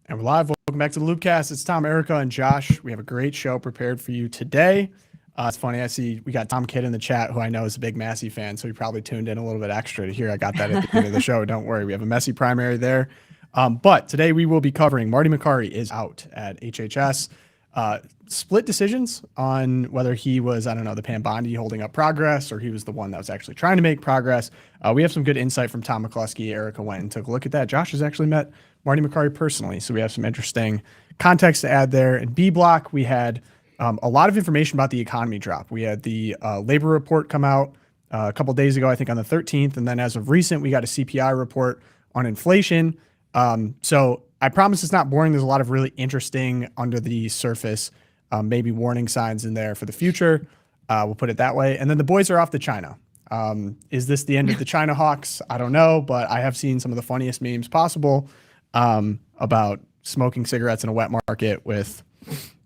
And we're live. Welcome back to the LOOPcast. It's Tom, Erica, and Josh. We have a great show prepared for you today. It's funny. I see we got Tom Kidd in the chat, who I know is a big Massie fan, so he probably tuned in a little bit extra to hear I got that at the end of the show. Don't worry. We have a messy primary there. But today we will be covering Marty Makary is out at HHS. Split decisions on whether he was, I don't know, the Pambandi holding up progress or he was the one that was actually trying to make progress. We have some good insight from Tom McCluskey. Erica went and took a look at that. Josh has actually met Marty Makary personally, so we have some interesting context to add there. In B block, we had a lot of information about the economy drop. We had the labor report come out a couple days ago, I think on the 13th, and then as of recent, we got a CPI report on inflation. So I promise it's not boring. There's a lot of really interesting under the surface, maybe warning signs in there for the future. We'll put it that way. And then the boys are off to China. Is this the end of the China Hawks? I don't know, but I have seen some of the funniest memes possible about smoking cigarettes in a wet market with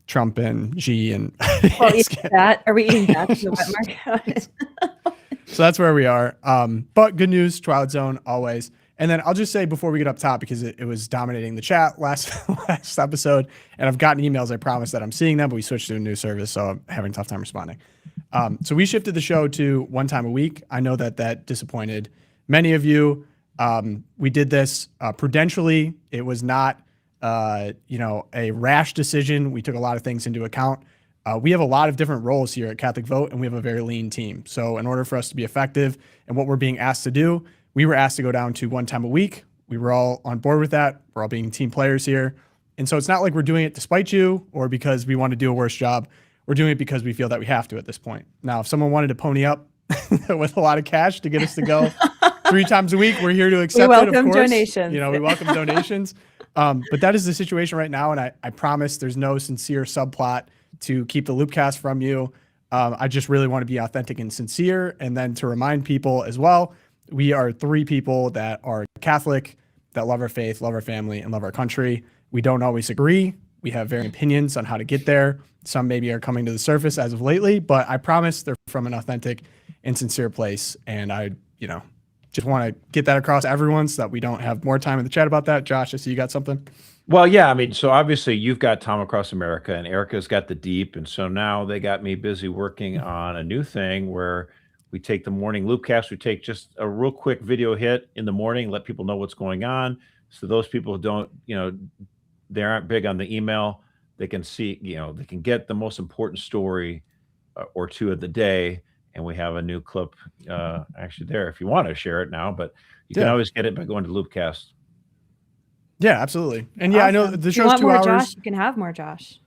Trump and Xi. And well, that. Are we eating that in the wet market? So that's where we are. But good news, Twilight Zone always. And then I'll just say before we get up top, because it was dominating the chat last episode, and I've gotten emails, I promise that I'm seeing them, but we switched to a new service, so I'm having a tough time responding. So we shifted the show to one time a week. I know that disappointed many of you. We did this prudentially. It was not, a rash decision. We took a lot of things into account. We have a lot of different roles here at Catholic Vote, and we have a very lean team. So in order for us to be effective in what we're being asked to do, we were asked to go down to one time a week. We were all on board with that. We're all being team players here. And so it's not like we're doing it to spite you or because we want to do a worse job. We're doing it because we feel that we have to at this point. Now, if someone wanted to pony up with a lot of cash to get us to go 3 times a week, we're here to accept it, of course. Donations. We welcome donations. But that is the situation right now. And I promise there's no sincere subplot to keep the LOOPcast from you. I just really want to be authentic and sincere. And then to remind people as well, we are 3 people that are Catholic, that love our faith, love our family, and love our country. We don't always agree. We have varying opinions on how to get there. Some maybe are coming to the surface as of lately, but I promise they're from an authentic and sincere place. And I, just want to get that across to everyone so that we don't have more time in the chat about that. Josh, I see you got something. Well, yeah, so obviously you've got Tom Across America and Erica's got the Deep. And so now they got me busy working on a new thing where we take the morning LOOPcast. We take just a real quick video hit in the morning, let people know what's going on. So those people who don't, they aren't big on the email, they can see, they can get the most important story or 2 of the day. And we have a new clip actually there if you want to share it now, but you can always get it by going to LOOPcast. Yeah, absolutely. And yeah, awesome. I know the show's 2 hours. Josh, you can have more Josh.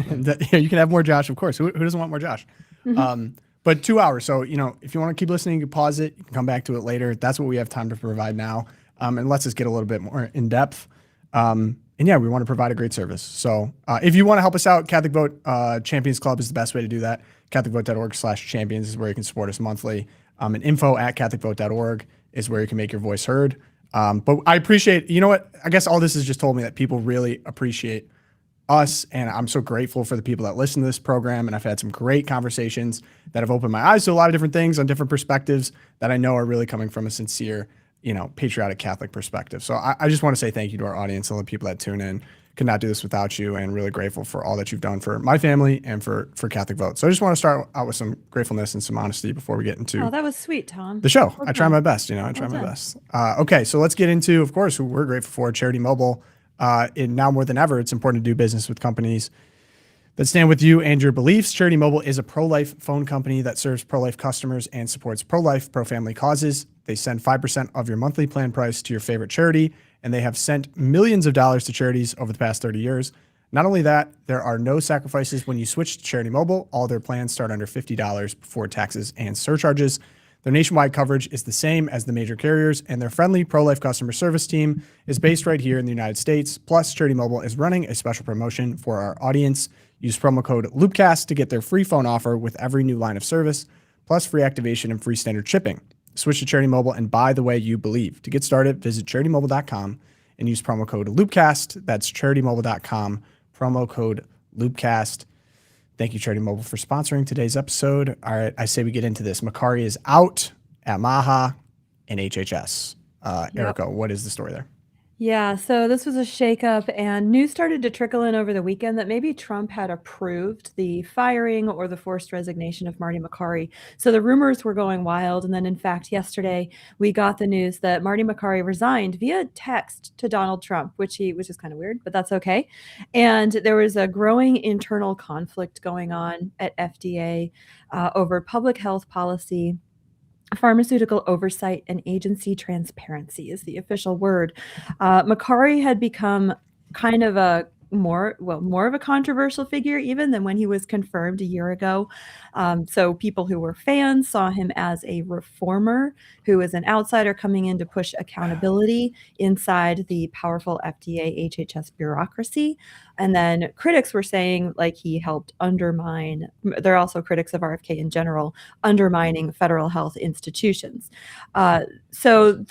You can have more Josh, of course. Who doesn't want more Josh? Mm-hmm. But 2 hours. So, if you want to keep listening, you can pause it. You can come back to it later. That's what we have time to provide now. And let's just get a little bit more in depth. And yeah, we want to provide a great service. So if you want to help us out, Catholic Vote Champions Club is the best way to do that. CatholicVote.org/champions is where you can support us monthly. And info@CatholicVote.org is where you can make your voice heard. But I appreciate, I guess all this has just told me that people really appreciate us. And I'm so grateful for the people that listen to this program. And I've had some great conversations that have opened my eyes to a lot of different things on different perspectives that I know are really coming from a sincere, patriotic Catholic perspective. So I just want to say thank you to our audience, all the people that tune in. Could not do this without you, and really grateful for all that you've done for my family and for Catholic Vote. So I just want to start out with some gratefulness and some honesty before we get into that was sweet, Tom. The show. I try my best, I try my best. Okay, so let's get into, of course, who we're grateful for, Charity Mobile. Now more than ever, it's important to do business with companies that stand with you and your beliefs. Charity Mobile is a pro-life phone company that serves pro-life customers and supports pro-life, pro-family causes. They send 5% of your monthly plan price to your favorite charity, and they have sent millions of dollars to charities over the past 30 years. Not only that, there are no sacrifices when you switch to Charity Mobile. All their plans start under $50 before taxes and surcharges. Their nationwide coverage is the same as the major carriers, and their friendly pro-life customer service team is based right here in the United States. Plus, Charity Mobile is running a special promotion for our audience. Use promo code LOOPcast to get their free phone offer with every new line of service, plus free activation and free standard shipping. Switch to Charity Mobile and buy the way you believe. To get started, visit CharityMobile.com and use promo code LOOPcast. That's CharityMobile.com, promo code LOOPcast. Thank you, Charity Mobile, for sponsoring today's episode. All right, I say we get into this. Makary is out at MAHA and HHS. Erica, what is the story there? Yeah, so this was a shakeup, and news started to trickle in over the weekend that maybe Trump had approved the firing or the forced resignation of Marty Makary. So the rumors were going wild. And then, in fact, yesterday we got the news that Marty Makary resigned via text to Donald Trump, which is kind of weird, but that's okay. And there was a growing internal conflict going on at FDA over public health policy. Pharmaceutical oversight and agency transparency is the official word. Makary had become kind of a more of a controversial figure even than when he was confirmed a year ago. So people who were fans saw him as a reformer who is an outsider coming in to push accountability inside the powerful FDA HHS bureaucracy. And then critics were saying like he helped undermine, they're also critics of RFK in general, undermining federal health institutions. So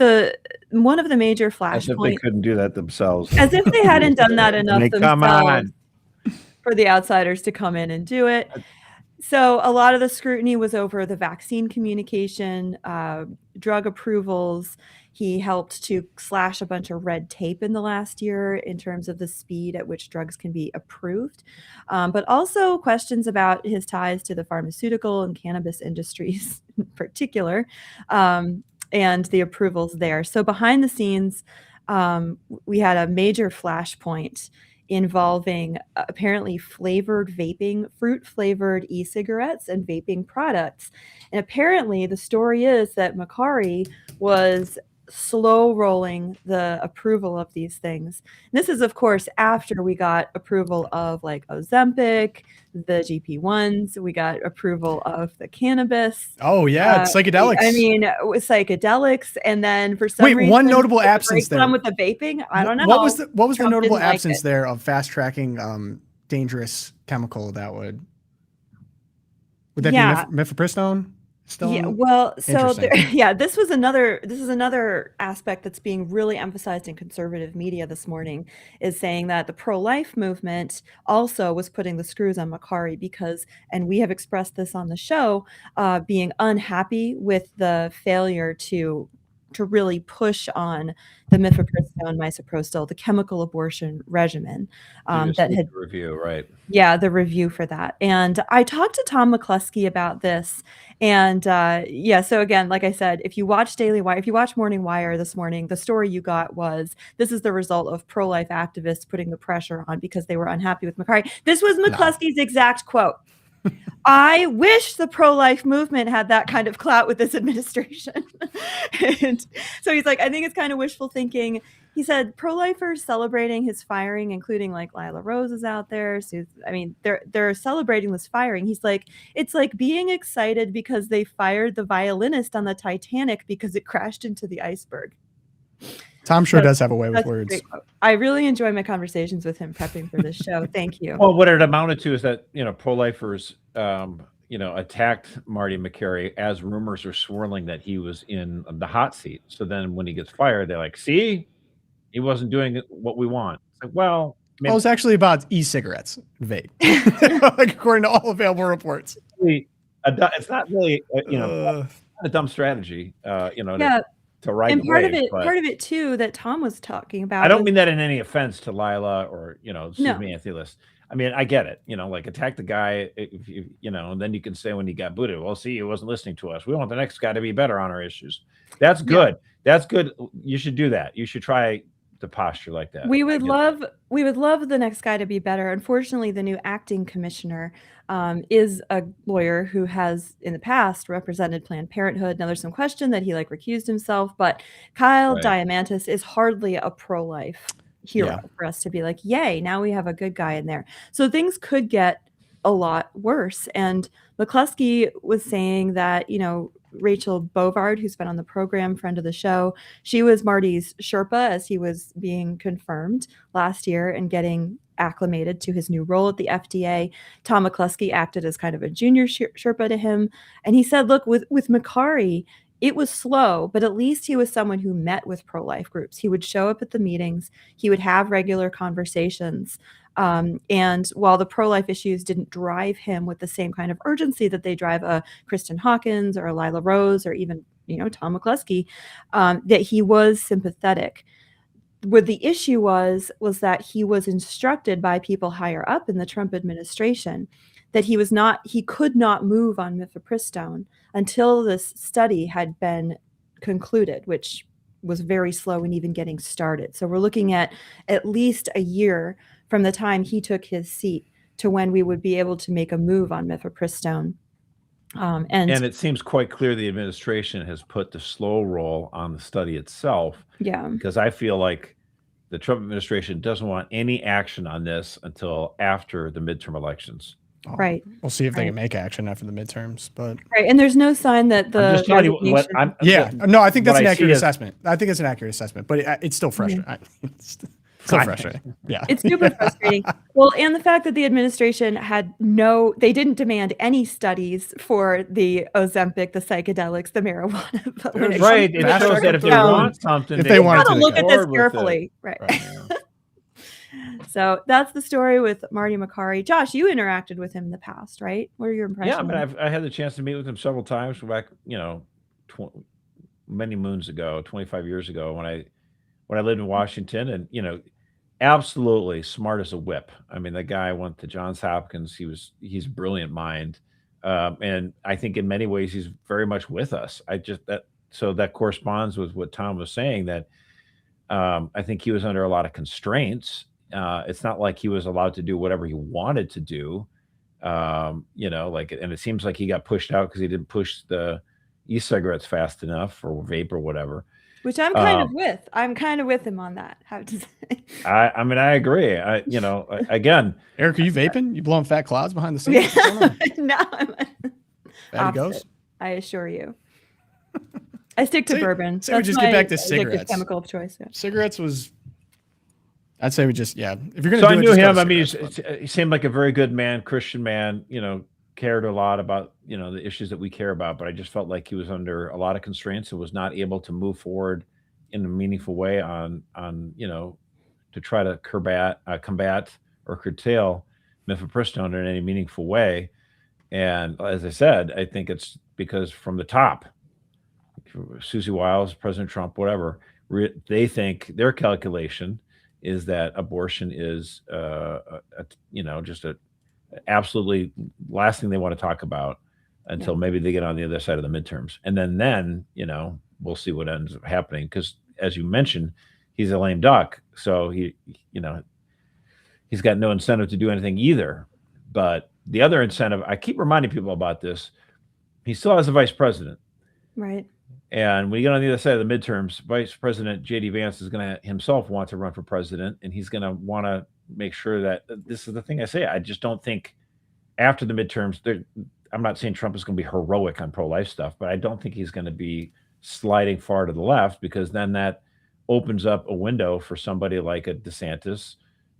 one of the major flashpoints. As if they couldn't do that themselves. As if they hadn't done that enough Come on. for the outsiders to come in and do it. So a lot of the scrutiny was over the vaccine communication, drug approvals. He helped to slash a bunch of red tape in the last year in terms of the speed at which drugs can be approved, but also questions about his ties to the pharmaceutical and cannabis industries in particular, and the approvals there. So behind the scenes, we had a major flashpoint involving apparently flavored vaping, fruit-flavored e-cigarettes and vaping products. And apparently the story is that Makary was slow rolling the approval of these things. And this is, of course, after we got approval of like Ozempic, the GP1s, we got approval of the cannabis. Oh yeah, psychedelics. I mean, with psychedelics, and then for some reason, one notable absence there with the vaping. I don't know. What was the Trump notable didn't like absence it. there of fast tracking dangerous chemical that would that Yeah. be mifepristone? Still? Yeah, well, so Interesting. this is another aspect that's being really emphasized in conservative media this morning, is saying that the pro-life movement also was putting the screws on Makary because, and we have expressed this on the show, being unhappy with the failure to really push on the mifepristone, misoprostol, the chemical abortion regimen that had review, right? Yeah, the review for that. And I talked to Tom McCluskey about this. And so again, like I said, if you watch Morning Wire this morning, the story you got was this is the result of pro-life activists putting the pressure on because they were unhappy with Makary. This was McCluskey's exact quote. I wish the pro-life movement had that kind of clout with this administration. And so he's like, I think it's kind of wishful thinking. He said pro-lifers celebrating his firing, including like Lila Rose is out there. So, I mean, they're celebrating this firing. He's like, it's like being excited because they fired the violinist on the Titanic because it crashed into the iceberg. Tom sure does have a way with words. I really enjoy my conversations with him prepping for this show. Thank you. Well, what it amounted to is that, pro-lifers, attacked Marty Makary as rumors are swirling that he was in the hot seat. So then when he gets fired, they're like, see, he wasn't doing what we want. It's like, well, it was actually about e-cigarettes, vape, like, according to all available reports. It's not really, a dumb strategy, to write. And part of it too that Tom was talking about. I don't mean that in any offense to Lila or me, Anthea. I mean, I get it. Like attack the guy if you and then you can say when he got booted, well, see, he wasn't listening to us. We want the next guy to be better on our issues. That's good. Yeah. That's good. You should do that. You should try to posture like that. We would love the next guy to be better. Unfortunately, the new acting commissioner is a lawyer who has in the past represented Planned Parenthood. Now there's some question that he recused himself, but Kyle Diamantis is hardly a pro-life hero for us to be like, yay, now we have a good guy in there. So things could get a lot worse. And McCluskey was saying that, Rachel Bovard, who's been on the program, friend of the show, she was Marty's Sherpa as he was being confirmed last year and getting acclimated to his new role at the FDA. Tom McCluskey acted as kind of a junior Sherpa to him. And he said, look, with Makary, it was slow, but at least he was someone who met with pro-life groups. He would show up at the meetings. He would have regular conversations. And while the pro-life issues didn't drive him with the same kind of urgency that they drive a Kristen Hawkins or a Lila Rose or even, Tom McCluskey, that he was sympathetic. what the issue was that he was instructed by people higher up in the Trump administration that he could not move on mifepristone until this study had been concluded, which was very slow in even getting started. So we're looking at least a year from the time he took his seat to when we would be able to make a move on mifepristone. And it seems quite clear the administration has put the slow roll on the study itself. Yeah. Because I feel like the Trump administration doesn't want any action on this until after the midterm elections. Right. We'll see if they can make action after the midterms, but right. And there's no sign that the I'm just telling you what I'm. No, I think that's what an I see accurate is- assessment. I think it's an accurate assessment, but it's still frustrating. It's still frustrating. Yeah. It's super frustrating. Well, and the fact that the administration they didn't demand any studies for the Ozempic, the psychedelics, the marijuana. But when it Right. comes It to shows that if they mifepristone, want something, if they wanted gotta to, look they at can. this forward with it. carefully. Right. Yeah. So that's the story with Marty Makary. Josh, you interacted with him in the past, right? What are your impressions? Yeah, I mean, I had the chance to meet with him several times back, many moons ago, 25 years ago, when I lived in Washington, and absolutely smart as a whip. I mean, the guy went to Johns Hopkins. He's a brilliant mind, and I think in many ways he's very much with us. So that corresponds with what Tom was saying, that I think he was under a lot of constraints. It's not like he was allowed to do whatever he wanted to do. And it seems like he got pushed out because he didn't push the e-cigarettes fast enough, or vape or whatever. Which I'm kind of with. I'm kind of with him on that. I have to say. I mean, I agree. Again, Eric, are you vaping? You blowing fat clouds behind the scenes? No, I'm There he goes. I assure you. I stick to bourbon. So we just get back to addictive cigarettes. chemical of choice. Yeah. Cigarettes was. I'd say we just If you're gonna so do I it, knew just go him. to I mean, cigarettes, he seemed like a very good man, Christian man. Cared a lot about the issues that we care about. But I just felt like he was under a lot of constraints and was not able to move forward in a meaningful way on to try to combat or curtail mifepristone in any meaningful way. And as I said, I think it's because from the top, Susie Wiles, President Trump, whatever, they think their calculation is that abortion is just a absolutely last thing they want to talk about until maybe they get on the other side of the midterms. And then we'll see what ends up happening, because as you mentioned, he's a lame duck, so he's got no incentive to do anything either. But the other incentive, I keep reminding people about this, he still has a vice president, Right. and when you get on the other side of the midterms, Vice President J.D. Vance is going to himself want to run for president, and he's going to want to make sure that this is the thing I say. I just don't think after the midterms, I'm not saying Trump is going to be heroic on pro-life stuff, but I don't think he's going to be sliding far to the left, because then that opens up a window for somebody like a DeSantis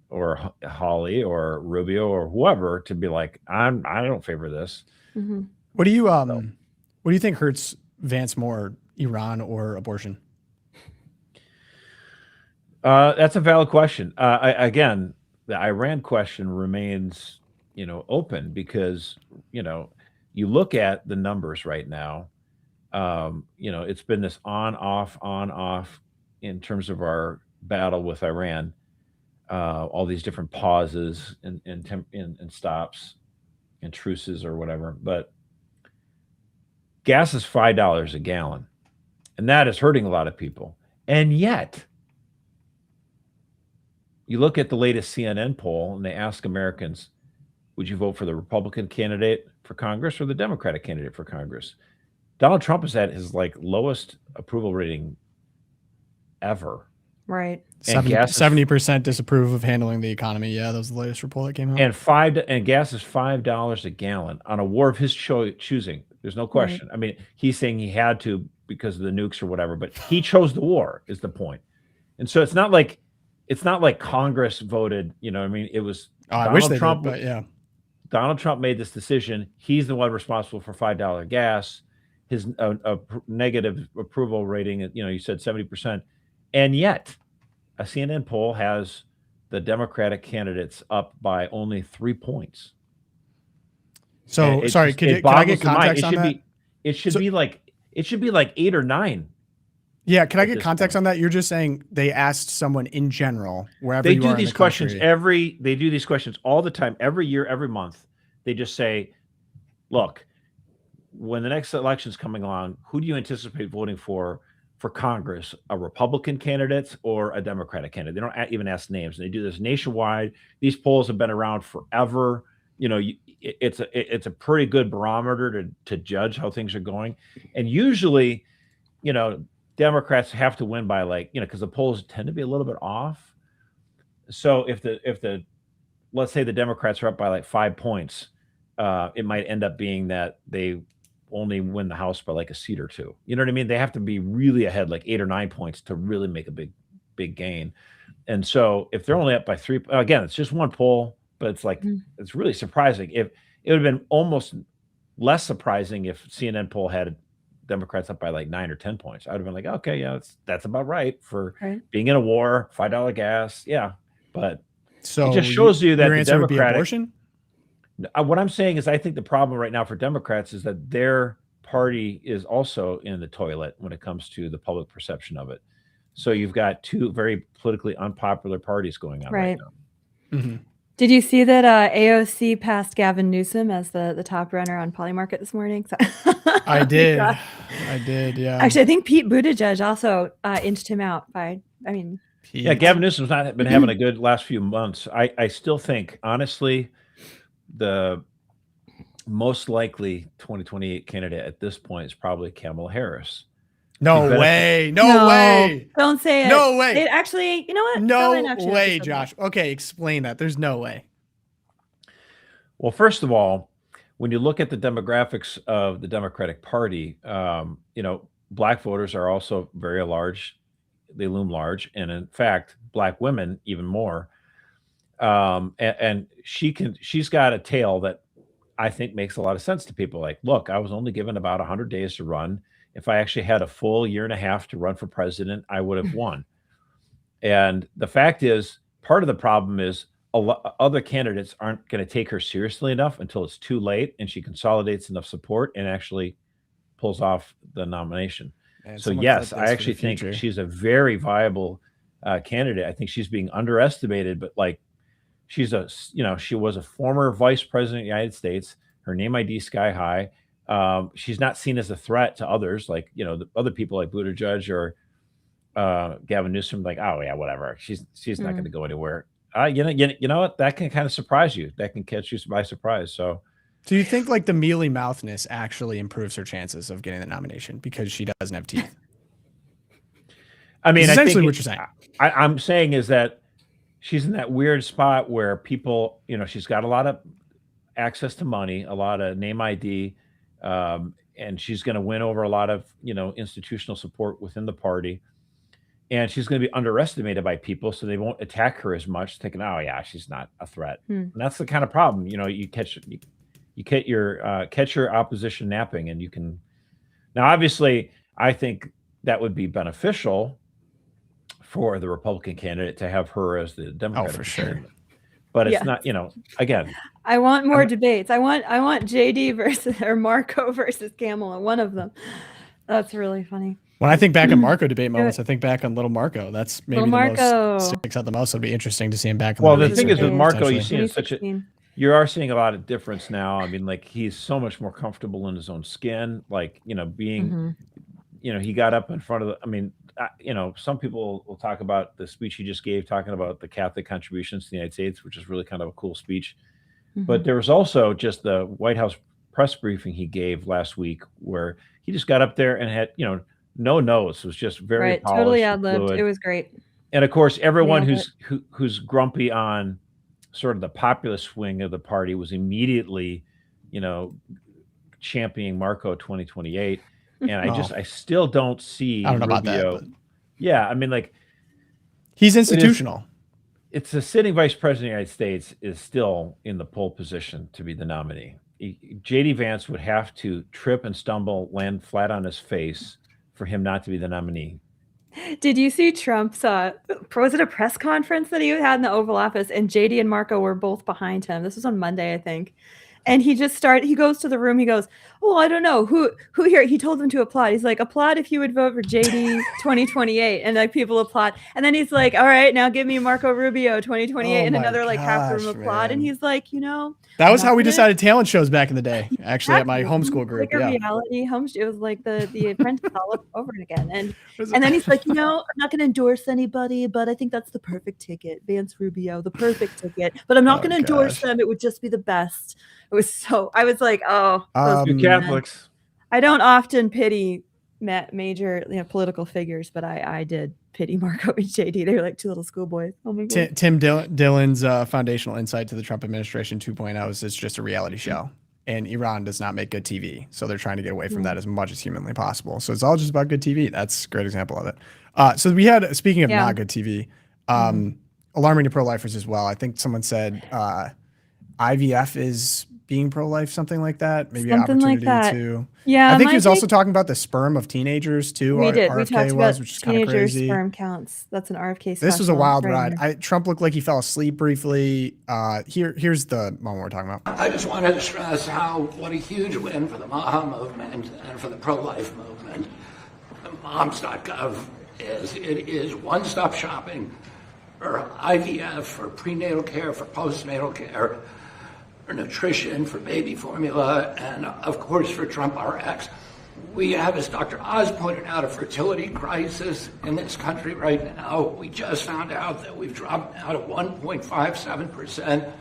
or Hawley or Rubio or whoever to be like, I don't favor this. Mm-hmm. What do you think hurts Vance more, Iran or abortion? That's a valid question. Again, the Iran question remains, open, because, you look at the numbers right now. It's been this on, off in terms of our battle with Iran. All these different pauses and stops and truces or whatever. But gas is $5 a gallon, and that is hurting a lot of people. And yet, you look at the latest CNN poll, and they ask Americans, would you vote for the Republican candidate for Congress or the Democratic candidate for Congress? Donald Trump is at his lowest approval rating ever. Right. 70% disapprove of handling the economy. Yeah, that was the latest report that came out. And gas is $5 a gallon on a war of his choosing. There's no question. Right. I mean, he's saying he had to because of the nukes or whatever, but he chose the war is the point. And so it's not like Congress voted. It was Donald Trump. But yeah, Donald Trump made this decision. He's the one responsible for $5 gas. His negative approval rating, you said 70%, and yet a CNN poll has the Democratic candidates up by only 3 points. So sorry, can I get context on that? It should be like 8 or 9. Yeah, can I get this context point. on that? You're just saying they asked someone in general, wherever They you do are in these the questions country. they do these questions all the time, every year, every month. They just say, look, when the next election's coming along, who do you anticipate voting for Congress? A Republican candidate or a Democratic candidate? They don't even ask names. And they do this nationwide. These polls have been around forever. You know, it's a pretty good barometer to judge how things are going. And usually, you know, Democrats have to win by like, you know, because the polls tend to be a little bit off. So if the let's say the Democrats are up by like 5 points, it might end up being that they only win the House by like a seat or two. You know what I mean? They have to be really ahead, like 8 or 9 points to really make a big gain. And so if they're only up by 3, again, it's just one poll, but it's like it's really surprising. If it would have been almost less surprising if CNN poll had Democrats up by like 9 or 10 points. I would have been like, okay, yeah, that's about right for being in a war, $5 gas, yeah. But So it just shows you that your the answer would be Democratic. abortion? What I'm saying is, I think the problem right now for Democrats is that their party is also in the toilet when it comes to the public perception of it. So you've got two very politically unpopular parties going on right now. Mm-hmm. Did you see that AOC passed Gavin Newsom as the top runner on Polymarket this morning? So I did. I did. Yeah. Actually, I think Pete Buttigieg also inched him out by. I mean, yeah, Gavin Newsom's not been having a good last few months. I still think, honestly, the most likely 2028 candidate at this point is probably Kamala Harris. No way. No way. Don't say it. No way. It actually, you know what? No way, Josh. Okay, explain that. There's no way. Well, first of all, when you look at the demographics of the Democratic Party, you know, Black voters are also very large. They loom large. And in fact, Black women even more. And she's got a tale that I think makes a lot of sense to people. Like, look, I was only given about 100 days to run. If I actually had a full year and a half to run for president, I would have won. And the fact is, part of the problem is other candidates aren't going to take her seriously enough until it's too late, and she consolidates enough support and actually pulls off the nomination. Man, so yes, I actually think she's a very viable candidate. I think she's being underestimated, but like, she was a former vice president of the United States. Her name ID is sky high. She's not seen as a threat to others, like, you know, the other people like Buttigieg or Gavin Newsom, like, oh yeah, whatever. She's not going to go anywhere. You know what? That can kind of surprise you. That can catch you by surprise. So you think like the mealy mouthness actually improves her chances of getting the nomination because she doesn't have teeth? I mean, essentially what you're saying. I'm saying is that she's in that weird spot where people, you know, she's got a lot of access to money, a lot of name ID, and she's going to win over a lot of, you know, institutional support within the party. And she's going to be underestimated by people, so they won't attack her as much, thinking, oh yeah, she's not a threat. And that's the kind of problem, you know, you catch your opposition napping, and you can. Now, obviously, I think that would be beneficial for the Republican candidate to have her as the Democratic for sure. candidate. But it's not, you know, again. I want more debates. I want JD versus or Marco versus Kamala, one of them. That's really funny. When I think back on Marco debate moments, I think back on little Marco. That's maybe the most sticks out the most. It'll be interesting to see him back in the thing is with Marco, you see you are seeing a lot of difference now. I mean, like, he's so much more comfortable in his own skin, like, you know, being you know, he got up in front of the, I mean, you know, some people will talk about the speech he just gave, talking about the Catholic contributions to the United States, which is really kind of a cool speech. But there was also just the White House press briefing he gave last week, where he just got up there and had, you know, no notes. It was just very polished, totally ad-libbed. It was great. And of course, everyone who's grumpy on sort of the populist wing of the party was immediately, you know, championing Marco 2028. And I still don't see. I don't know about that. But... Yeah, I mean, like, he's institutional. It's the sitting vice president of the United States is still in the pole position to be the nominee. JD Vance would have to trip and stumble, land flat on his face for him not to be the nominee. Did you see Trump's, was it a press conference that he had in the Oval Office, and JD and Marco were both behind him? This was on Monday, I think. And he goes to the room. He goes, "Oh, I don't know who here." He told them to applaud. He's like, "Applaud if you would vote for JD 2028." And like people applaud. And then he's like, "All right, now give me Marco Rubio 2028." Oh and my another like half the room gosh, applaud. man. And he's like, That was not how we gonna- decided talent shows back in the day, actually, at my Exactly. homeschool group. Like a Yeah. reality home show. It was like the Apprentice all over again. And then he's like, I'm not going to endorse anybody, but I think that's the perfect ticket. Vance Rubio, the perfect ticket. But I'm not going to endorse them. It would just be the best. It was I was like, oh, those You Catholics. I don't often pity major political figures, but I did pity Marco and JD. They were like two little schoolboys. Oh my God. Tim Dillon's foundational insight to the Trump administration 2.0 is it's just a reality show. And Iran does not make good TV. So they're trying to get away from that as much as humanly possible. So it's all just about good TV. That's a great example of it. So we had, speaking of not good TV, alarming to pro-lifers as well. I think someone said IVF is being pro-life, something like that. Maybe something an opportunity like that. to. Yeah, I think he was also talking about the sperm of teenagers too. We did. We RFK talked about which is kind of crazy. Sperm counts. That's an RFK. This was a wild right ride. Trump looked like he fell asleep briefly. Here's the moment we're talking about. I just wanted to stress what a huge win for the MAHA movement and for the pro-life movement. Moms.gov is. It is one-stop shopping for IVF, for prenatal care, for postnatal care, for nutrition, for baby formula, and of course for Trump RX. We have, as Dr. Oz pointed out, a fertility crisis in this country right now. We just found out that we've dropped now to 1.57%.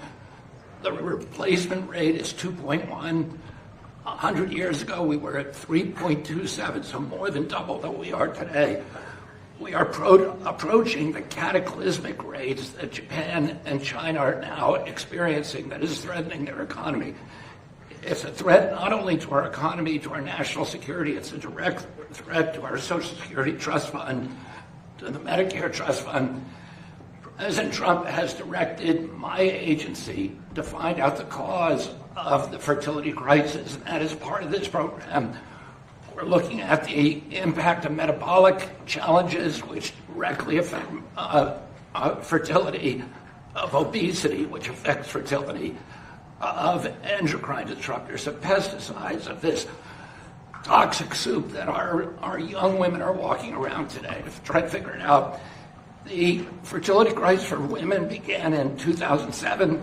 The replacement rate is 2.1. 100 years ago, we were at 3.27, so more than double that we are today. We are approaching the cataclysmic rates that Japan and China are now experiencing that is threatening their economy. It's a threat not only to our economy, to our national security, it's a direct threat to our Social Security Trust Fund, to the Medicare Trust Fund. President Trump has directed my agency to find out the cause of the fertility crisis, and that is part of this program. We're looking at the impact of metabolic challenges, which directly affect fertility, of obesity, which affects fertility, of endocrine disruptors, of pesticides, of this toxic soup that our young women are walking around today to try to figure it out. The fertility crisis for women began in 2007.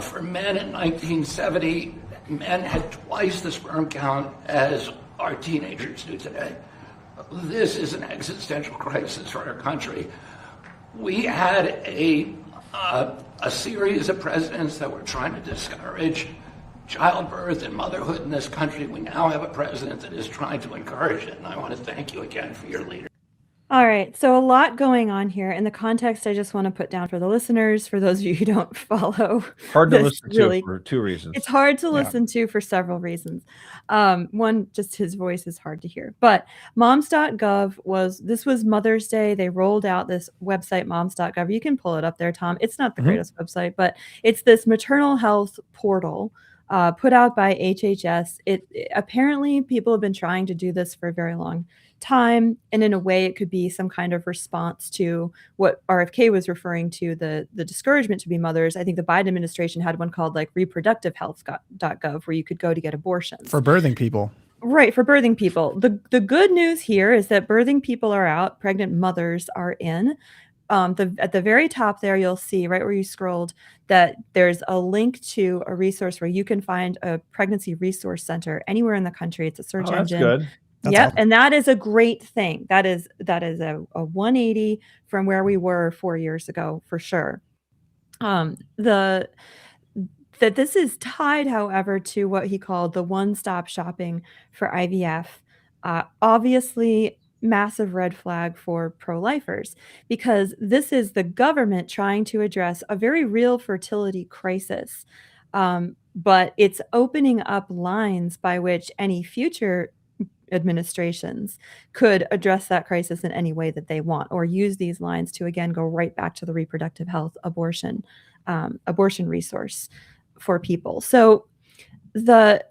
For men in 1970, men had twice the sperm count as our teenagers do today. This is an existential crisis for our country. We had a series of presidents that were trying to discourage childbirth and motherhood in this country. We now have a president that is trying to encourage it, and I want to thank you again for your leadership. All right, so a lot going on here. In the context, I just want to put down for the listeners, for those of you who don't follow. Hard to listen to for two reasons. It's hard to listen to for several reasons. One, just his voice is hard to hear. But moms.gov this was Mother's Day. They rolled out this website, moms.gov. You can pull it up there, Tom. It's not the greatest website, but it's this maternal health portal put out by HHS. Apparently, people have been trying to do this for a very long time, and in a way it could be some kind of response to what RFK was referring to, the discouragement to be mothers. I think the Biden administration had one called like reproductivehealth.gov, where you could go to get abortions for birthing people. Right, for birthing people. The good news here is that birthing people are out, pregnant mothers are in. At the very top there, you'll see right where you scrolled that there's a link to a resource where you can find a pregnancy resource center anywhere in the country. It's a search engine. That's good. Yep, awesome. And that is a great thing. That is a 180 from where we were 4 years ago, for sure. That this is tied, however, to what he called the one-stop shopping for IVF. Obviously, massive red flag for pro-lifers, because this is the government trying to address a very real fertility crisis. But it's opening up lines by which any future administrations could address that crisis in any way that they want, or use these lines to again go right back to the reproductive health abortion resource for people. So it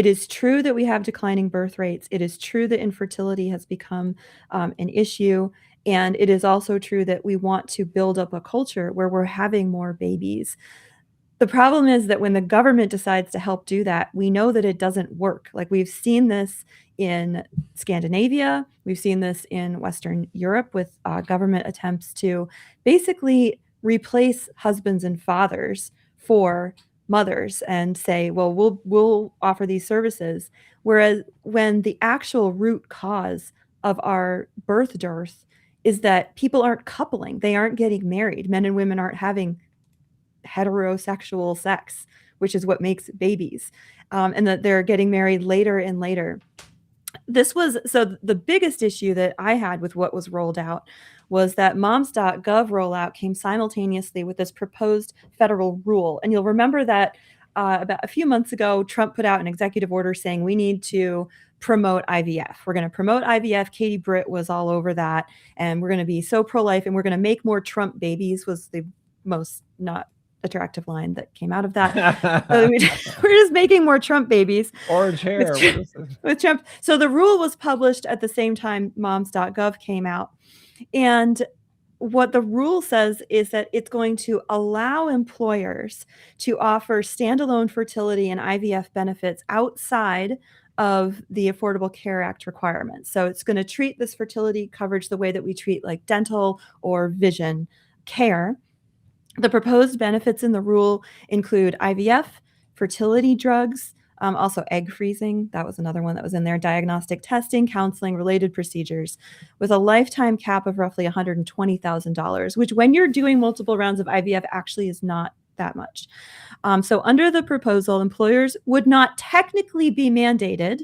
is true that we have declining birth rates. It is true that infertility has become an issue, and it is also true that we want to build up a culture where we're having more babies. The problem is that when the government decides to help do that, we know that it doesn't work. Like we've seen this in Scandinavia, we've seen this in Western Europe with government attempts to basically replace husbands and fathers for mothers and say, well, we'll offer these services. Whereas when the actual root cause of our birth dearth is that people aren't coupling, they aren't getting married, men and women aren't having heterosexual sex, which is what makes babies, and that they're getting married later and later. So the biggest issue that I had with what was rolled out was that moms.gov rollout came simultaneously with this proposed federal rule. And you'll remember that about a few months ago, Trump put out an executive order saying we need to promote IVF. We're going to promote IVF. Katie Britt was all over that. And we're going to be so pro-life and we're going to make more Trump babies was the most not attractive line that came out of that. We're just making more Trump babies. Orange hair. With Trump. So the rule was published at the same time moms.gov came out. And what the rule says is that it's going to allow employers to offer standalone fertility and IVF benefits outside of the Affordable Care Act requirements. So it's going to treat this fertility coverage the way that we treat like dental or vision care. The proposed benefits in the rule include IVF, fertility drugs, also egg freezing. That was another one that was in there. Diagnostic testing, counseling, related procedures with a lifetime cap of roughly $120,000, which when you're doing multiple rounds of IVF actually is not that much. So under the proposal, employers would not technically be mandated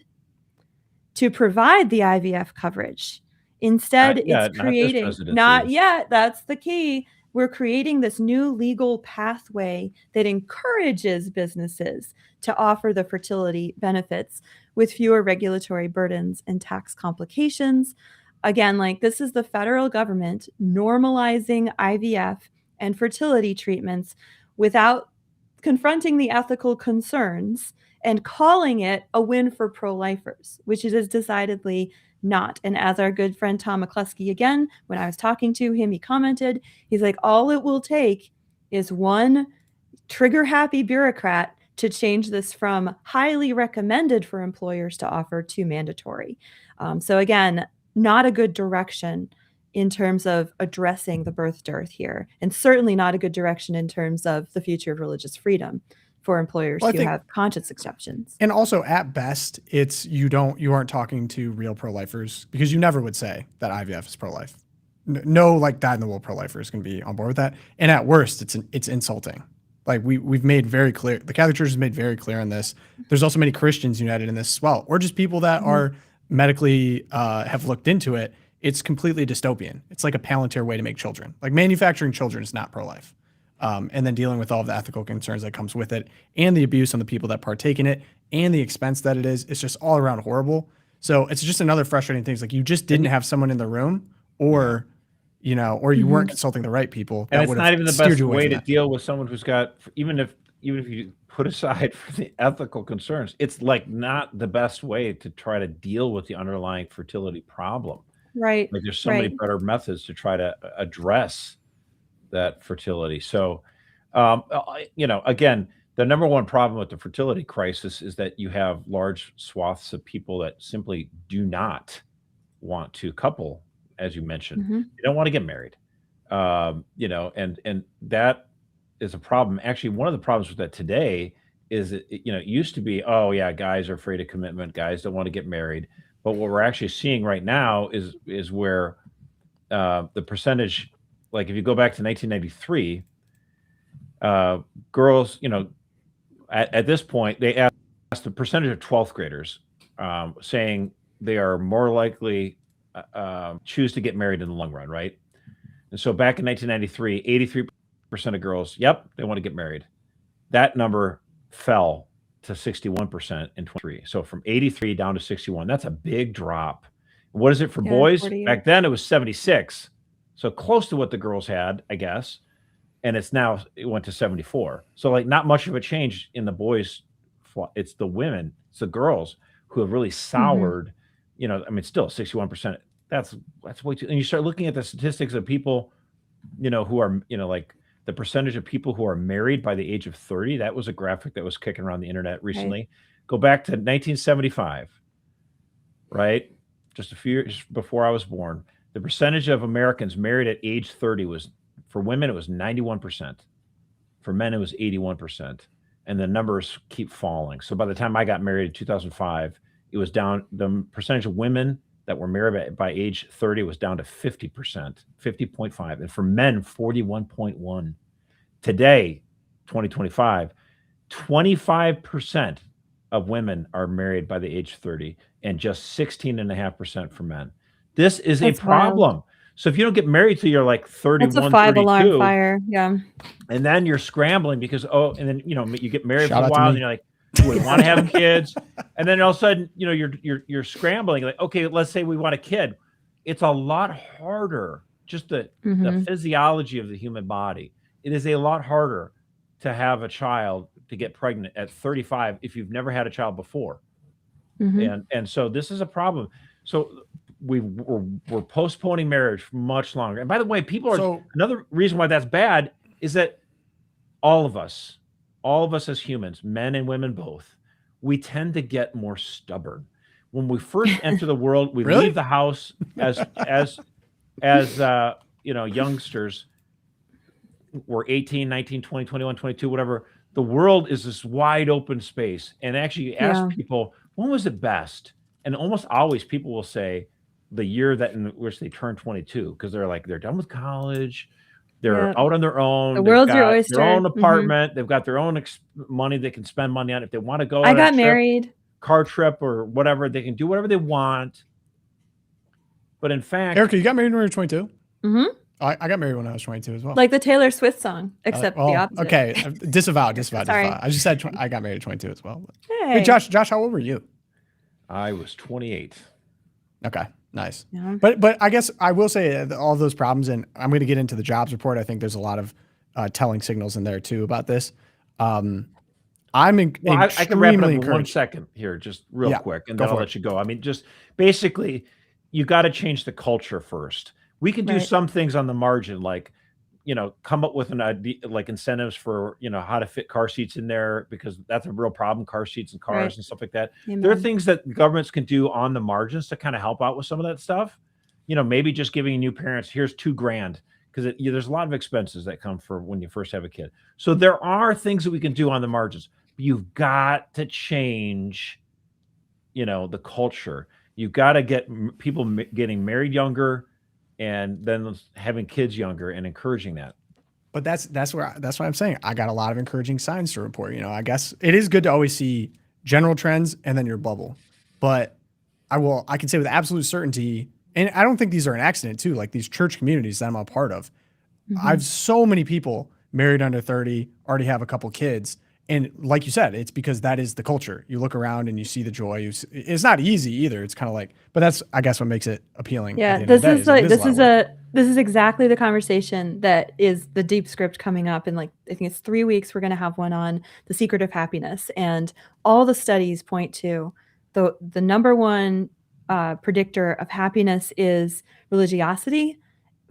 to provide the IVF coverage. Instead, it's creating, not yet, that's the key. We're creating this new legal pathway that encourages businesses to offer the fertility benefits with fewer regulatory burdens and tax complications. Again, like this is the federal government normalizing IVF and fertility treatments without confronting the ethical concerns and calling it a win for pro-lifers, which it is decidedly not. And as our good friend Tom McCluskey, again, when I was talking to him, he commented, he's like, all it will take is one trigger-happy bureaucrat to change this from highly recommended for employers to offer to mandatory. So again, not a good direction in terms of addressing the birth dearth here, and certainly not a good direction in terms of the future of religious freedom for employers who have conscience exceptions. And also at best, it's you aren't talking to real pro-lifers because you never would say that IVF is pro-life. No, like dyed in the wool pro-lifer is going to be on board with that. And at worst, it's insulting. Like we've made very clear, the Catholic Church has made very clear on this. There's also many Christians united in this as well, or just people that are medically have looked into it. It's completely dystopian. It's like a Palantir way to make children. Like manufacturing children is not pro-life. And then dealing with all of the ethical concerns that comes with it and the abuse on the people that partake in it and the expense that it is, it's just all around horrible. So it's just another frustrating thing. It's like you just didn't have someone in the room or, you know, or you weren't consulting the right people. And it's not even the best way to deal with someone who's got, even if you put aside for the ethical concerns, it's like not the best way to try to deal with the underlying fertility problem. Right. Like there's so many better methods to try to address that fertility. So, you know, again, the number one problem with the fertility crisis is that you have large swaths of people that simply do not want to couple, as you mentioned. They don't want to get married. You know, and that is a problem. Actually, one of the problems with that today is that, you know, it used to be, oh yeah, guys are afraid of commitment. Guys don't want to get married. But what we're actually seeing right now is where the percentage, like if you go back to 1993, girls, you know, at this point, they asked the percentage of 12th graders saying they are more likely choose to get married in the long run, right? And so back in 1993, 83% of girls, yep, they want to get married. That number fell to 61% in 23. So from 83 down to 61, that's a big drop. What is it for boys? Back then it was 76. So close to what the girls had, I guess. And it went to 74. So like not much of a change in the boys. It's the women, it's the girls who have really soured, you know, I mean, still 61%. That's way too, and you start looking at the statistics of people, you know, who are, you know, like the percentage of people who are married by the age of 30, that was a graphic that was kicking around the internet recently. Right. Go back to 1975, right? Just a few years before I was born. The percentage of Americans married at age 30 was, for women, it was 91%. For men, it was 81%. And the numbers keep falling. So by the time I got married in 2005, it was down, the percentage of women that were married by age 30 was down to 50%, 50.5. And for men, 41.1. Today, 2025, 25% of women are married by the age 30 and just 16.5% for men. This is a problem. Wild. So if you don't get married till you're like 31, that's a 5-alarm fire. Yeah. And then you're scrambling because, and then, you get married for a while and you're like, we want to have kids. And then all of a sudden, you're scrambling like, okay, let's say we want a kid. It's a lot harder, just the physiology of the human body. It is a lot harder to have a child, to get pregnant at 35 if you've never had a child before. And so this is a problem. So we're postponing marriage for much longer. And by the way, people are, another reason why that's bad is that all of us as humans, men and women both, we tend to get more stubborn. When we first enter the world, we leave the house as youngsters. We're 18, 19, 20, 21, 22, whatever. The world is this wide open space. And actually you ask people, when was it best? And almost always people will say the year that in which they turn 22, because they're done with college. They're out on their own. The world's your oyster. Their own apartment. They've got their own money they can spend money on. If they want to go on a trip, car trip or whatever, they can do whatever they want. But in fact, Erica, you got married when you were 22? I got married when I was 22 as well. Like the Taylor Swift song, except the opposite. Okay, disavowed. I just said I got married at 22 as well. Hey, Josh, how old were you? I was 28. Okay, nice. Yeah. But I guess I will say all those problems, and I'm going to get into the jobs report. I think there's a lot of telling signals in there too about this. I can wrap it up in 1 second here, just real quick, and then I'll let you go. I mean, just basically, you got to change the culture first. We can do some things on the margin, like, come up with an idea, like incentives for, how to fit car seats in there, because that's a real problem, car seats and cars and stuff like that. Amen. There are things that governments can do on the margins to kind of help out with some of that stuff. Maybe just giving new parents, here's $2,000, because there's a lot of expenses that come for when you first have a kid. So there are things that we can do on the margins, but you've got to change, the culture. You've got to get people getting married younger, and then having kids younger and encouraging that. But that's why I'm saying I got a lot of encouraging signs to report. I guess it is good to always see general trends and then your bubble. But I can say with absolute certainty, and I don't think these are an accident too, like these church communities that I'm a part of. I've so many people married under 30, already have a couple kids. And like you said, it's because that is the culture. You look around and you see the joy. It's not easy either. It's kind of like, but that's, I guess, what makes it appealing. Yeah, this is exactly the conversation that is the deep script coming up. And I think it's 3 weeks. We're going to have one on the secret of happiness, and all the studies point to the number one predictor of happiness is religiosity,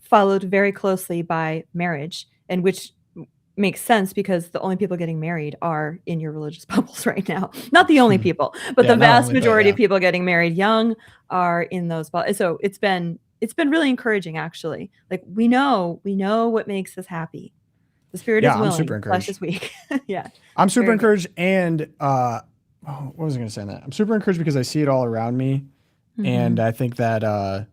followed very closely by marriage, and which makes sense because the only people getting married are in your religious bubbles right now. Not the only people, but the vast majority of people getting married young are in those bubbles. So it's been really encouraging, actually. Like we know what makes us happy. The Spirit is willing. I'm super encouraged. This week. I'm super encouraged, and what was I going to say on that? I'm super encouraged because I see it all around me, and I think that.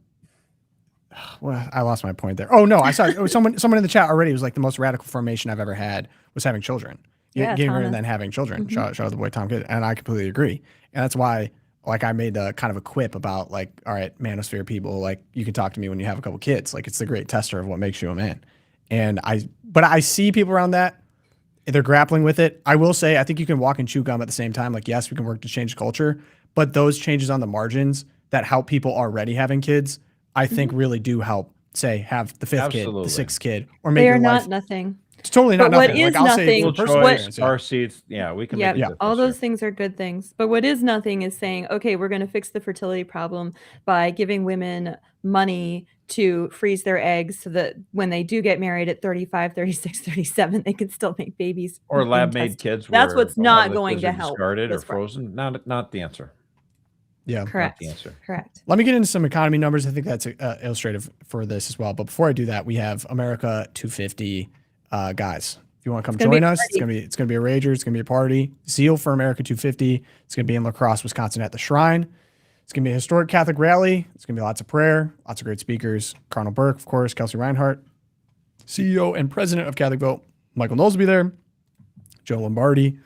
Well, I lost my point there. Oh no, I saw someone in the chat already was like the most radical formation I've ever had was having children. Getting married and then having children. Shout out the boy Tom Kidd, and I completely agree. And that's why, I made a kind of a quip about all right, manosphere people, you can talk to me when you have a couple kids. It's the great tester of what makes you a man. And I see people around that, they're grappling with it. I will say, I think you can walk and chew gum at the same time. Yes, we can work to change culture, but those changes on the margins that help people already having kids, I think really do help, say, have the fifth kid, the sixth kid, or maybe they are not nothing. It's totally not nothing. What is nothing? Car seats, we can. Yeah, all those things are good things. But what is nothing is saying, okay, we're going to fix the fertility problem by giving women money to freeze their eggs so that when they do get married at 35, 36, 37, they can still make babies. Or and lab-made test. kids That's where what's a lot not of the going kids to are help discarded or this problem. frozen. Not the answer. Yeah. Correct. Not the answer. Correct. Let me get into some economy numbers. I think that's illustrative for this as well. But before I do that, we have America 250 guys. If you want to come join us, it's gonna be a rager. It's gonna be a party. Zeal for America 250. It's gonna be in La Crosse, Wisconsin, at the Shrine. It's gonna be a historic Catholic rally. It's gonna be lots of prayer, lots of great speakers. Cardinal Burke, of course, Kelsey Reinhardt, CEO and president of Catholic Vote. Michael Knowles will be there. Joe Lombardi.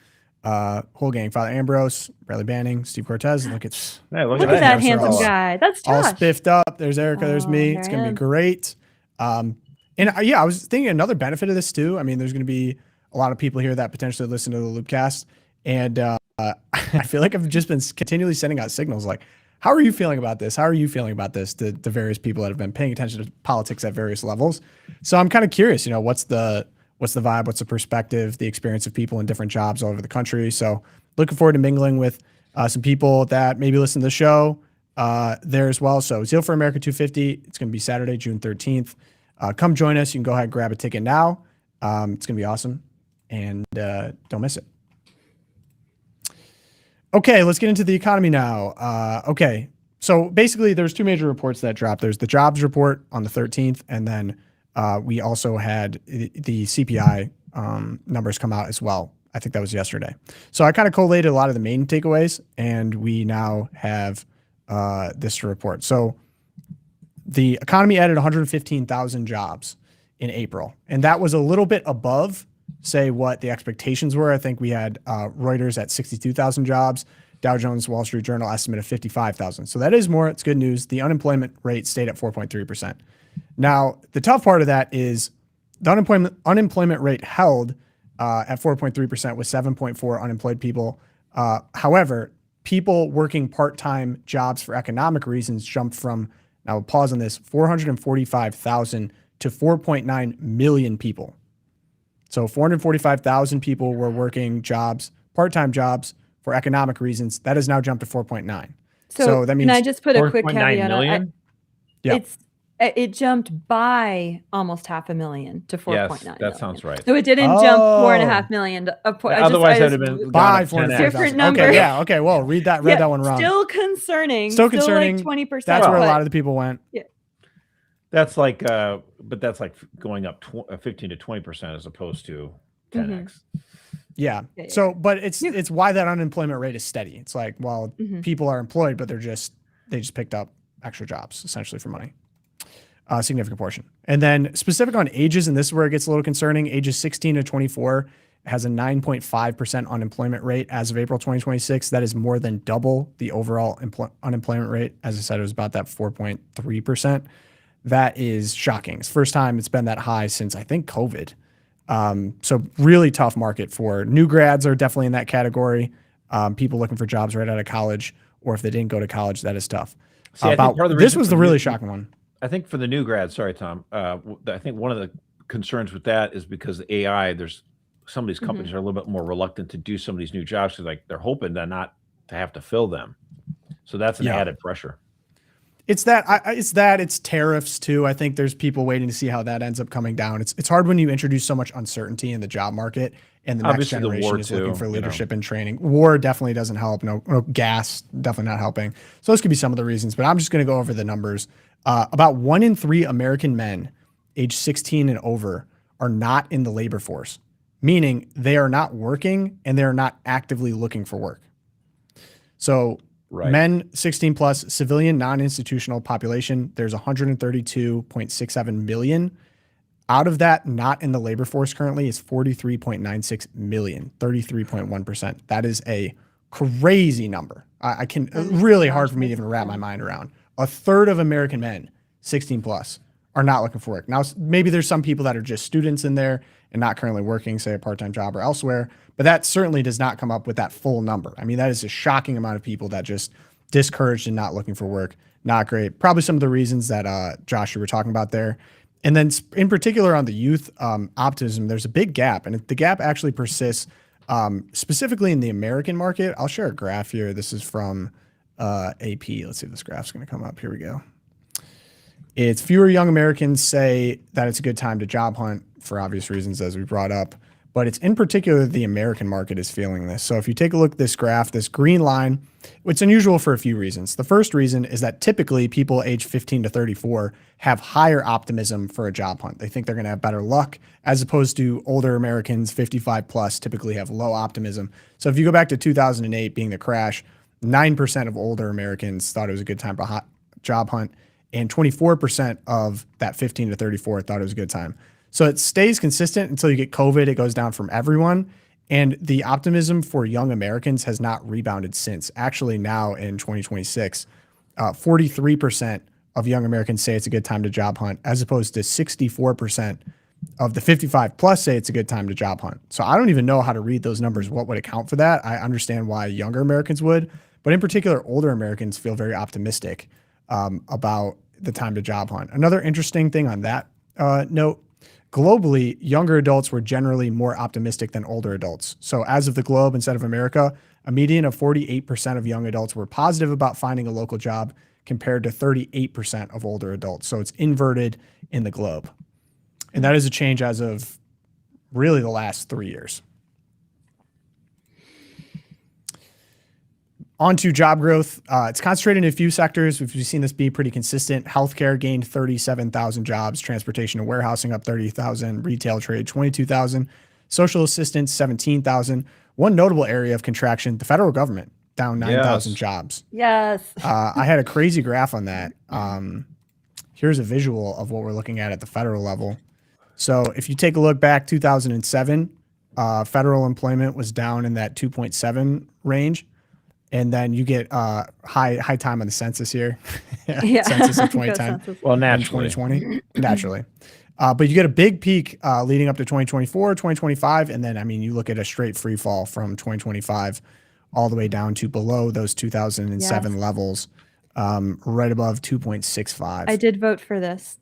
Whole gang, Father Ambrose, Bradley Banning, Steve Cortez. Hey, Look at that. that handsome guy. That's all Josh. spiffed up. There's Erica. There's me. there It's I gonna be am. great. I was thinking another benefit of this too. I mean, there's gonna be a lot of people here that potentially listen to the Loopcast, and I feel like I've just been continually sending out signals like, "How are you feeling about this? How are you feeling about this?" to various people that have been paying attention to politics at various levels. So I'm kind of curious. What's the vibe? What's the perspective? The experience of people in different jobs all over the country. So looking forward to mingling with some people that maybe listen to the show there as well. So Zeal for America 250. It's going to be Saturday, June 13th. Come join us. You can go ahead and grab a ticket now. It's going to be awesome, and don't miss it. Okay, let's get into the economy now. Okay, so basically there's two major reports that dropped. There's the jobs report on the 13th, and then we also had the CPI numbers come out as well. I think that was yesterday. So I kind of collated a lot of the main takeaways, and we now have this to report. So the economy added 115,000 jobs in April, and that was a little bit above, say, what the expectations were. I think we had Reuters at 62,000 jobs, Dow Jones Wall Street Journal estimate of 55,000. So that is more. It's good news. The unemployment rate stayed at 4.3%. Now, the tough part of that is the unemployment rate held at 4.3% with 7.4 unemployed people. However, people working part-time jobs for economic reasons jumped from, now we'll pause on this, 445,000 to 4.9 million people. So 445,000 people were working jobs, part-time jobs for economic reasons. That has now jumped to 4.9. So that means can I just put a quick 4.9 caveat? million? Yeah. It jumped by almost 500,000 to 4.9. Yes, that sounds right. So it didn't jump 4.5 million. Otherwise, that'd have been by gone up 10x. 445,000. Different number. Okay, yeah, okay. Well, read that one wrong. Still concerning. Still concerning. Like 20%. That's where a but- lot of the people went. That's like, but that's like going up 15 to 20% as opposed to 10x. Yeah. Yeah, yeah. So, but it's why that unemployment rate is steady. It's like, well, people are employed, but they just picked up extra jobs essentially for money. A significant portion. And then specific on ages, and this is where it gets a little concerning, ages 16 to 24 has a 9.5% unemployment rate as of April 2026. That is more than double the overall unemployment rate. As I said, it was about that 4.3%. That is shocking. It's the first time it's been that high since, I think, COVID. So really tough market for new grads are definitely in that category. People looking for jobs right out of college, or if they didn't go to college, that is tough. See, I think part of the This reason was for the really new- shocking one. I think for the new grads, sorry, Tom, I think one of the concerns with that is because the AI, there's some of these companies are a little bit more reluctant to do some of these new jobs because they're hoping to not to have to fill them. So that's an added pressure. It's tariffs too. I think there's people waiting to see how that ends up coming down. It's hard when you introduce so much uncertainty in the job market, and the Obviously, next the generation war is looking too, for you know. leadership and training. War definitely doesn't help. No gas, definitely not helping. So those could be some of the reasons, but I'm just going to go over the numbers. About 1 in 3 American men age 16 and over are not in the labor force, meaning they are not working and they are not actively looking for work. So men 16 plus, civilian non-institutional population, there's 132.67 million. Out of that, not in the labor force currently is 43.96 million, 33.1%. That is a crazy number. I can really hard for me to even wrap my mind around. A third of American men, 16 plus, are not looking for work. Now, maybe there's some people that are just students in there and not currently working, say a part-time job or elsewhere, but that certainly does not come up with that full number. I mean, that is a shocking amount of people that just discouraged and not looking for work. Not great. Probably some of the reasons that Josh, you were talking about there. And then in particular on the youth optimism, there's a big gap, and the gap actually persists specifically in the American market. I'll share a graph here. This is from AP. Let's see if this graph's going to come up. Here we go. It's fewer young Americans say that it's a good time to job hunt for obvious reasons, as we brought up. But it's in particular the American market is feeling this. So if you take a look at this graph, this green line, it's unusual for a few reasons. The first reason is that typically people age 15 to 34 have higher optimism for a job hunt. They think they're going to have better luck, as opposed to older Americans, 55 plus, typically have low optimism. So if you go back to 2008 being the crash, 9% of older Americans thought it was a good time to job hunt, and 24% of that 15 to 34 thought it was a good time. So it stays consistent until you get COVID. It goes down from everyone. And the optimism for young Americans has not rebounded since. Actually, now in 2026, 43% of young Americans say it's a good time to job hunt, as opposed to 64% of the 55 plus say it's a good time to job hunt. So I don't even know how to read those numbers. What would account for that? I understand why younger Americans would, but in particular, older Americans feel very optimistic about the time to job hunt. Another interesting thing on that note, globally, younger adults were generally more optimistic than older adults. So as of the globe, instead of America, a median of 48% of young adults were positive about finding a local job compared to 38% of older adults. So it's inverted in the globe. And that is a change as of really the last 3 years. On to job growth. It's concentrated in a few sectors. We've seen this be pretty consistent. Healthcare gained 37,000 jobs, transportation and warehousing up 30,000, retail trade 22,000, social assistance 17,000. One notable area of contraction, the federal government, down 9,000 jobs. Yes. I had a crazy graph on that. Here's a visual of what we're looking at the federal level. So if you take a look back, 2007, federal employment was down in that 2.7 range. And then you get high time on the census here. Yeah. Census of 2010. Well, naturally. 2020, naturally. But you get a big peak leading up to 2024, 2025. And then, I mean, you look at a straight free fall from 2025 all the way down to below those 2007 levels, right above 2.65. I did vote for this.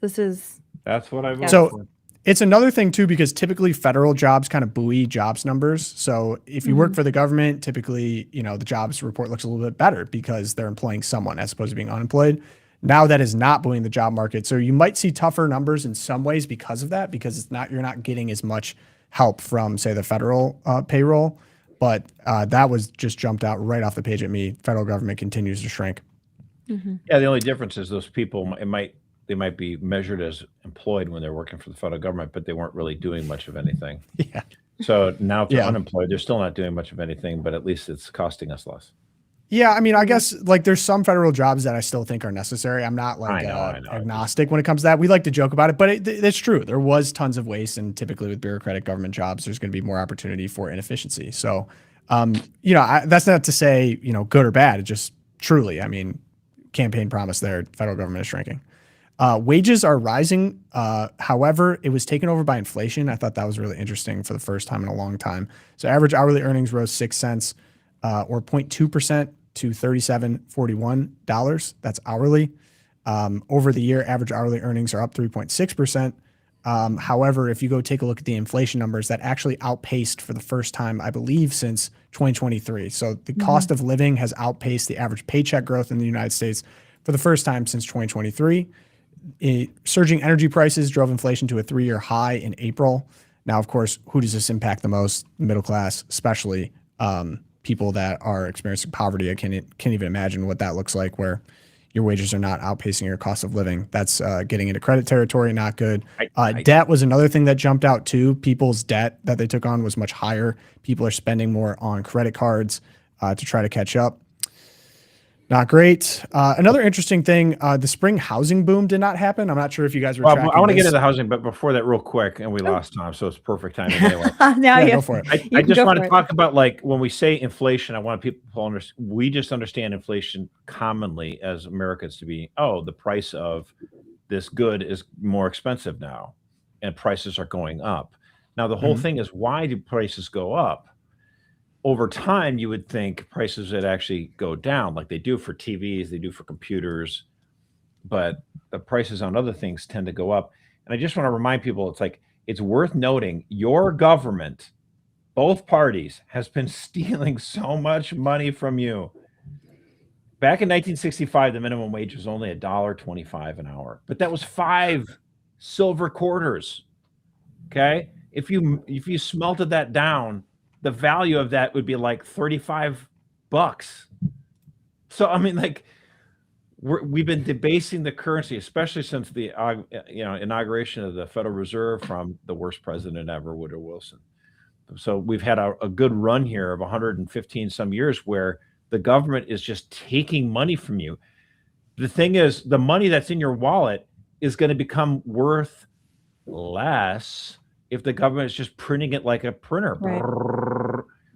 That's what I voted So for. it's another thing too, because typically federal jobs kind of buoy jobs numbers. So if you work for the government, typically, you know, the jobs report looks a little bit better because they're employing someone as opposed to being unemployed. Now that is not buoying the job market. So you might see tougher numbers in some ways because of that, because you're not getting as much help from, say, the federal payroll. But that was just jumped out right off the page at me. Federal government continues to shrink. Yeah, the only difference is those people, they might be measured as employed when they're working for the federal government, but they weren't really doing much of anything. Yeah. So now if they're Yeah. unemployed, they're still not doing much of anything, but at least it's costing us less. Yeah, I mean, I guess like there's some federal jobs that I still think are necessary. I'm not I like know. agnostic when it comes to that. We like to joke about it, but it's true. There was tons of waste, and typically with bureaucratic government jobs, there's going to be more opportunity for inefficiency. So, you know, that's not to say, you know, good or bad. It just truly, I mean, campaign promise there, federal government is shrinking. Wages are rising. However, it was taken over by inflation. I thought that was really interesting for the first time in a long time. So average hourly earnings rose 6 cents or 0.2% to $37.41. That's hourly. Over the year, average hourly earnings are up 3.6%. However, if you go take a look at the inflation numbers, that actually outpaced for the first time, I believe, since 2023. So the cost of living has outpaced the average paycheck growth in the United States for the first time since 2023. Surging energy prices drove inflation to a 3-year high in April. Now, of course, who does this impact the most? The middle class, especially people that are experiencing poverty. I can't even imagine what that looks like, where your wages are not outpacing your cost of living. That's getting into credit territory, not good. Debt was another thing that jumped out too. People's debt that they took on was much higher. People are spending more on credit cards to try to catch up. Not great. Another interesting thing, the spring housing boom did not happen. I'm not sure if you guys were tracking I want to get this. into housing, but before that, real quick, and we lost time, so it's perfect timing anyway. Now Yeah, go for it. I just want to talk about, like, when we say inflation, I want people to understand, we just understand inflation commonly as Americans to be, oh, the price of this good is more expensive now, and prices are going up. Now, the whole thing is, why do prices go up? Over time, you would think prices would actually go down, like they do for TVs, they do for computers, but the prices on other things tend to go up. And I just want to remind people, it's worth noting, your government, both parties, has been stealing so much money from you. Back in 1965, the minimum wage was only $1.25 an hour, but that was 5 silver quarters. Okay, if you smelted that down, the value of that would be like $35. So I mean, like, we've been debasing the currency, especially since the inauguration of the Federal Reserve from the worst president ever, Woodrow Wilson. So we've had a good run here of 115 some years where the government is just taking money from you. The thing is, the money that's in your wallet is going to become worth less if the government is just printing it like a printer. Right.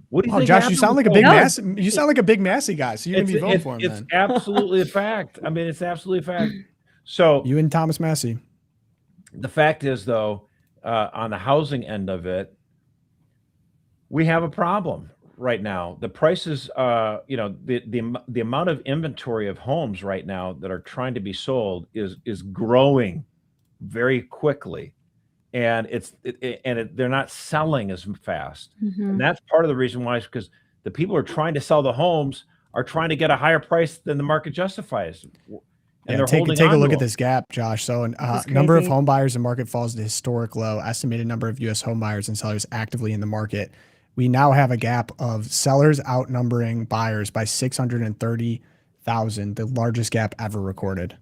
What do you think? Josh, you sound like a big No. Massey. You sound like a big Massey guy. So you're gonna be voting for him. It's Then absolutely a fact. I mean, it's absolutely a fact. So you and Thomas Massey. the fact is, though, on the housing end of it, we have a problem right now. The prices, the amount of inventory of homes right now that are trying to be sold is growing very quickly, and they're not selling as fast. Mhm. And that's part of the reason why is because the people who are trying to sell the homes are trying to get a higher price than the market justifies. And they're take holding a on look to at them. this gap, Josh. So, This is number of crazy. home buyers in market falls to historic low. Estimated number of U.S. home buyers and sellers actively in the market. We now have a gap of sellers outnumbering buyers by 630,000, the largest gap ever recorded.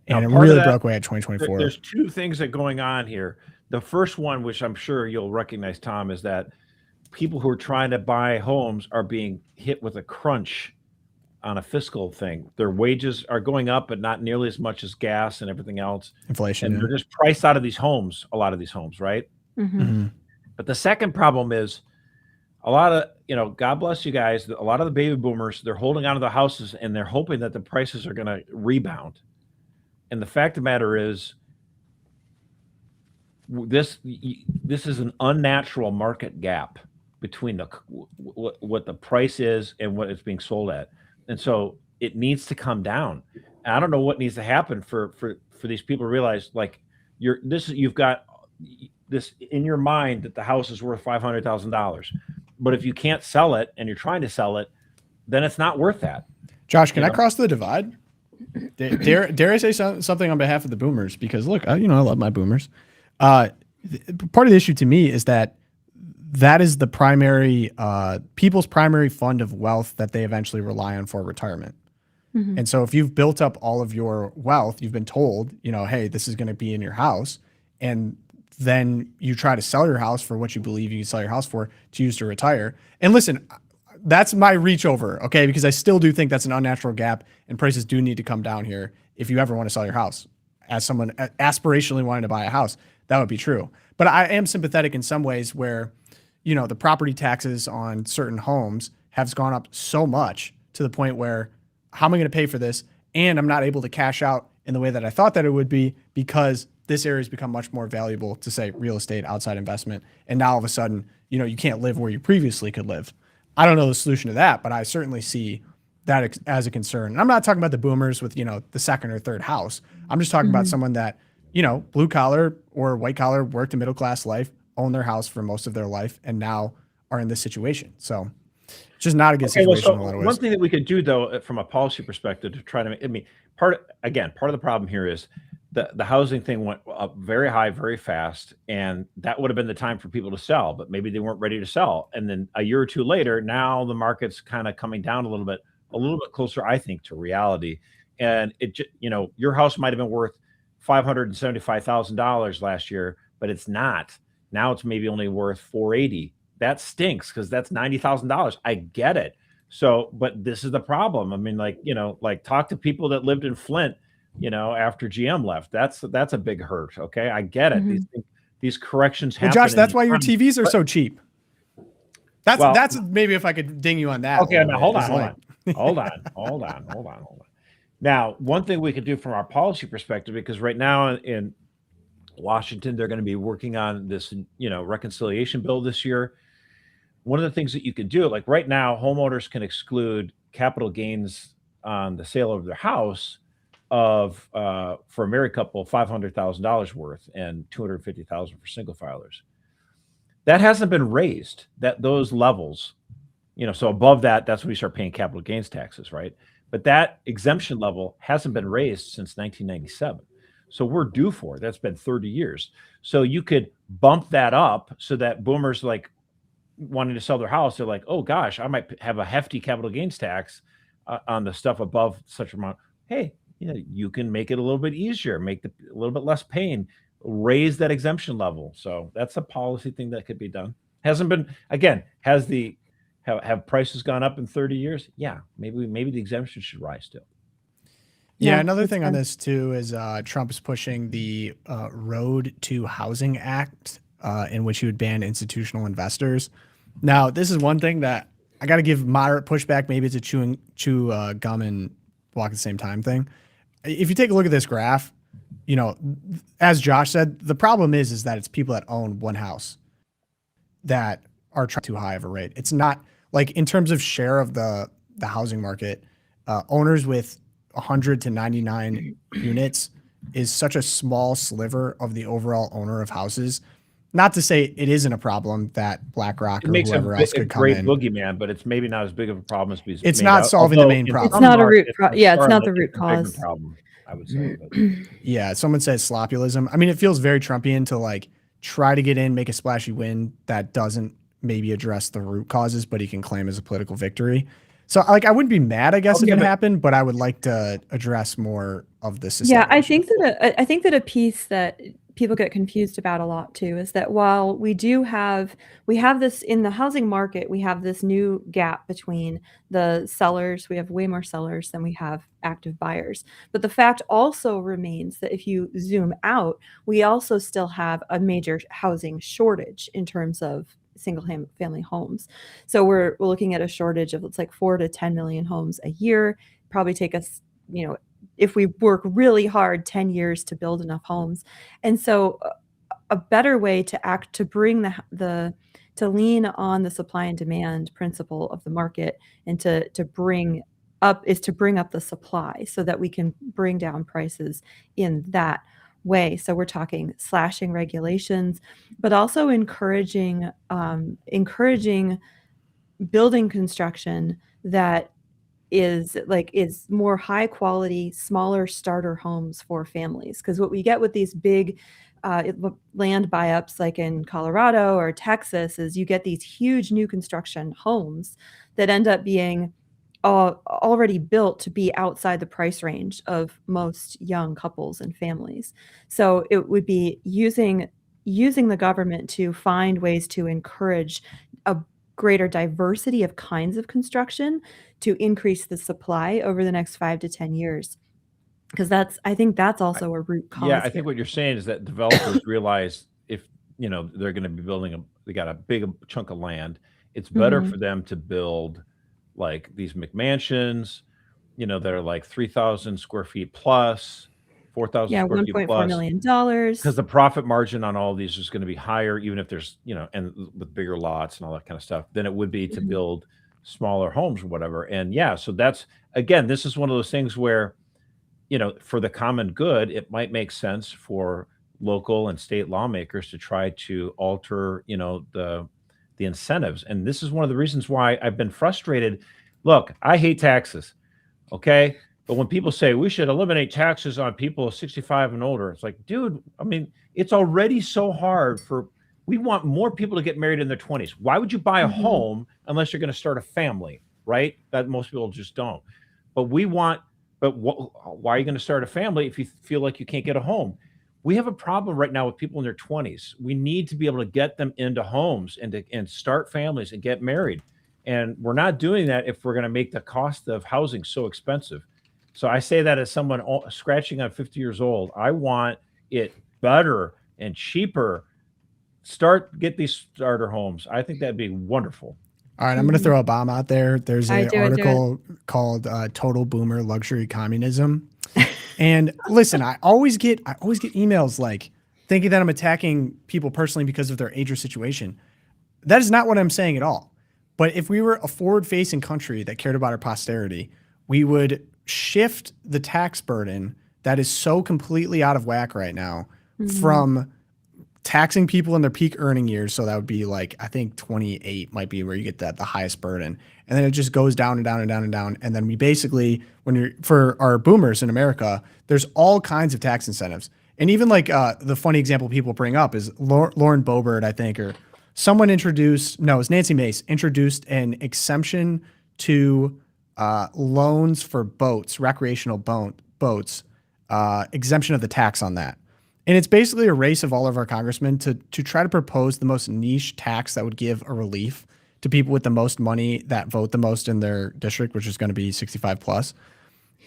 Now, And it part of really that- broke away at 2024. There's two things that are going on here. The first one, which I'm sure you'll recognize, Tom, is that people who are trying to buy homes are being hit with a crunch on a fiscal thing. Their wages are going up, but not nearly as much as gas and everything else. Inflation. And they're just priced out of these homes, a lot of these homes, right? Mhm. Mhm. But the second problem is a lot of, God bless you guys, a lot of the baby boomers, they're holding on to the houses and they're hoping that the prices are going to rebound. And the fact of the matter is, this is an unnatural market gap between what the price is and what it's being sold at. And so it needs to come down. And I don't know what needs to happen for these people to realize, like, you've got this in your mind that the house is worth $500,000. But if you can't sell it and you're trying to sell it, then it's not worth that. Josh, can I cross the divide? Dare I say something on behalf of the boomers? Because look, I love my boomers. Part of the issue to me is that is the primary people's primary fund of wealth that they eventually rely on for retirement. Mhm. And so if you've built up all of your wealth, you've been told, hey, this is going to be in your house, and then you try to sell your house for what you believe you can sell your house for to use to retire. And listen, that's my reach over, okay? Because I still do think that's an unnatural gap, and prices do need to come down here if you ever want to sell your house. As someone aspirationally wanting to buy a house, that would be true. But I am sympathetic in some ways where, the property taxes on certain homes have gone up so much to the point where, how am I going to pay for this? And I'm not able to cash out in the way that I thought that it would be, because this area has become much more valuable to, say, real estate, outside investment. And now all of a sudden, you can't live where you previously could live. I don't know the solution to that, but I certainly see that as a concern. And I'm not talking about the boomers with, the second or third house. I'm just talking about someone that, blue collar or white collar, worked a middle class life, owned their house for most of their life, and now are in this situation. So it's just not a good situation in a lot of ways. One thing that we could do, though, from a policy perspective, to try to, part of the problem here is the housing thing went up very high, very fast, and that would have been the time for people to sell, but maybe they weren't ready to sell. And then a year or two later, now the market's kind of coming down a little bit closer, I think, to reality. And your house might have been worth $575,000 last year, but it's not. Now it's maybe only worth $480,000. That stinks, because that's $90,000. I get it. So, but this is the problem. I mean, talk to people that lived in Flint, after GM left. That's a big hurt. Okay, I get it. Mhm. These corrections Well, happen. Josh, that's why your TVs are so cheap. That's maybe if I could ding you on that. Okay, now hold It's on. Now, one thing we could do from our policy perspective, because right now in Washington, they're going to be working on this, reconciliation bill this year. One of the things that you could do, like right now, homeowners can exclude capital gains on the sale of their house of, for a married couple, $500,000 worth and $250,000 for single filers. That hasn't been raised, those levels, so above that, that's when we start paying capital gains taxes, right? but that exemption level hasn't been raised since 1997. So we're due for it. That's been 30 years. So you could bump that up so that boomers like wanting to sell their house, they're like, oh gosh, I might have a hefty capital gains tax on the stuff above such amount. Hey, you can make it a little bit easier, make a little bit less pain, raise that exemption level. So that's a policy thing that could be done. Hasn't been, again, have prices gone up in 30 years? Yeah, maybe the exemption should rise too. Yeah, another thing on this too is Trump is pushing the Road to Housing Act, in which he would ban institutional investors. Now, this is one thing that I got to give moderate pushback. Maybe it's a chew gum and walk at the same time thing. If you take a look at this graph, as Josh said, the problem is that it's people that own one house that are trying too high of a rate. It's not like in terms of share of the housing market, owners with 100 to 99 units is such a small sliver of the overall owner of houses. Not to say it isn't a problem that BlackRock or whoever else could come in. It makes a great boogeyman, but it's maybe not as big of a problem as being it's not solving the main problem. It's not a root problem. Yeah, it's not the root cause. Problem, I would say. But. Yeah, someone says sloppyism. I mean, it feels very Trumpian to like try to get in, make a splashy win that doesn't maybe address the root causes, but he can claim as a political victory. So like, I wouldn't be mad, I guess, if it happened, but I would like to address more of this. Yeah, I think that a piece that people get confused about a lot too is that while we have this in the housing market, we have this new gap between the sellers. We have way more sellers than we have active buyers. But the fact also remains that if you zoom out, we also still have a major housing shortage in terms of single family homes. So we're looking at a shortage of it's like 4 to 10 million homes a year. Probably take us, if we work really hard, 10 years to build enough homes. And so a better way to bring to lean on the supply and demand principle of the market and to bring up the supply so that we can bring down prices in that way. So we're talking slashing regulations, but also encouraging building construction that is more high quality, smaller starter homes for families. Because what we get with these big land buy-ups like in Colorado or Texas is you get these huge new construction homes that end up being already built to be outside the price range of most young couples and families. So it would be using the government to find ways to encourage a greater diversity of kinds of construction to increase the supply over the next 5 to 10 years. Because I think that's also a root cause. Yeah, I think what you're saying is that developers realize if they're going to be building they got a big chunk of land, it's better for them to build like these McMansions, that are like 3,000 square feet plus, 4,000 square feet plus. $1.4 million. Because the profit margin on all of these is going to be higher, even if there's, and with bigger lots and all that kind of stuff, than it would be to build smaller homes or whatever. And yeah, so that's, again, this is one of those things where, for the common good, it might make sense for local and state lawmakers to try to alter, the incentives. And this is one of the reasons why I've been frustrated. Look, I hate taxes. Okay. But when people say we should eliminate taxes on people 65 and older, it's like, dude, I mean, it's already so hard we want more people to get married in their 20s. Why would you buy a home unless you're going to start a family, right? That most people just don't. But why are you going to start a family if you feel like you can't get a home? We have a problem right now with people in their 20s. We need to be able to get them into homes and start families and get married. And we're not doing that if we're going to make the cost of housing so expensive. So I say that as someone scratching on 50 years old. I want it better and cheaper. Get these starter homes. I think that'd be wonderful. All right, I'm going to throw a bomb out there. There's an article called "Total Boomer Luxury Communism," and listen, I always get emails like thinking that I'm attacking people personally because of their age or situation. That is not what I'm saying at all. But if we were a forward-facing country that cared about our posterity, we would shift the tax burden that is so completely out of whack right now from taxing people in their peak earning years. So that would be like, I think 28 might be where you get the highest burden. And then it just goes down and down and down and down. And then we basically, for our boomers in America, there's all kinds of tax incentives. And even like the funny example people bring up is Lauren Boebert, I think, or someone introduced, no, it's Nancy Mace, introduced an exemption to loans for boats, recreational boats, exemption of the tax on that. And it's basically a race of all of our congressmen to try to propose the most niche tax that would give a relief to people with the most money that vote the most in their district, which is going to be 65 plus.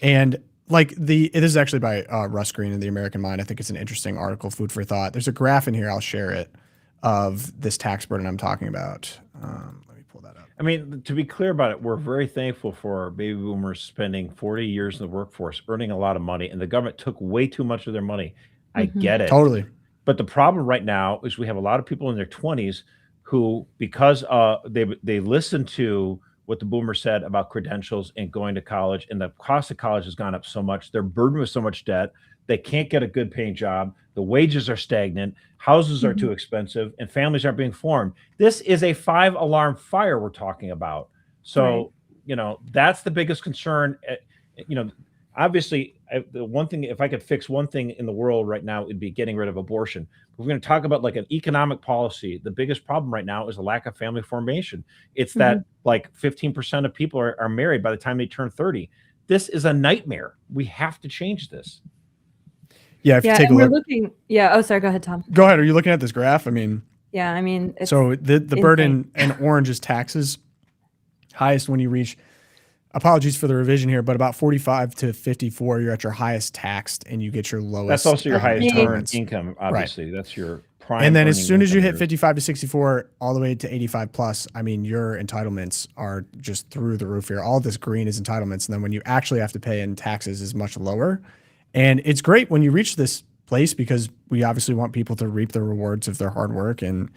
And like it is actually by Russ Green in the American Mind. I think it's an interesting article, food for thought. There's a graph in here, I'll share it, of this tax burden I'm talking about. Let me pull that up. I mean, to be clear about it, we're very thankful for our baby boomers spending 40 years in the workforce, earning a lot of money, and the government took way too much of their money. I get it. Totally. But the problem right now is we have a lot of people in their 20s who, because they listened to what the boomer said about credentials and going to college, and the cost of college has gone up so much, they're burdened with so much debt, they can't get a good paying job, the wages are stagnant, houses are too expensive, and families aren't being formed. This is a 5-alarm fire we're talking about. So, that's the biggest concern. Obviously, the one thing, if I could fix one thing in the world right now, it'd be getting rid of abortion. We're going to talk about like an economic policy. The biggest problem right now is a lack of family formation. It's that like 15% of people are married by the time they turn 30. This is a nightmare. We have to change this. Yeah, if you take a look. Oh, sorry. Go ahead, Tom. Go ahead. Are you looking at this graph? I mean. Yeah, I mean. So the burden in orange is taxes. Highest when you reach, apologies for the revision here, but about 45 to 54, you're at your highest taxed and you get your lowest. That's also your highest earned income, obviously. Right. That's your prime. And then as soon as you hit 55 to 64, all the way to 85 plus, I mean, your entitlements are just through the roof here. All this green is entitlements. And then when you actually have to pay in taxes is much lower. And it's great when you reach this place because we obviously want people to reap the rewards of their hard work and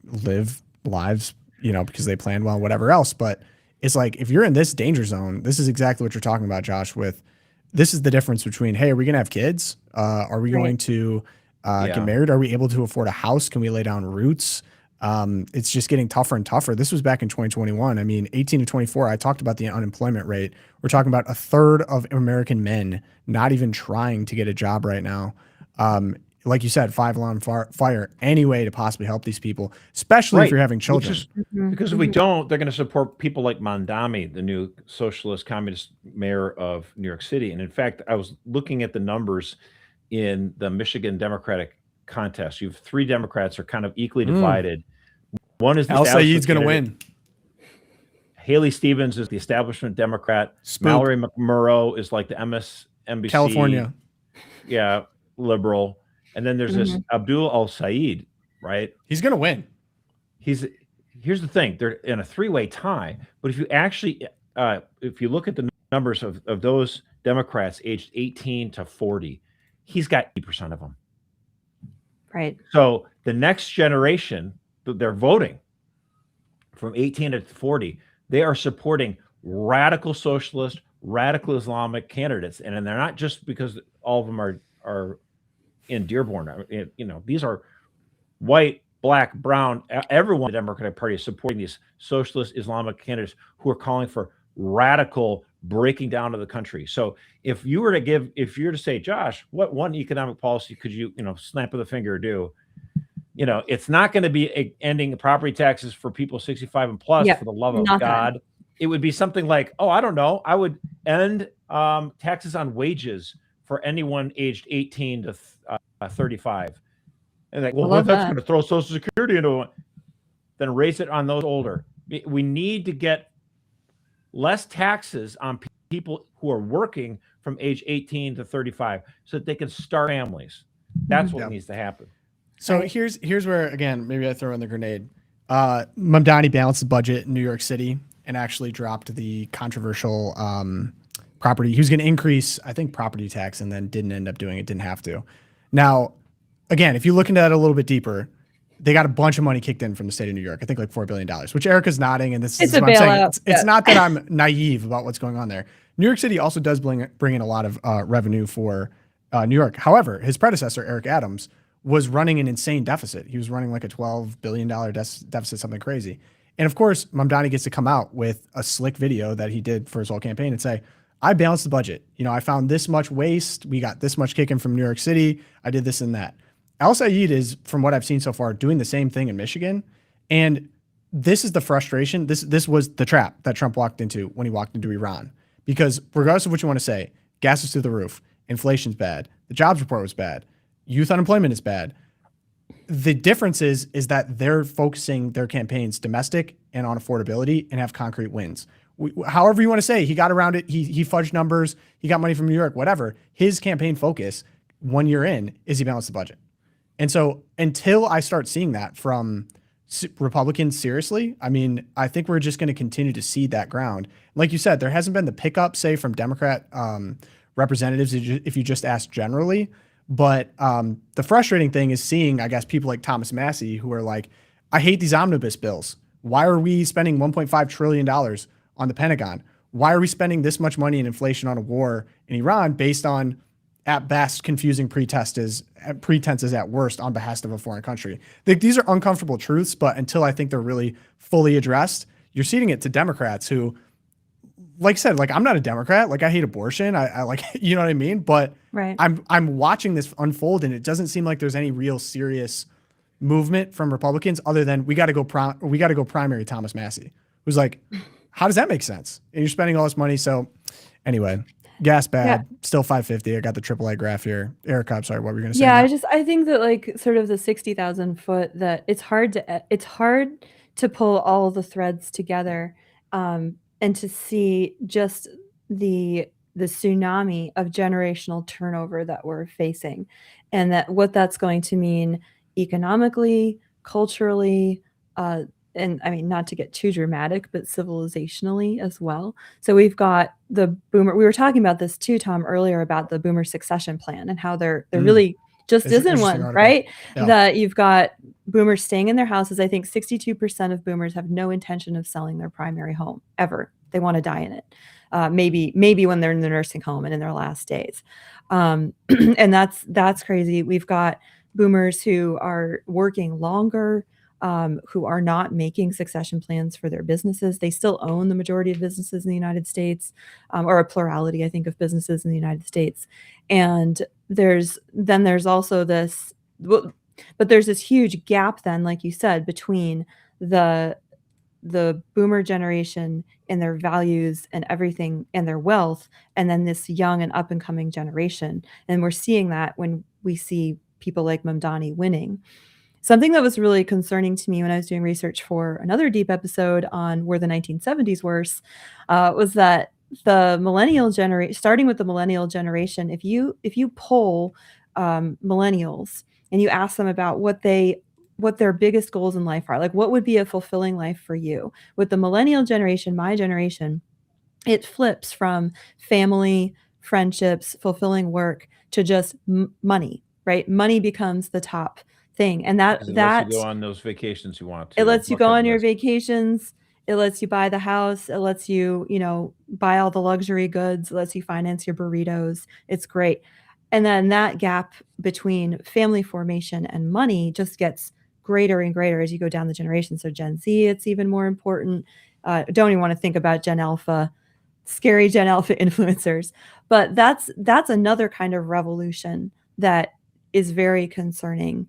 live lives, because they plan well, whatever else. But it's like, if you're in this danger zone, this is exactly what you're talking about, Josh, this is the difference between, hey, are we going to have kids? Are we going to get married? Are we able to afford a house? Can we lay down roots? It's just getting tougher and tougher. This was back in 2021. I mean, 18 to 24, I talked about the unemployment rate. We're talking about a third of American men not even trying to get a job right now. Like you said, 5-alarm fire, any way to possibly help these people, especially if you're having children. Because if we don't, they're going to support people like Mondami, the new socialist communist mayor of New York City. And in fact, I was looking at the numbers in the Michigan Democratic contest. You have 3 Democrats are kind of equally divided. One is the Al Sayed's going to win. Haley Stevens is the establishment Democrat. Mallory McMurrow is like the MSNBC California, liberal. And then there's this Abdul Al-Sayed, right? He's going to win. Here's the thing. They're in a 3-way tie. But if you actually, if you look at the numbers of those Democrats aged 18 to 40, he's got 80% of them. Right. So the next generation, they're voting from 18 to 40. They are supporting radical socialist, radical Islamic candidates. And they're not just because all of them are in Dearborn. These are white, black, brown, everyone in the Democratic Party is supporting these socialist Islamic candidates who are calling for radical breaking down of the country. So if you were to say, Josh, what one economic policy could you, snap of the finger do? It's not going to be ending property taxes for people 65 and plus, for the love of God. It would be something like, I don't know. I would end taxes on wages for anyone aged 18 to 35. And like, well, that's going to throw Social Security into it. Then raise it on those older. We need to get less taxes on people who are working from age 18 to 35 so that they can start families. That's what needs to happen. So here's where, again, maybe I throw in the grenade. Mamdani balanced the budget in New York City and actually dropped the controversial property. He was going to increase, I think, property tax and then didn't end up doing it, didn't have to. Now, again, if you look into that a little bit deeper, they got a bunch of money kicked in from the state of New York. I think like $4 billion, which Erica's nodding. And this is what I'm saying. It's not that I'm naive about what's going on there. New York City also does bring in a lot of revenue for New York. However, his predecessor, Eric Adams, was running an insane deficit. He was running like a $12 billion deficit, something crazy. And of course, Mamdani gets to come out with a slick video that he did for his whole campaign and say, I balanced the budget. You know, I found this much waste. We got this much kicking from New York City. I did this and that. Al Sayed is, from what I've seen so far, doing the same thing in Michigan. And this is the frustration. This was the trap that Trump walked into when he walked into Iran. Because regardless of what you want to say, gas is through the roof. Inflation's bad. The jobs report was bad. Youth unemployment is bad. The difference is that they're focusing their campaigns domestic and on affordability and have concrete wins. However you want to say, he got around it. He fudged numbers. He got money from New York, whatever. His campaign focus 1 year in is he balanced the budget. And so until I start seeing that from Republicans seriously, I mean, I think we're just going to continue to cede that ground. Like you said, there hasn't been the pickup, say, from Democrat representatives if you just ask generally. But the frustrating thing is seeing, I guess, people like Thomas Massie who are like, I hate these omnibus bills. Why are we spending $1.5 trillion on the Pentagon? Why are we spending this much money in inflation on a war in Iran based on, at best, confusing pretenses at worst on behest of a foreign country? These are uncomfortable truths, but until I think they're really fully addressed, you're ceding it to Democrats who, like I said, like I'm not a Democrat. Like I hate abortion. I like, you know what I mean? But right. I'm watching this unfold, and it doesn't seem like there's any real serious movement from Republicans other than we got to go primary Thomas Massie, who's like, how does that make sense? And you're spending all this money. So anyway, gas bad, still 550. I got the AAA graph here. Erica, I'm sorry, what were you going to say? Yeah, I think that like sort of the 60,000 foot, that it's hard to pull all the threads together and to see just the tsunami of generational turnover that we're facing, and that what that's going to mean economically, culturally, and I mean, not to get too dramatic, but civilizationally as well. So we've got the boomer. We were talking about this too, Tom, earlier about the boomer succession plan and how there really just isn't one, article. Right? Yeah. That you've got boomers staying in their houses. I think 62% of boomers have no intention of selling their primary home ever. They want to die in it. Maybe when they're in the nursing home and in their last days. And that's crazy. We've got boomers who are working longer, who are not making succession plans for their businesses. They still own the majority of businesses in the United States, or a plurality, I think, of businesses in the United States. And there's also this, but there's this huge gap then, like you said, between the boomer generation and their values and everything and their wealth, and then this young and up and coming generation. And we're seeing that when we see people like Mamdani winning. Something that was really concerning to me when I was doing research for another deep episode on Were the 1970s Worse, was that the millennial generation, starting with the millennial generation, if you poll millennials and you ask them about what their biggest goals in life are, like what would be a fulfilling life for you, with the millennial generation, my generation, it flips from family, friendships, fulfilling work to just money, right? Money becomes the top thing. And that lets you go on those vacations you want to. It lets you go on your vacations. It lets you buy the house. It lets you, buy all the luxury goods. It lets you finance your burritos. It's great. And then that gap between family formation and money just gets greater and greater as you go down the generation. So Gen Z, it's even more important. Don't even want to think about Gen Alpha, scary Gen Alpha influencers. But that's another kind of revolution that is very concerning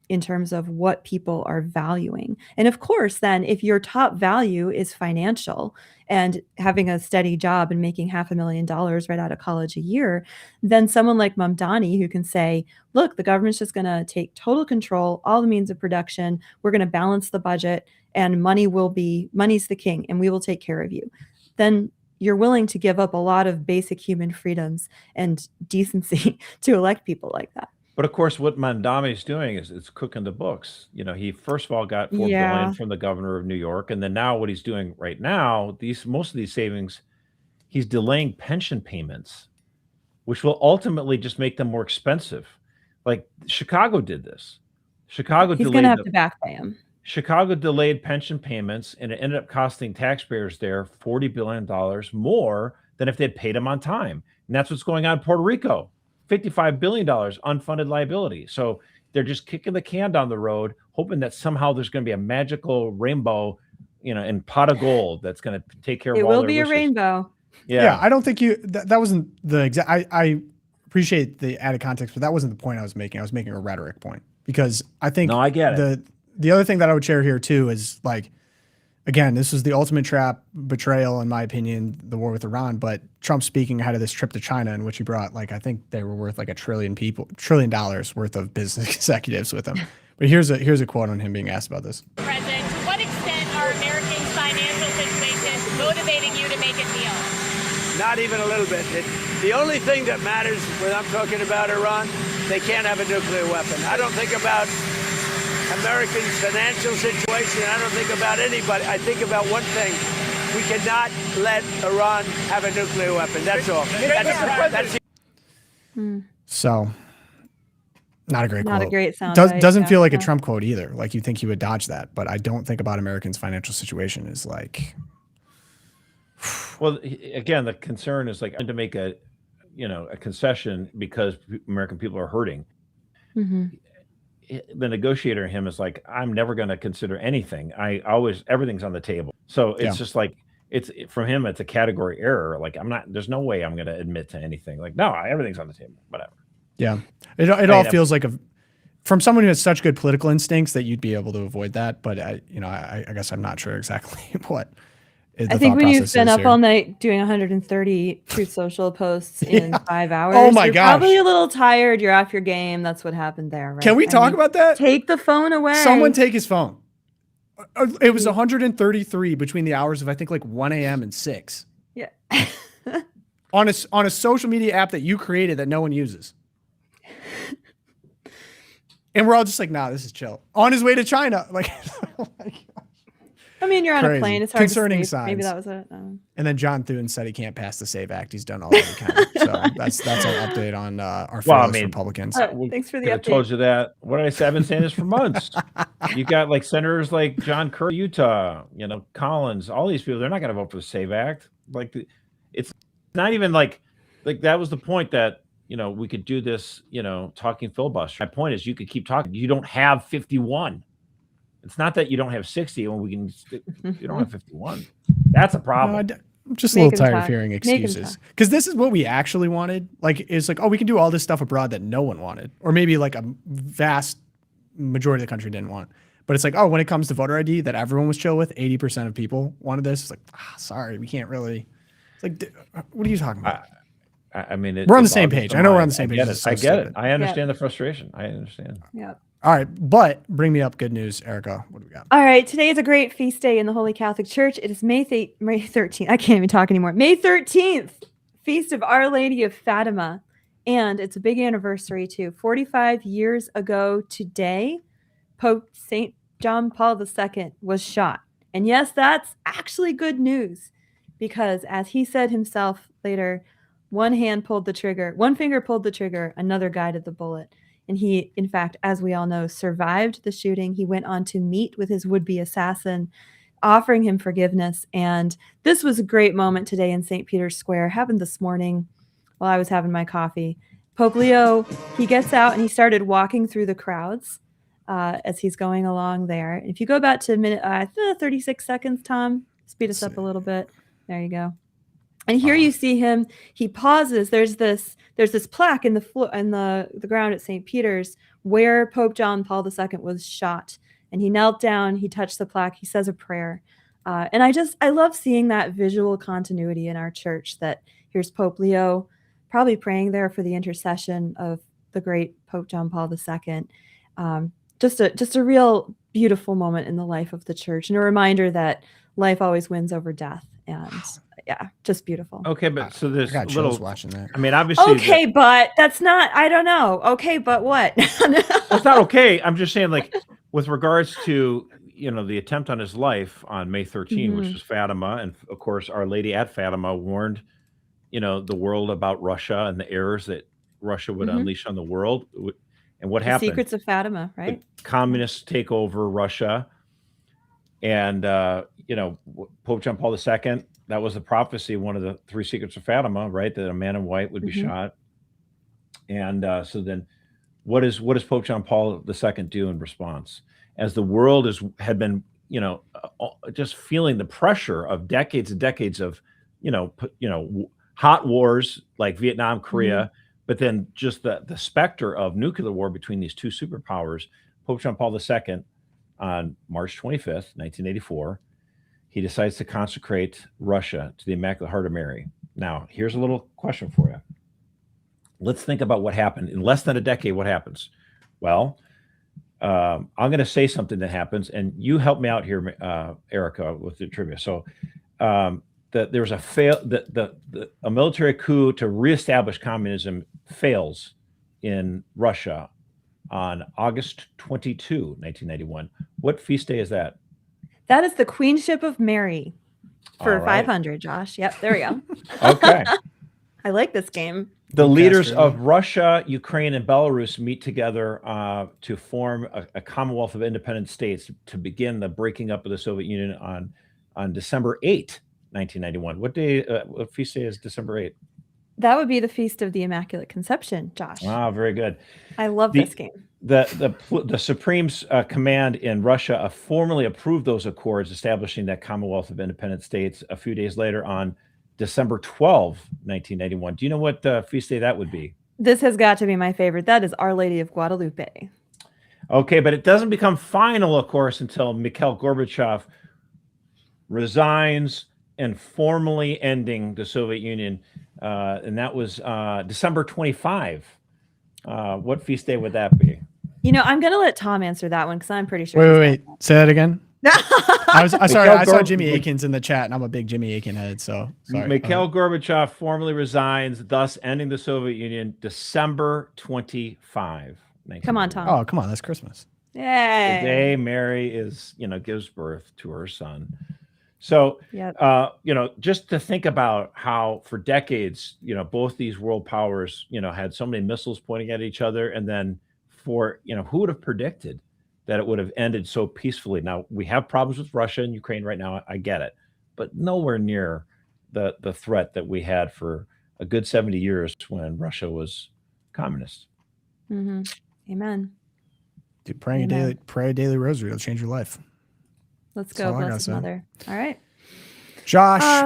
in terms of what people are valuing. And of course, then if your top value is financial and having a steady job and making $500,000 right out of college a year, then someone like Mamdani who can say, look, the government's just going to take total control, all the means of production. We're going to balance the budget, and money's the king, and we will take care of you. Then you're willing to give up a lot of basic human freedoms and decency to elect people like that. But of course, what Mamdani is doing is it's cooking the books. He first of all got $4 billion from the governor of New York, and then now what he's doing right now, most of these savings, he's delaying pension payments, which will ultimately just make them more expensive. Like Chicago did this. He's going to have to back pay him. Chicago delayed pension payments, and it ended up costing taxpayers there $40 billion more than if they'd paid them on time. And that's what's going on in Puerto Rico. $55 billion unfunded liability. So they're just kicking the can down the road, hoping that somehow there's going to be a magical rainbow, and pot of gold that's going to take care of It all will their be a wishes. rainbow. Yeah, I don't think that wasn't the exact. I appreciate the added context, but that wasn't the point I was making. I was making a rhetoric point because I think No, I get it. The other thing that I would share here too is like, again, this was the ultimate trap, betrayal, in my opinion, the war with Iran. But Trump speaking ahead of this trip to China, in which he brought, like, I think they were worth like $1 trillion worth of business executives with him. But here's a quote on him being asked about this. President, to what extent are Americans' financial situations motivating you to make a deal? Not even a little bit. The only thing that matters when I'm talking about Iran, they can't have a nuclear weapon. I don't think about Americans' financial situation. I don't think about anybody. I think about one thing. We cannot let Iran have a nuclear weapon. That's all. That's So, not a great quote. Not a great sound. Doesn't feel like a Trump quote either. Like, you'd think he would dodge that, but I don't think about Americans' financial situation as like. Well, again, the concern is like to make a concession because American people are hurting. Mm-hmm. The negotiator in him is like, I'm never going to consider anything. Everything's on the table. So it's just like, from him, it's a category error. Like, there's no way I'm going to admit to anything. Like, no, everything's on the table, whatever. Yeah. It all feels like from someone who has such good political instincts that you'd be able to avoid that. But I guess I'm not sure exactly what. I think when you've been up all night doing 130 Truth Social posts in 5 hours, oh my you're gosh, probably a little tired. You're off your game. That's what happened there, right? Can we talk about that? Take the phone away. Someone take his phone. It was 133 between the hours of, I think, like 1 a.m. and 6. Yeah. on a social media app that you created that no one uses. And we're all just like, nah, this is chill. On his way to China. Like, oh my God. I mean, you're on a plane. It's hard Concerning to sleep. signs. Maybe that was it. And then John Thune said he can't pass the SAVE Act. He's done all that he can. So that's our update on our fearless Republicans. Thanks for the update. I told you that. What did I say? I've been saying this for months. You got like senators like John Kerr, Utah, Collins, all these people. They're not going to vote for the SAVE Act. Like, it's not even like that was the point that we could do this. Talking filibuster. My point is, you could keep talking. You don't have 51. It's not that you don't have 60 when you don't have 51. That's a problem. No, I'm just a little tired of hearing excuses, because this is what we actually wanted. Like, it's like, oh, we can do all this stuff abroad that no one wanted, or maybe like a vast majority of the country didn't want. But it's like, oh, when it comes to voter ID that everyone was chill with, 80% of people wanted this. It's like, sorry, we can't really. It's like, what are you talking about? I mean, we're on the same page. I know we're on the same page. I get it. I understand the frustration. I understand. Yeah. All right, but bring me up good news, Erica. What do we got? All right, today is a great feast day in the Holy Catholic Church. It is May 13th. I can't even talk anymore. May 13th, Feast of Our Lady of Fatima. And it's a big anniversary, too. 45 years ago today, Pope St. John Paul II was shot. And yes, that's actually good news, because as he said himself later, one finger pulled the trigger, another guided the bullet. And he, in fact, as we all know, survived the shooting. He went on to meet with his would-be assassin, offering him forgiveness. And this was a great moment today in St. Peter's Square. Happened this morning while I was having my coffee. Pope Leo, he gets out and he started walking through the crowds as he's going along there. And if you go back to a minute, 36 seconds, Tom, speed us up a little bit. There you go. And here you see him. He pauses. There's this plaque in the floor and the ground at St. Peter's where Pope John Paul II was shot. And he knelt down. He touched the plaque. He says a prayer. And I love seeing that visual continuity in our church. That here's Pope Leo, probably praying there for the intercession of the great Pope John Paul II. Just a real beautiful moment in the life of the church, and a reminder that life always wins over death. And yeah, just beautiful. Okay, but so there's I got chills watching that. I mean, obviously. Okay, but that's not. I don't know. Okay, but what? It's not okay. I'm just saying, like, with regards to the attempt on his life on May 13, which was Fatima, and of course, Our Lady at Fatima warned, the world about Russia and the errors that Russia would unleash on the world. And what happened? Secrets of Fatima, right? The communists take over Russia, and Pope John Paul II. That was the prophecy, one of the 3 secrets of Fatima, right? That a man in white would be shot. And so then, what does Pope John Paul II do in response? As the world had been, just feeling the pressure of decades and decades of, hot wars like Vietnam, Korea, but then just the specter of nuclear war between these two superpowers. Pope John Paul II, on March 25th, 1984, he decides to consecrate Russia to the Immaculate Heart of Mary. Now, here's a little question for you. Let's think about what happened in less than a decade. What happens? Well, I'm going to say something that happens, and you help me out here, Erica, with the trivia. So, there was a military coup to reestablish communism fails in Russia on August 22, 1991. What feast day is that? That is the Queenship of Mary for All right. 500, Josh. Yep, there we go. Okay. I like this game. The Loopcast leaders trivia. of Russia, Ukraine, and Belarus meet together to form a Commonwealth of Independent States to begin the breaking up of the Soviet Union on December 8, 1991. What feast day is December 8? That would be the Feast of the Immaculate Conception, Josh. Ah, very good. I love this game. The Supreme Command in Russia formally approved those accords, establishing that Commonwealth of Independent States a few days later on December 12, 1991. Do you know what feast day that would be? This has got to be my favorite. That is Our Lady of Guadalupe. Okay, but it doesn't become final, of course, until Mikhail Gorbachev resigns and formally ending the Soviet Union. And that was December 25. What feast day would that be? I'm going to let Tom answer that one because I'm pretty sure. Wait. Say that again. I saw Mikhail Jimmy Akins in the chat, and I'm a big Jimmy Akin head. So sorry. Mikhail Gorbachev formally resigns, thus ending the Soviet Union December 25. Come on, Tom. Oh, come on, that's Christmas. The Yay. day Mary gives birth to her son. So, Yep. just to think about how for decades, both these world powers, had so many missiles pointing at each other, and then who would have predicted that it would have ended so peacefully? Now, we have problems with Russia and Ukraine right now. I get it, but nowhere near the threat that we had for a good 70 years when Russia was communist. Mm-hmm. Amen. Dude, pray a daily rosary. It'll change your life. Let's That's go, all I gotta Blessed say. Mother. All right. Josh.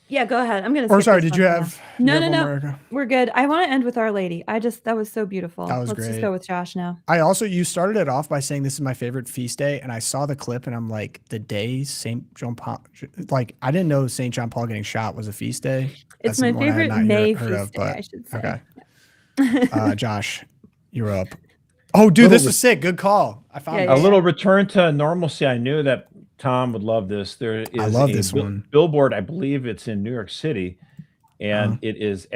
Yeah, go ahead. I'm going to. Or sorry, did you have? No. America? We're good. I want to end with Our Lady. That was so beautiful. That was Let's great. just go with Josh now. You started it off by saying this is my favorite feast day, and I saw the clip, and I'm like, the day St. John Paul, like I didn't know St. John Paul getting shot was a feast day. It's That's my one I had favorite not May heard feast of, day, but- I should say. Okay. Josh, you're up. Oh, dude, this is sick. Good call. I found Yeah, A little return to normalcy. I knew that Tom would love this. There is I love this one. billboard. I believe it's in New York City, and it is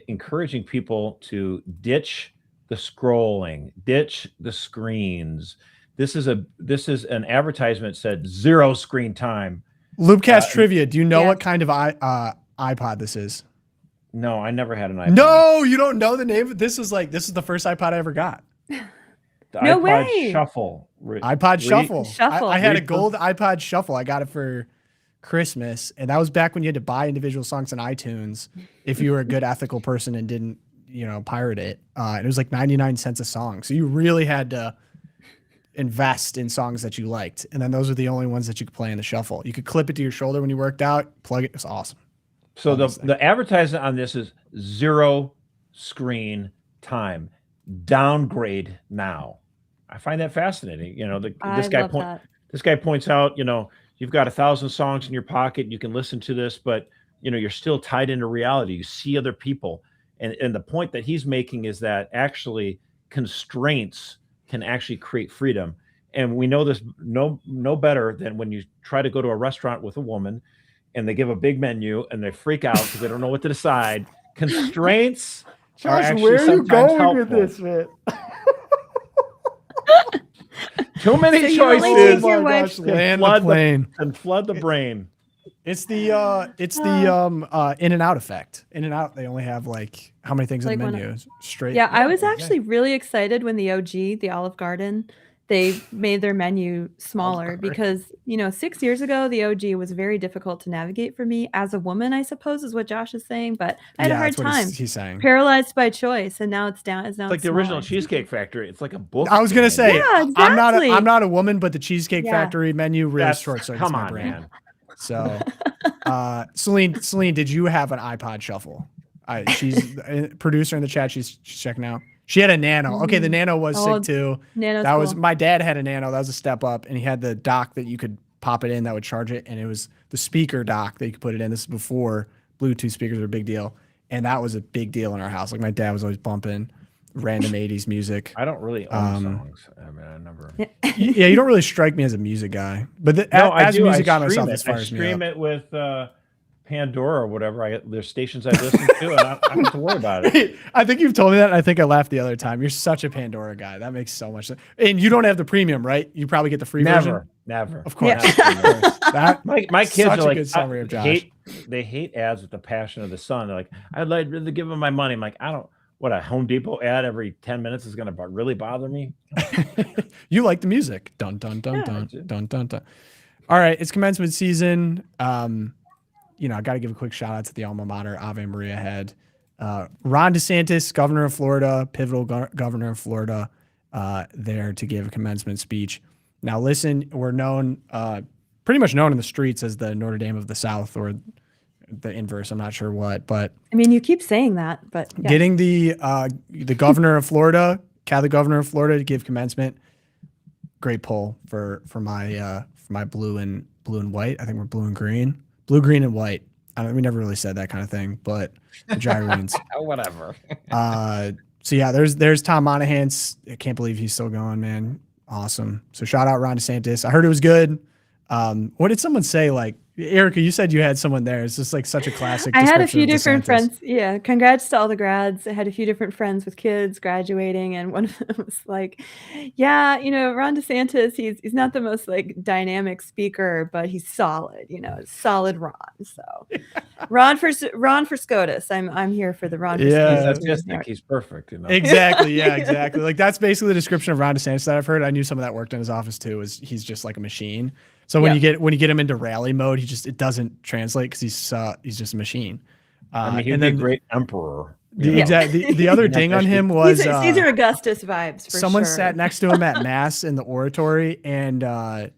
encouraging people to ditch the scrolling, ditch the screens. This is an advertisement that said 0 screen time. Loopcast trivia. Do you know yeah. what kind of iPod this is? No, I never had an iPod. No, you don't know the name. This is the first iPod I ever got. The No iPod way. Shuffle. iPod Shuffle. Shuffle. I had a Read- gold iPod Shuffle. I got it for Christmas, and that was back when you had to buy individual songs on iTunes if you were a good ethical person and didn't, pirate it. And it was like 99 cents a song, so you really had to invest in songs that you liked, and then those are the only ones that you could play in the shuffle. You could clip it to your shoulder when you worked out, plug it. It was awesome. So Love this thing. the advertisement on this is 0 screen time. Downgrade now. I find that fascinating. I love that. This guy points out, you've got 1,000 songs in your pocket. You can listen to this, but you're still tied into reality. You see other people, and the point that he's making is that actually constraints can actually create freedom. And we know this no better than when you try to go to a restaurant with a woman, and they give a big menu, and they freak out because they don't know what to decide. Constraints. are actually sometimes helpful. man? Too many So you only choices take your wife- Land the flood plane. and flood the brain. It's the in and out effect. In and out, they only have like how many things in Like the when menu? Straight. Yeah, I was actually really excited when the OG, the Olive Garden, they made their menu smaller because, 6 years ago, the OG was very difficult to navigate for me as a woman, I suppose, is what Josh is saying. But I had a hard that's what time. he's saying. Paralyzed by choice, and now it's down. It's like the original Cheesecake Factory. It's like a book. I was gonna say, Yeah, I'm not a woman, but the Cheesecake Yeah. Factory menu really short circuits my brain. Man. So, Celine, did you have an iPod Shuffle? She's a producer in the chat. She's checking out. She had a Nano. Okay, the Nano was sick too. Nano's That was cool. my dad had a Nano. That was a step up, and he had the dock that you could pop it in that would charge it, and it was the speaker dock that you could put it in. This is before Bluetooth speakers were a big deal, and that was a big deal in our house. Like my dad was always bumping random 80s music. I don't really own songs. I mean, I never. Yeah, you don't really strike me as a music guy, but as a music guy myself, as far as I stream it with Pandora or whatever. There's stations I listen to, and I don't have to worry about it. I think you've told me that. And I think I laughed the other time. You're such a Pandora guy. That makes so much sense. And you don't have the premium, right? You probably get the free version. Never. Of course. Yeah. Of course. That, My kids such are a like, good summary of Josh. they hate ads with the passion of the sun. They're like, I'd like to give them my money. I'm like, I don't. What, a Home Depot ad every 10 minutes is going to really bother me? You like the music. Dun, dun, dun, dun, dun, dun, dun. All right. It's commencement season. I got to give a quick shout out to the alma mater Ave Maria had. Ron DeSantis, governor of Florida, pivotal governor of Florida, there to give a commencement speech. Now, listen, we're known, pretty much known in the streets as the Notre Dame of the South, or the inverse. I'm not sure what, but I mean, you keep saying that, but yes. getting the governor of Florida, Catholic governor of Florida, to give commencement. Great poll for my blue and white. I think we're blue and green, and white. We never really said that kind of thing, but the gyrenes. Whatever. So yeah, there's Tom Monahan. I can't believe he's still going, man. Awesome. So shout out Ron DeSantis. I heard it was good. What did someone say? Like, Erica, you said you had someone there. It's just like such a classic. I had a few description of different DeSantis. friends. Yeah. Congrats to all the grads. I had a few different friends with kids graduating. And one of them was like, yeah, Ron DeSantis, he's not the most like dynamic speaker, but he's solid, solid Ron. So Ron for SCOTUS. I'm here for the Ron. Yeah. For I just think he's perfect. Exactly. Yeah, exactly. Like that's basically the description of Ron DeSantis that I've heard. I knew some of that worked in his office too, is he's just like a machine. So when you get him into rally mode, it doesn't translate because he's just a machine. He'd be a great emperor. The other ding on him was Caesar Augustus vibes. For someone sure. sat next to him at mass in the oratory, and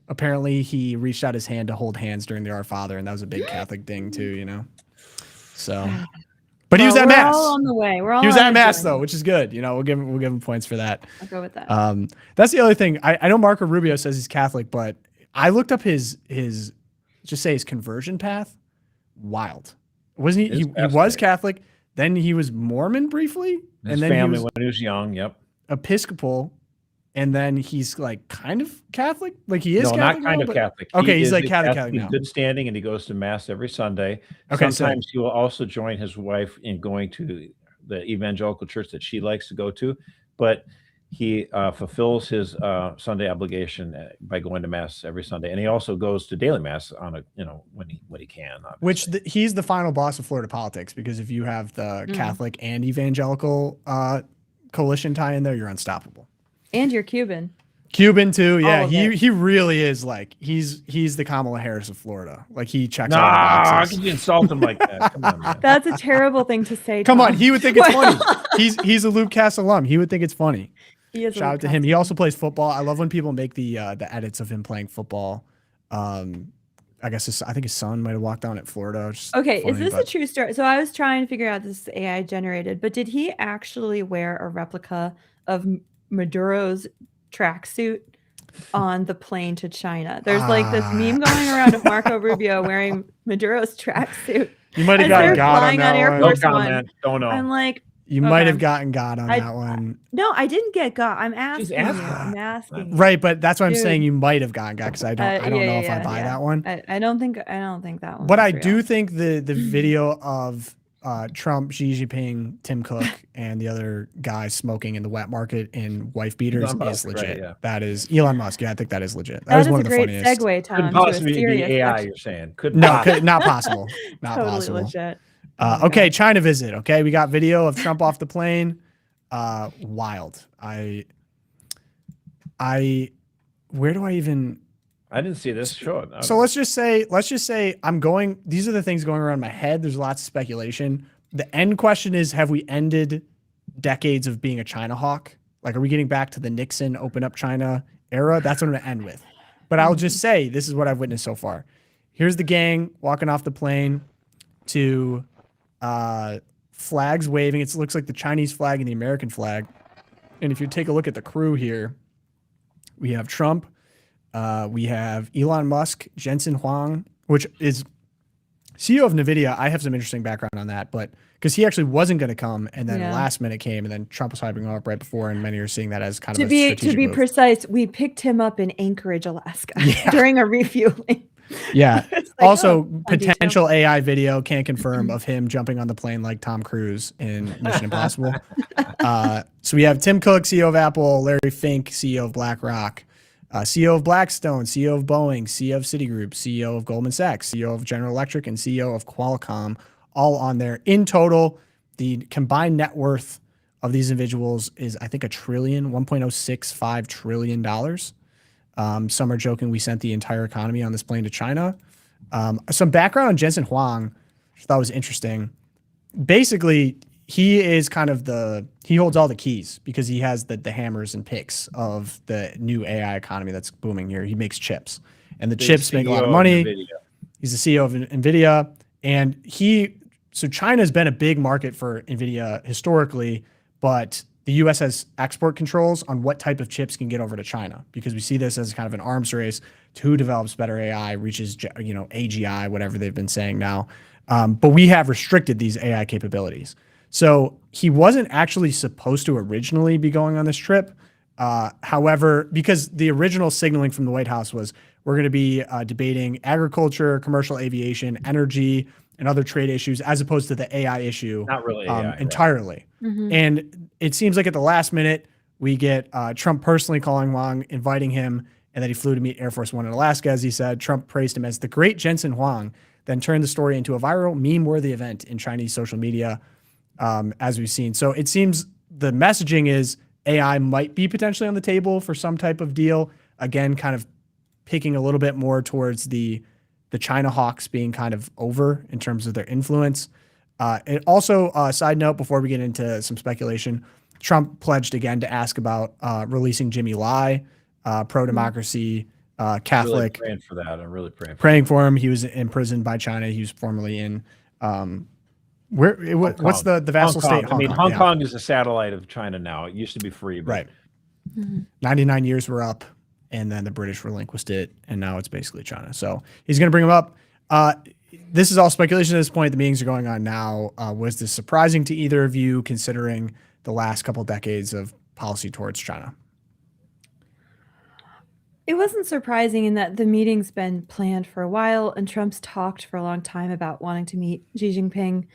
apparently he reached out his hand to hold hands during the Our Father, and that was a big Catholic ding too. So, but he was at mass. We're all on the way. He was at mass though, which is good. We'll give him points for that. I'll go with that. That's the other thing. I know Marco Rubio says he's Catholic, but I looked up his conversion path. Wild. Wasn't he was Catholic, then he was Mormon briefly, and then family when he was young, Episcopal, and then he's like kind of Catholic. Like he is Catholic. Not kind of Catholic. Okay, he's like Catholic now. Good standing, and he goes to mass every Sunday. Okay, sometimes he will also join his wife in going to the evangelical church that she likes to go to, but he fulfills his Sunday obligation by going to mass every Sunday, and he also goes to daily mass on when he can. Obviously. He's the final boss of Florida politics, because if you have the Catholic and evangelical coalition tie in there, you're unstoppable. And you're Cuban. Cuban too, yeah. He really is like he's the Kamala Harris of Florida. Like he checks out. How can you insult him like that? Come on, man. That's a terrible thing to say. Come Tom. on, he would think it's funny. He's a LOOPcast alum. He would think it's funny. Shout out to him. He also plays football. I love when people make the edits of him playing football. I think his son might have walked down at Florida. Okay, is this a true story? So I was trying to figure out this AI generated, but did he actually wear a replica of Maduro's tracksuit on the plane to China? There's like this meme going around of Marco Rubio wearing Maduro's tracksuit. You might have gotten God on that Air one. Force One. Don't know. I'm like, you might have gotten God on that one. No, I didn't get God. I'm asking you. I'm asking. Right, but that's why I'm saying you might have gotten God, because I don't know if I buy that one. I don't think that one. But I do think the video of Trump, Xi Jinping, Tim Cook, and the other guy smoking in the wet market in wife beaters is legit. Right, yeah. That is Elon Musk. Yeah, I think that is legit. That is one a of the great funniest. segue, Tom. Couldn't possibly be AI. Question. You're saying not possible. Not totally possible. Legit. Okay, China visit. Okay, we got video of Trump off the plane. Wild. I where do I even? I didn't see this. Show it. So let's just say these are the things going around my head. There's lots of speculation. The end question is, have we ended decades of being a China hawk? Like, are we getting back to the Nixon open up China era? That's what I'm going to end with. But I'll just say, this is what I've witnessed so far. Here's the gang walking off the plane to flags waving. It looks like the Chinese flag and the American flag. And if you take a look at the crew here, we have Trump, we have Elon Musk, Jensen Huang, which is CEO of NVIDIA. I have some interesting background on that, but because he actually wasn't going to come, and then last minute came, and then Trump was hyping him up right before, and many are seeing that as kind of a strategic move. Precise, we picked him up in Anchorage, Alaska during a refueling. Yeah. Like, also, potential AI video can't confirm of him jumping on the plane like Tom Cruise in Mission Impossible. So we have Tim Cook, CEO of Apple, Larry Fink, CEO of BlackRock, CEO of Blackstone, CEO of Boeing, CEO of Citigroup, CEO of Goldman Sachs, CEO of General Electric, and CEO of Qualcomm, all on there. In total, the combined net worth of these individuals is, I think, $1.065 trillion. Some are joking we sent the entire economy on this plane to China. Some background on Jensen Huang, which I thought was interesting. Basically, he is kind of he holds all the keys because he has the hammers and picks of the new AI economy that's booming here. He makes chips, and the chips make a lot of money. He's the CEO of NVIDIA, and so China's been a big market for NVIDIA historically, but the U.S. has export controls on what type of chips can get over to China, because we see this as kind of an arms race to who develops better AI, reaches, AGI, whatever they've been saying now. But we have restricted these AI capabilities. So he wasn't actually supposed to originally be going on this trip. However, because the original signaling from the White House was, we're going to be debating agriculture, commercial aviation, energy, and other trade issues, as opposed to the AI issue. Not really AI, entirely. Right. Mm-hmm. And it seems like at the last minute, we get Trump personally calling Huang, inviting him, and then he flew to meet Air Force One in Alaska, as he said. Trump praised him as the great Jensen Huang, then turned the story into a viral, meme-worthy event in Chinese social media, as we've seen. So it seems the messaging is AI might be potentially on the table for some type of deal. Again, kind of picking a little bit more towards the China hawks being kind of over in terms of their influence. And also, side note, before we get into some speculation, Trump pledged again to ask about releasing Jimmy Lai, pro-democracy, Catholic. Really praying for that. I'm really praying for him. He was imprisoned by China. He was formerly in what's the vassal state? Hong Kong is a satellite of China now. It used to be free, but... right? 99 years were up, and then the British relinquished it, and now it's basically China. So he's going to bring him up. This is all speculation at this point. The meetings are going on now. Was this surprising to either of you, considering the last couple decades of policy towards China? It wasn't surprising in that the meeting's been planned for a while, and Trump's talked for a long time about wanting to meet Xi Jinping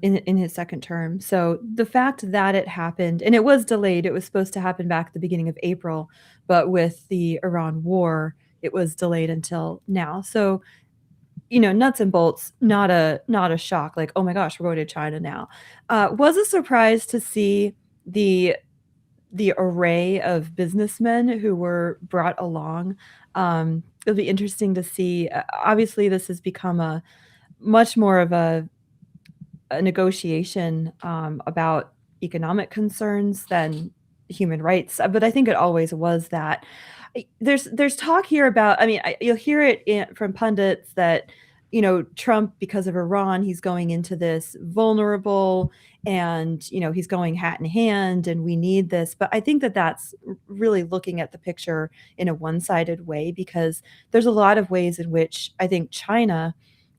in his second term. So the fact that it happened, and it was delayed, it was supposed to happen back at the beginning of April, but with the Iran war, it was delayed until now. So, nuts and bolts, not a shock, like, oh my gosh, we're going to China now. Was a surprise to see the array of businessmen who were brought along. It'll be interesting to see. Obviously, this has become a much more of a negotiation about economic concerns than human rights, but I think it always was that. There's talk here about, you'll hear it from pundits that, Trump, because of Iran, he's going into this vulnerable and, he's going hat in hand and we need this. But I think that that's really looking at the picture in a one-sided way, because there's a lot of ways in which I think China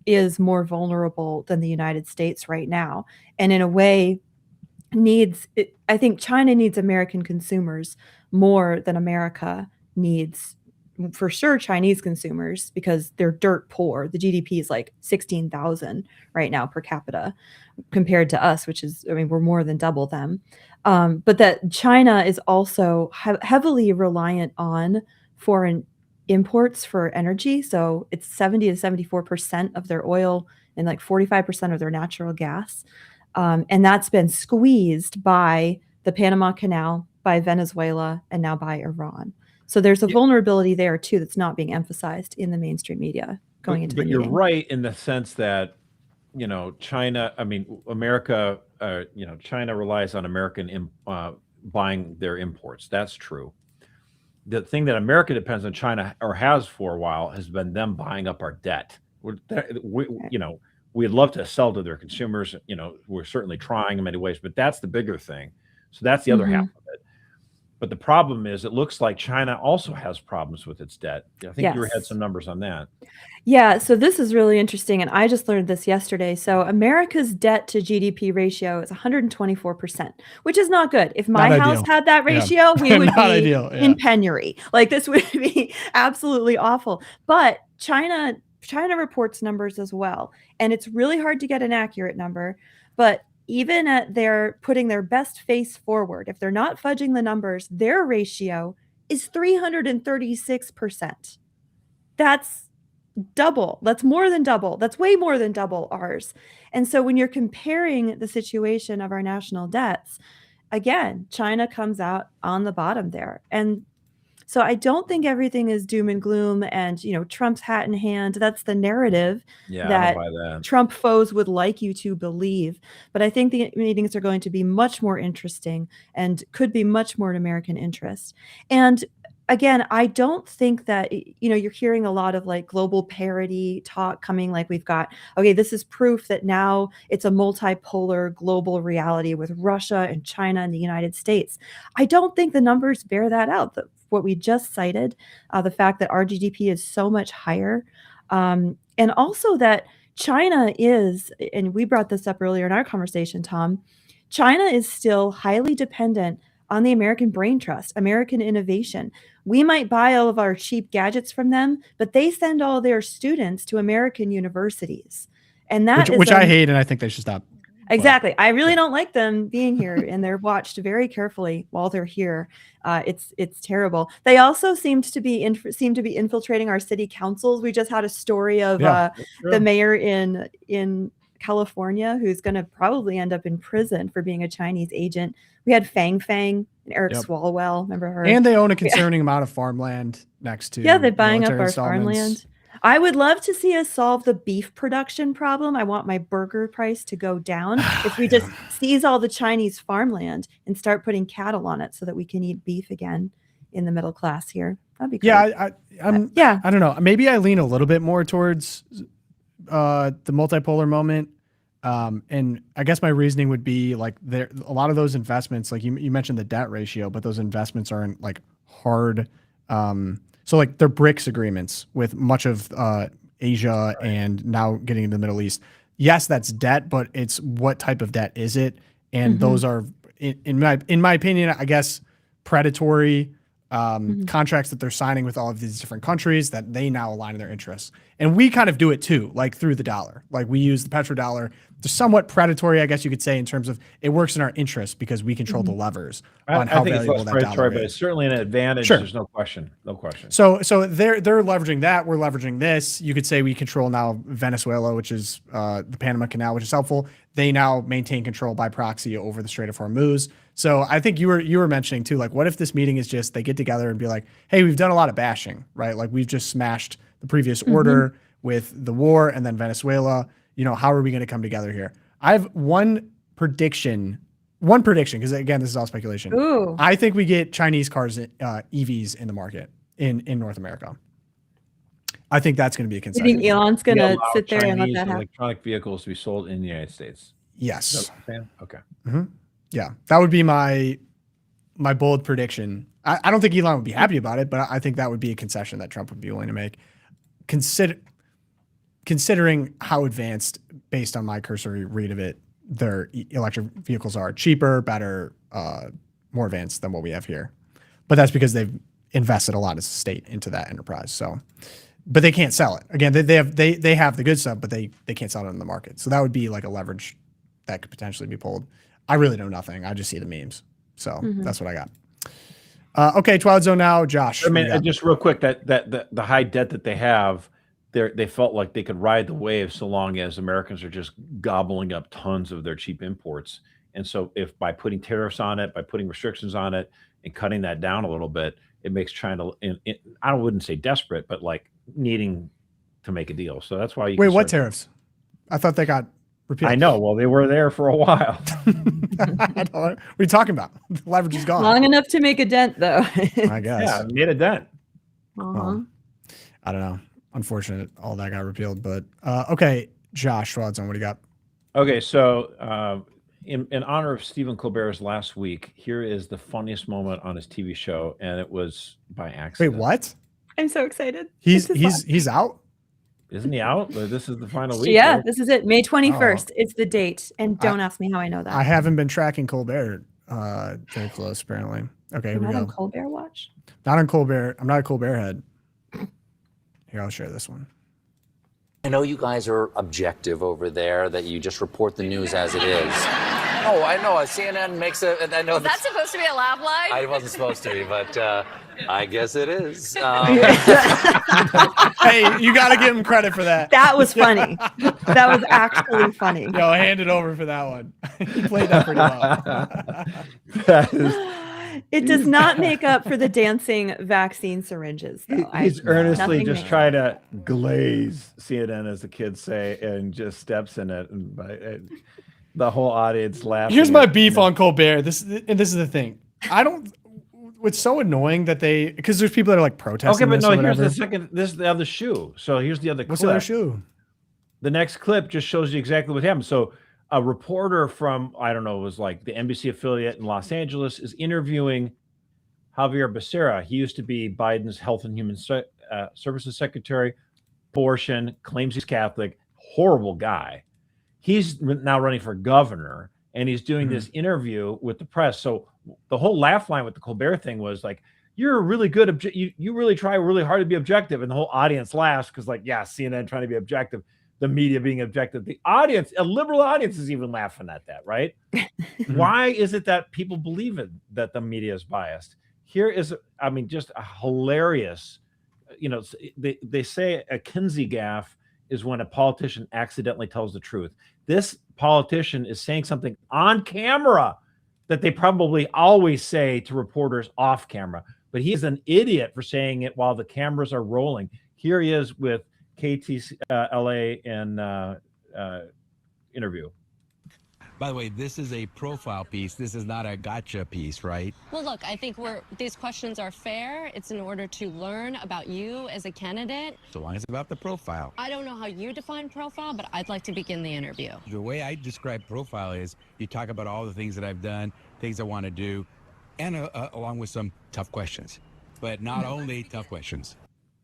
is more vulnerable than the United States right now. And in a way I think China needs American consumers more than America needs, for sure, Chinese consumers, because they're dirt poor. The GDP is like 16,000 right now per capita compared to us, which is, we're more than double them. But that China is also heavily reliant on foreign imports for energy. So it's 70 to 74% of their oil and like 45% of their natural gas. And that's been squeezed by the Panama Canal, by Venezuela, and now by Iran. So there's a vulnerability there too that's not being emphasized in the mainstream media going into the But you're meeting. right in the sense that, China, America, China relies on American buying their imports. That's true. The thing that America depends on China, or has for a while, has been them buying up our debt. We'd love to sell to their consumers. We're certainly trying in many ways, but that's the bigger thing. So that's the other half of it. But the problem is, it looks like China also has problems with its debt. I think you had some numbers on that. Yeah, so this is really interesting, and I just learned this yesterday. So America's debt to GDP ratio is 124%, which is not good. If my house had that ratio, we would be in penury. Like, this would be absolutely awful. But China reports numbers as well, and it's really hard to get an accurate number. But even at their putting their best face forward, if they're not fudging the numbers, their ratio is 336%. That's double. That's more than double. That's way more than double ours. And so when you're comparing the situation of our national debts, again, China comes out on the bottom there. And so I don't think everything is doom and gloom and, Trump's hat in hand. That's the narrative that Trump foes would like you to believe. But I think the meetings are going to be much more interesting and could be much more in American interest. And again, I don't think that, you're hearing a lot of like global parity talk coming, like we've got, okay, this is proof that now it's a multipolar global reality with Russia and China and the United States. I don't think the numbers bear that out. What we just cited, the fact that our GDP is so much higher, and also that China is, and we brought this up earlier in our conversation, Tom, China is still highly dependent on the American brain trust, American innovation. We might buy all of our cheap gadgets from them, but they send all their students to American universities. And that which I hate, and I think they should stop. Exactly. I really don't like them being here, and they're watched very carefully while they're here. It's terrible. They also seem to be infiltrating our city councils. We just had a story of the mayor in California who's going to probably end up in prison for being a Chinese agent. We had Fang and Eric Swalwell. Remember her? And they own a concerning amount of farmland next to. Yeah, they're buying up our farmland. I would love to see us solve the beef production problem. I want my burger price to go down if we just seize all the Chinese farmland and start putting cattle on it so that we can eat beef again in the middle class here. That'd be cool. Yeah, I don't know. Maybe I lean a little bit more towards the multipolar moment. And I guess my reasoning would be like a lot of those investments, like you mentioned the debt ratio, but those investments aren't like hard. So like they're BRICS agreements with much of Asia and now getting into the Middle East. Yes, that's debt, but it's what type of debt is it? And those are, in my opinion, I guess, predatory contracts that they're signing with all of these different countries that they now align in their interests. And we kind of do it too, like through the dollar. Like we use the petrodollar. They're somewhat predatory, I guess you could say, in terms of it works in our interest because we control the levers on how valuable that dollar is. But it's certainly an advantage. Sure. There's no question. No question. So they're leveraging that. We're leveraging this. You could say we control now Venezuela, which is the Panama Canal, which is helpful. They now maintain control by proxy over the Strait of Hormuz. So I think you were mentioning too, like, what if this meeting is just they get together and be like, hey, we've done a lot of bashing, right? Like we've just smashed the previous order with the war and then Venezuela. How are we going to come together here? I have one prediction, because again, this is all speculation. Ooh. I think we get Chinese cars, EVs in the market in North America. I think that's going to be a concession. You think Elon's going to sit there and let that happen? Electronic vehicles to be sold in the United States. Yes. Is that what you're saying? Okay. Yeah, that would be my bold prediction. I don't think Elon would be happy about it, but I think that would be a concession that Trump would be willing to make. Considering how advanced, based on my cursory read of it, their electric vehicles are cheaper, better, more advanced than what we have here. But that's because they've invested a lot as a state into that enterprise. So, but they can't sell it. Again, they have the good stuff, but they can't sell it in the market. So that would be like a leverage that could potentially be pulled. I really know nothing. I just see the memes. So that's what I got. Okay, Twilight Zone now, Josh. I mean, just real quick, that the high debt that they have, they felt like they could ride the wave so long as Americans are just gobbling up tons of their cheap imports. And so if by putting tariffs on it, by putting restrictions on it and cutting that down a little bit, it makes trying to, I wouldn't say desperate, but like needing to make a deal. So that's why you Wait, can what start- tariffs? I thought they got repealed. I know. Well, they were there for a while. What are you talking about? The leverage is gone. Long enough to make a dent, though. I guess. Yeah, made a dent. Well, I don't know. Unfortunate, all that got repealed. But okay, Josh Twilight Zone, what do you got? Okay, so in honor of Stephen Colbert's last week, here is the funniest moment on his TV show, and it was by Wait, accident. what? I'm so excited. He's This is fun. he's out. Isn't he out? This is the final week. Yeah, right? this is it. May 21st. It's the date. And don't ask me how I know that. I haven't been tracking Colbert very close, apparently. Okay, here You're we not on go. Colbert Watch? Not on Colbert. I'm not a Colbert head. Here, I'll share this one. I know you guys are objective over there, that you just report the news as it is. Oh, I know. CNN makes a. I know Is that supposed to be a laugh line? I wasn't supposed to be, but I guess it is. Hey, you got to give him credit for that. That was funny. That was actually funny. Yo, hand it over for that one. He played that pretty well. That is, It does not make up for the dancing vaccine syringes, though. he's earnestly nothing just there. trying to glaze CNN, as the kids say, and just steps in it, and the whole audience laughing. Here's my beef on Colbert. This is the thing. I don't. It's so annoying that because there's people that are like protesting. Okay, but this no, or here's whatever. the second. This is the other shoe. So here's the other What's clip. the other shoe? The next clip just shows you exactly what happened. So a reporter from, I don't know, it was like the NBC affiliate in Los Angeles is interviewing Javier Becerra. He used to be Biden's Health and Human Services Secretary, abortion, claims he's Catholic, horrible guy. He's now running for governor, and he's doing this interview with the press. So the whole laugh line with the Colbert thing was like, you're really good. You really try really hard to be objective. And the whole audience laughs because, like, yeah, CNN trying to be objective, the media being objective. The audience, a liberal audience, is even laughing at that, right? Why is it that people believe it, that the media is biased? Here is, I mean, just a hilarious, they say a Kinsey gaffe is when a politician accidentally tells the truth. This politician is saying something on camera that they probably always say to reporters off camera, but he's an idiot for saying it while the cameras are rolling. Here he is with KTLA in interview. By the way, this is a profile piece. This is not a gotcha piece, right? Well, look, I think these questions are fair. It's in order to learn about you as a candidate. So long as it's about the profile. I don't know how you define profile, but I'd like to begin the interview. The way I describe profile is you talk about all the things that I've done, things I want to do, and along with some tough questions. But not only tough questions.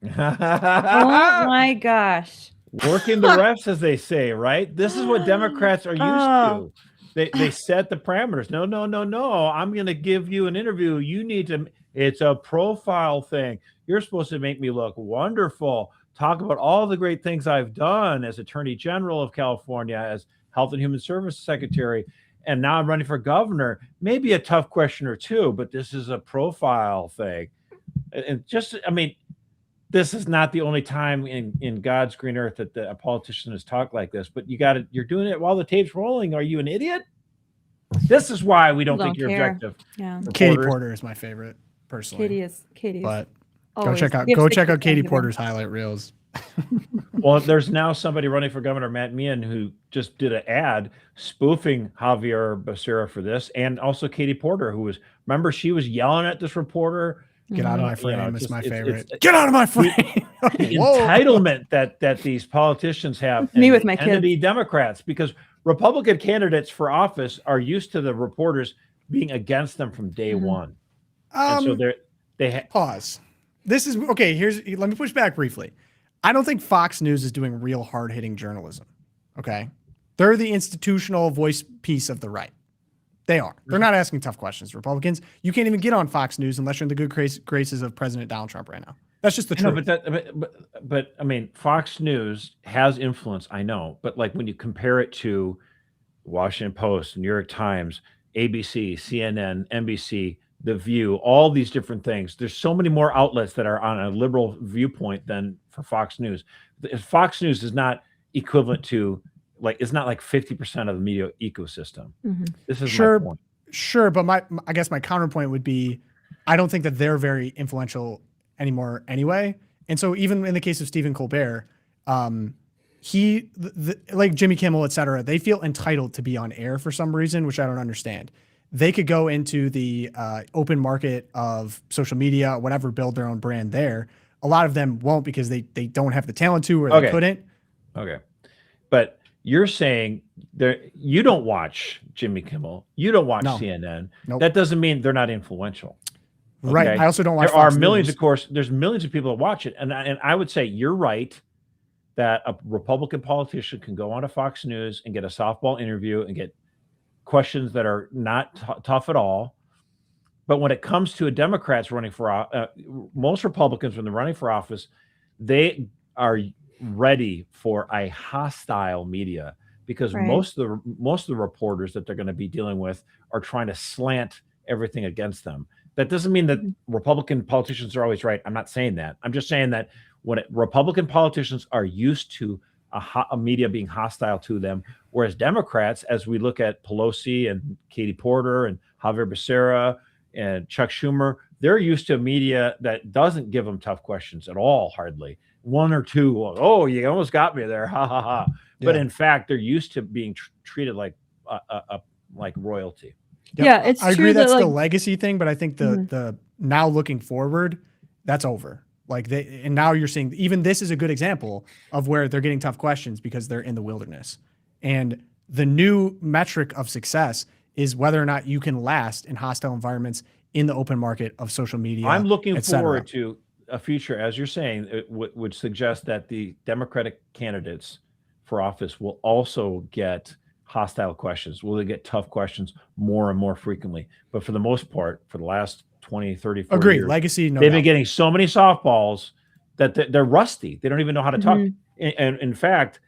Oh my gosh. Working the refs, as they say, right? This is what Democrats are used to. They set the parameters. No. I'm going to give you an interview. You need to. It's a profile thing. You're supposed to make me look wonderful. Talk about all the great things I've done as Attorney General of California, as Health and Human Services Secretary, and now I'm running for governor. Maybe a tough question or two, but this is a profile thing. And just, I mean, this is not the only time in God's green earth that a politician has talked like this, but you're doing it while the tape's rolling. Are you an idiot? This is why we don't think you're care. objective. Yeah. Katie Porter is my favorite, personally. Katie is. But go always check out gives the Katie consecutive. Porter's highlight reels. Well, there's now somebody running for governor, Matt Meehan, who just did an ad spoofing Javier Becerra for this, and also Katie Porter, remember she was yelling at this reporter. Get out of my frame. You know, It's my it's- favorite. Get out of my frame. The Whoa. entitlement that these politicians have. Me and with my the enemy kids. Democrats, because Republican candidates for office are used to the reporters being against them from day one. And so they Pause. This is okay. Let me push back briefly. I don't think Fox News is doing real hard hitting journalism. Okay. They're the institutional voice piece of the right. They are. They're not asking tough questions. Republicans, you can't even get on Fox News unless you're in the good graces of President Donald Trump right now. That's just the truth. but I mean, Fox News has influence, I know, but like when you compare it to Washington Post, New York Times, ABC, CNN, NBC, The View, all these different things, there's so many more outlets that are on a liberal viewpoint than for Fox News. Fox News is not equivalent to, like, it's not like 50% of the media ecosystem. This is my point. Sure, but I guess my counterpoint would be I don't think that they're very influential anymore anyway. And so even in the case of Stephen Colbert, like Jimmy Kimmel, et cetera, they feel entitled to be on air for some reason, which I don't understand. They could go into the open market of social media, whatever, build their own brand there. A lot of them won't because they don't have the talent to, or they couldn't. Okay. But you're saying you don't watch Jimmy Kimmel. You don't watch CNN. Nope. That doesn't mean they're not influential. Okay? Right. I also don't watch There are Fox millions, News. of course. There's millions of people that watch it. And I would say you're right that a Republican politician can go on to Fox News and get a softball interview and get questions that are not tough at all. But when it comes to a Democrats running for most Republicans, when they're running for office, they are ready for a hostile media because most of the reporters that they're going to be dealing with are trying to slant everything against them. That doesn't mean that Republican politicians are always right. I'm not saying that. I'm just saying that when Republican politicians are used to a media being hostile to them, whereas Democrats, as we look at Pelosi and Katie Porter and Javier Becerra and Chuck Schumer, they're used to a media that doesn't give them tough questions at all, hardly. One or two, oh, you almost got me there, ha ha ha. But in fact, they're used to being treated like royalty. Yep. Yeah, it's I true agree that's that, the like, legacy thing, but I think the now looking forward, that's over. And now you're seeing even this is a good example of where they're getting tough questions because they're in the wilderness. And the new metric of success is whether or not you can last in hostile environments in the open market of social media. I'm looking forward to a future, as you're saying, it would suggest that the Democratic candidates for office will also get hostile questions. Will they get tough questions more and more frequently? But for the most part, for the last 20, 30, 40 years, legacy, they've been getting so many softballs that they're rusty. They don't even know how to talk. And in fact,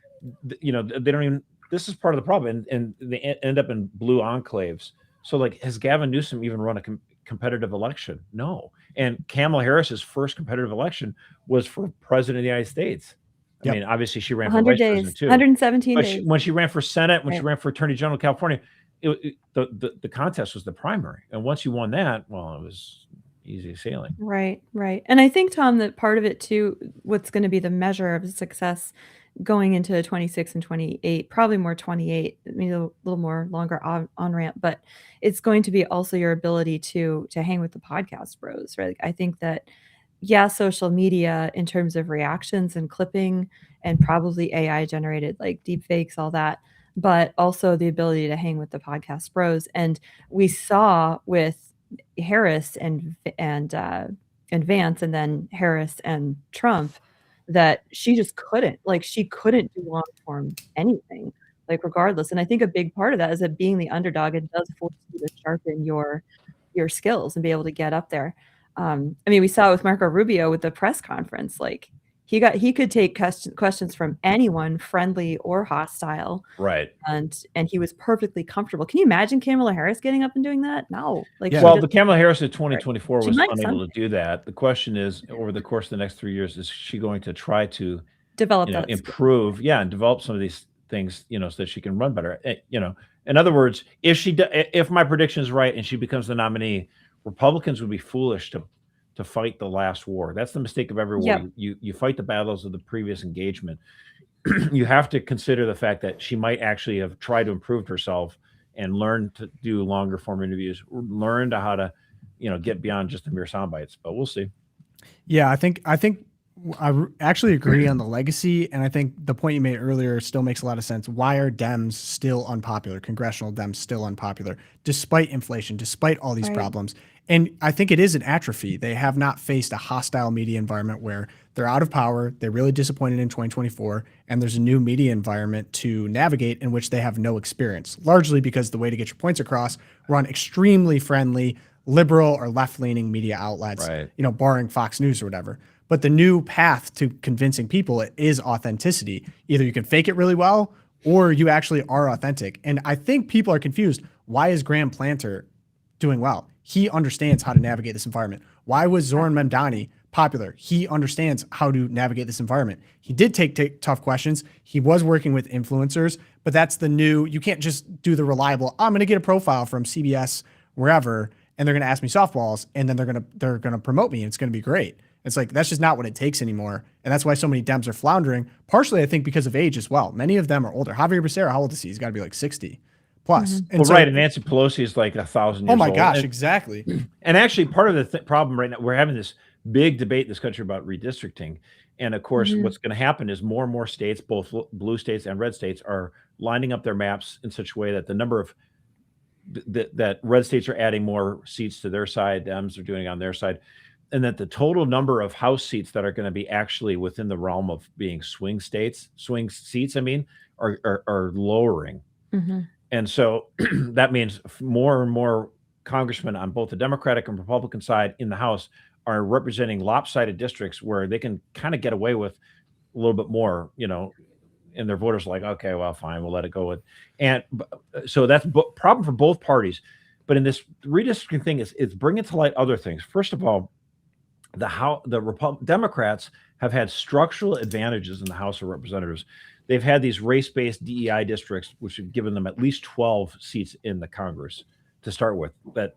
they don't even, this is part of the problem. And they end up in blue enclaves. So like, has Gavin Newsom even run a competitive election? No. And Kamala Harris's first competitive election was for president of the United States. I mean, obviously she ran for vice president too. 117 but days. when she ran for Senate, when she ran for Attorney General of California, the contest was the primary. And once you won that, well, it was easy sailing. Right. And I think, Tom, that part of it too, what's going to be the measure of success going into 26 and 28, probably more 28, maybe a little more longer on ramp, but it's going to be also your ability to hang with the podcast bros, right? I think that, social media in terms of reactions and clipping and probably AI generated like deep fakes, all that, but also the ability to hang with the podcast bros. And we saw with Harris and Vance, and then Harris and Trump, that she just couldn't do long form anything, like regardless. And I think a big part of that is that being the underdog, it does force you to sharpen your skills and be able to get up there. I mean, we saw it with Marco Rubio with the press conference. Like he could take questions from anyone, friendly or hostile. Right. And he was perfectly comfortable. Can you imagine Kamala Harris getting up and doing that? No. The Kamala Harris of 2024 was unable someday to do that. The question is, over the course of the next 3 years, is she going to try to develop that improve, and develop some of these things, so that she can run better. In other words, if my prediction is right and she becomes the nominee, Republicans would be foolish to fight the last war. That's the mistake of every war. Yep. You fight the battles of the previous engagement. You have to consider the fact that she might actually have tried to improve herself and learn to do longer form interviews, learn how to, get beyond just the mere sound bites. But we'll see. Yeah, I think I actually agree on the legacy, and I think the point you made earlier still makes a lot of sense. Why are Dems still unpopular? Congressional Dems still unpopular, despite inflation, despite all these problems. And I think it is an atrophy. They have not faced a hostile media environment where they're out of power. They're really disappointed in 2024, and there's a new media environment to navigate in which they have no experience, largely because the way to get your points across were on extremely friendly, liberal or left-leaning media outlets, barring Fox News or whatever. But the new path to convincing people is authenticity. Either you can fake it really well or you actually are authentic. And I think people are confused. Why is Graham Planter doing well? He understands how to navigate this environment. Why was Zoran Memdani popular? He understands how to navigate this environment. He did take tough questions. He was working with influencers, but that's the new, you can't just do the reliable, I'm going to get a profile from CBS, wherever, and they're going to ask me softballs, and then they're going to promote me, and it's going to be great. It's like, that's just not what it takes anymore. And that's why so many Dems are floundering, partially, I think, because of age as well. Many of them are older. Javier Becerra, how old is he? He's got to be like 60 plus. Mm-hmm. And Well, so, right. And Nancy Pelosi is like 1,000 years old. oh my gosh, And, exactly. and actually, part of the problem right now, we're having this big debate in this country about redistricting. And of course, what's going to happen is more and more states, both blue states and red states, are lining up their maps in such a way that the number of that red states are adding more seats to their side, Dems are doing it on their side, and that the total number of House seats that are going to be actually within the realm of being swing seats, are lowering. And so that means more and more congressmen on both the Democratic and Republican side in the House are representing lopsided districts where they can kind of get away with a little bit more, and their voters are like, okay, well, fine, we'll let it go with. And so that's problem for both parties. But in this redistricting thing, it's bringing to light other things. First of all, Democrats have had structural advantages in the House of Representatives. They've had these race-based DEI districts, which have given them at least 12 seats in the Congress to start with, that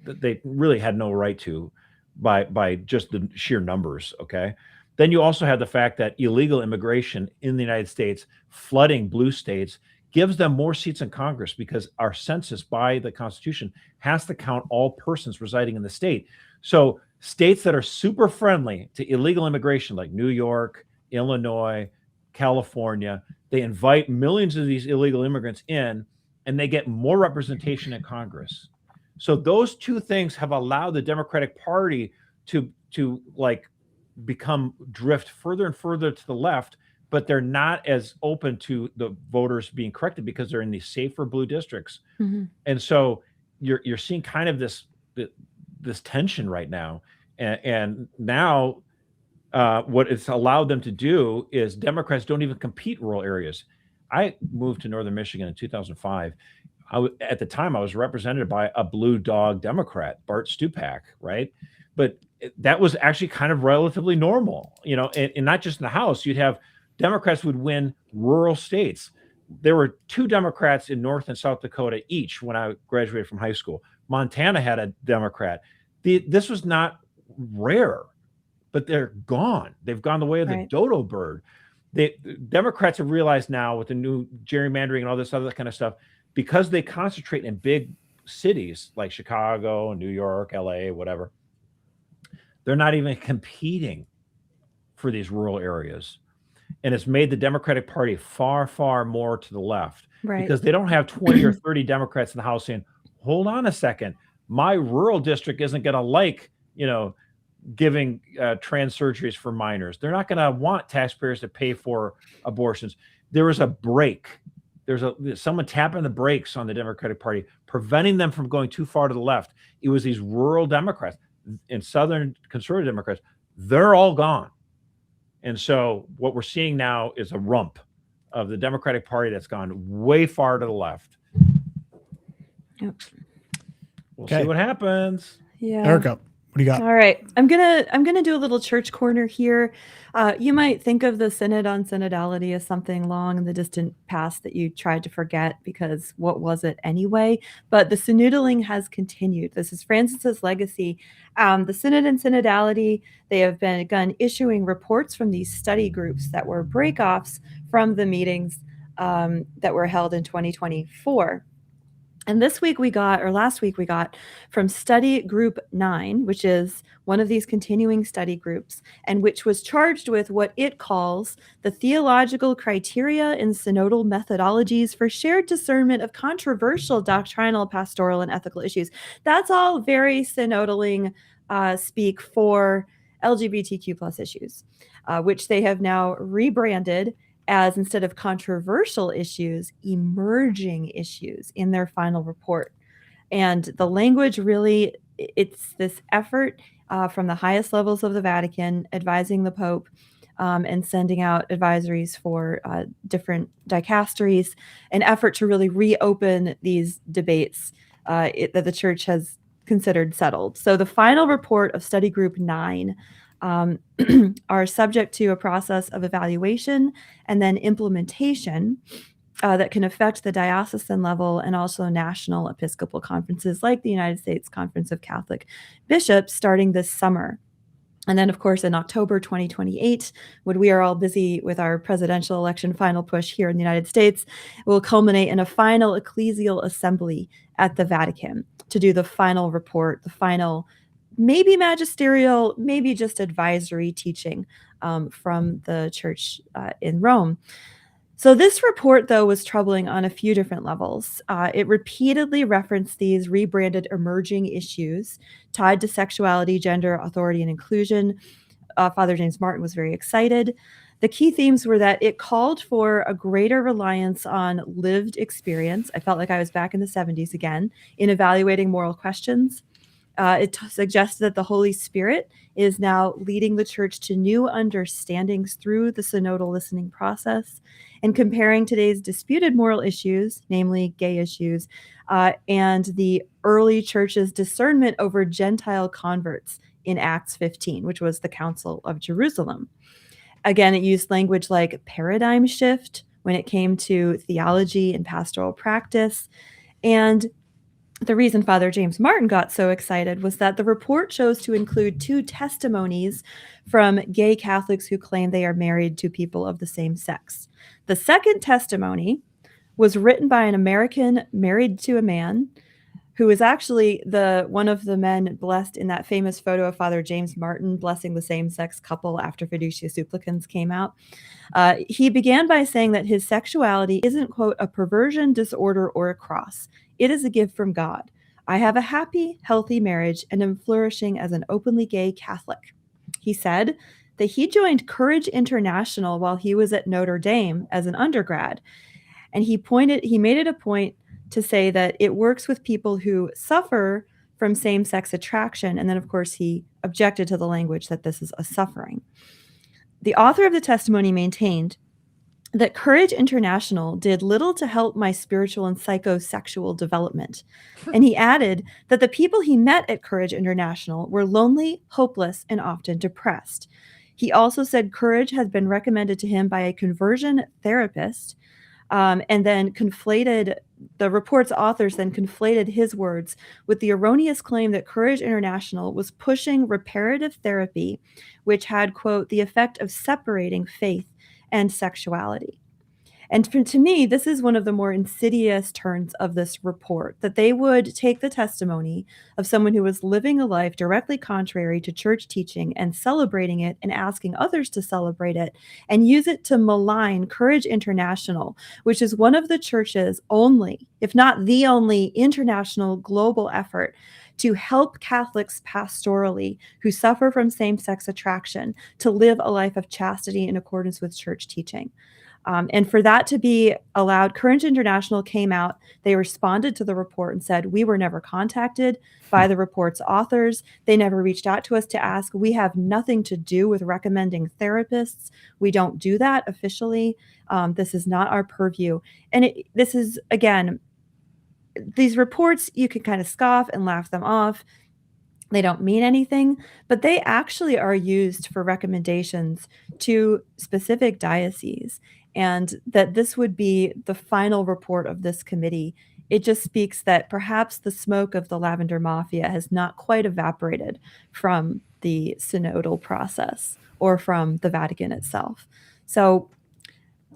they really had no right to by just the sheer numbers. Okay. Then you also have the fact that illegal immigration in the United States, flooding blue states, gives them more seats in Congress because our census by the Constitution has to count all persons residing in the state. So states that are super friendly to illegal immigration, like New York, Illinois, California, they invite millions of these illegal immigrants in, and they get more representation in Congress. So those two things have allowed the Democratic Party to drift further and further to the left, but they're not as open to the voters being corrected because they're in these safer blue districts. And so you're seeing kind of this tension right now. And now what it's allowed them to do is Democrats don't even compete in rural areas. I moved to Northern Michigan in 2005. At the time, I was represented by a blue dog Democrat, Bart Stupak, right? But that was actually kind of relatively normal, and not just in the House. You'd have Democrats would win rural states. There were 2 Democrats in North and South Dakota each when I graduated from high school. Montana had a Democrat. This was not rare, but they're gone. They've gone the way of the dodo bird. Democrats have realized now with the new gerrymandering and all this other kind of stuff, because they concentrate in big cities like Chicago, New York, LA, whatever, they're not even competing for these rural areas. And it's made the Democratic Party far, far more to the left because they don't have 20 or 30 Democrats in the House saying, hold on a second, my rural district isn't going to like, giving trans surgeries for minors. They're not going to want taxpayers to pay for abortions. There was a break. There's someone tapping the brakes on the Democratic Party, preventing them from going too far to the left. It was these rural Democrats and Southern conservative Democrats. They're all gone. And so what we're seeing now is a rump of the Democratic Party that's gone way far to the left. Yep. We'll see what happens. Yeah. Erica, what do you got? All right. I'm gonna do a little church corner here. You might think of the Synod on Synodality as something long in the distant past that you tried to forget because what was it anyway? But the synodaling has continued. This is Francis's legacy. The Synod and Synodality, they have begun issuing reports from these study groups that were breakoffs from the meetings that were held in 2024. And last week we got from Study Group 9, which is one of these continuing study groups, and which was charged with what it calls the theological criteria and synodal methodologies for shared discernment of controversial doctrinal, pastoral, and ethical issues. That's all very synodaling speak for LGBTQ plus issues, which they have now rebranded as, instead of controversial issues, emerging issues in their final report. And the language really, it's this effort from the highest levels of the Vatican advising the Pope and sending out advisories for different dicasteries, an effort to really reopen these debates that the Church has considered settled. So the final report of Study Group 9 are subject to a process of evaluation and then implementation. that can affect the diocesan level and also national Episcopal conferences like the United States Conference of Catholic Bishops starting this summer. And then, of course, in October 2028, when we are all busy with our presidential election final push here in the United States, it will culminate in a final ecclesial assembly at the Vatican to do the final report, the final maybe magisterial, maybe just advisory teaching from the church in Rome. So this report, though, was troubling on a few different levels. It repeatedly referenced these rebranded emerging issues tied to sexuality, gender, authority, and inclusion. Father James Martin was very excited. The key themes were that it called for a greater reliance on lived experience. I felt like I was back in the 70s again in evaluating moral questions. It suggested that the Holy Spirit is now leading the church to new understandings through the synodal listening process, and comparing today's disputed moral issues, namely gay issues, and the early church's discernment over Gentile converts in Acts 15, which was the Council of Jerusalem. Again, it used language like paradigm shift when it came to theology and pastoral practice. And the reason Father James Martin got so excited was that the report chose to include 2 testimonies from gay Catholics who claim they are married to people of the same sex. The second testimony was written by an American married to a man who is actually one of the men blessed in that famous photo of Father James Martin blessing the same-sex couple after Fiducia Supplicans came out. He began by saying that his sexuality isn't, quote, a perversion, disorder, or a cross. It is a gift from God. I have a happy, healthy marriage and am flourishing as an openly gay Catholic. He said that he joined Courage International while he was at Notre Dame as an undergrad. And he made it a point to say that it works with people who suffer from same-sex attraction. And then, of course, he objected to the language that this is a suffering. The author of the testimony maintained that Courage International did little to help my spiritual and psychosexual development. And he added that the people he met at Courage International were lonely, hopeless, and often depressed. He also said Courage has been recommended to him by a conversion therapist, and then the report's authors then conflated his words with the erroneous claim that Courage International was pushing reparative therapy, which had, quote, the effect of separating faith and sexuality. And to me, this is one of the more insidious turns of this report, that they would take the testimony of someone who was living a life directly contrary to church teaching and celebrating it and asking others to celebrate it and use it to malign Courage International, which is one of the church's only, if not the only, international global effort to help Catholics pastorally who suffer from same-sex attraction to live a life of chastity in accordance with church teaching. And for that to be allowed, Courage International came out, they responded to the report and said, we were never contacted by the report's authors. They never reached out to us to ask. We have nothing to do with recommending therapists. We don't do that officially. This is not our purview. And this is, again, these reports, you can kind of scoff and laugh them off. They don't mean anything, but they actually are used for recommendations to specific dioceses. And that this would be the final report of this committee. It just speaks that perhaps the smoke of the Lavender Mafia has not quite evaporated from the synodal process or from the Vatican itself. So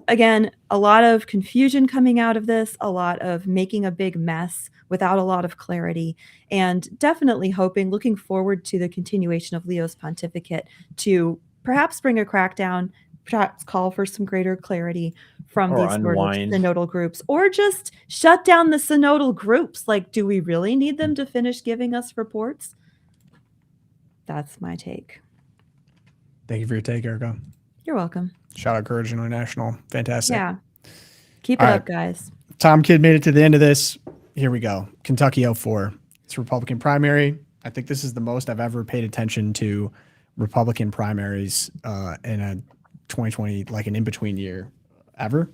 again, a lot of confusion coming out of this, a lot of making a big mess without a lot of clarity, and definitely looking forward to the continuation of Leo's pontificate to perhaps bring a crackdown, perhaps call for some greater clarity from these sort of synodal groups, or just shut down the synodal groups. Like, do we really need them to finish giving us reports? That's my take. Thank you for your take, Erica. You're welcome. Shout out Courage International. Fantastic. Yeah. Keep it up, guys. Tom Kidd made it to the end of this. Here we go. Kentucky 04. It's a Republican primary. I think this is the most I've ever paid attention to Republican primaries in a 2020, like an in-between year ever.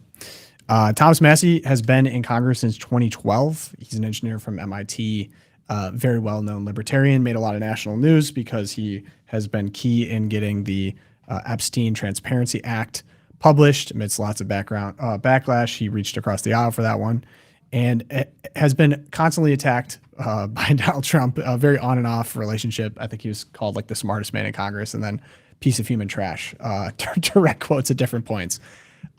Thomas Massie has been in Congress since 2012. He's an engineer from MIT, very well-known libertarian, made a lot of national news because he has been key in getting the Epstein Transparency Act published amidst lots of backlash. He reached across the aisle for that one, and it has been constantly attacked by Donald Trump. A very on and off relationship. I think he was called like the smartest man in Congress, and then piece of human trash. Direct quotes at different points.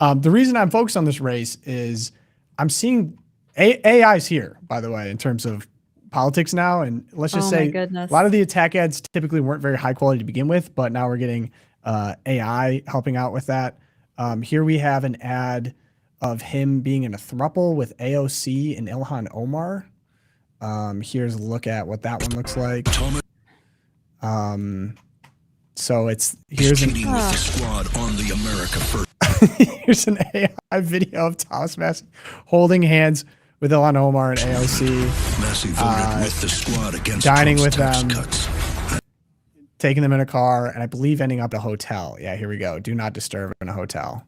The reason I'm focused on this race is I'm seeing AI's here, by the way, in terms of politics now. And let's just say a lot of the attack ads typically weren't very high quality to begin with, but now we're getting AI helping out with that. Here we have an ad of him being in a throuple with AOC and Ilhan Omar. Here's a look at what that one looks like. So here's an squad on the America First. Here's an AI video of Thomas Massie holding hands with Ilhan Omar and AOC. Massie voted with the squad against dining with tax them, cuts. taking them in a car, and I believe ending up at a hotel. Yeah, here we go. Do not disturb in a hotel.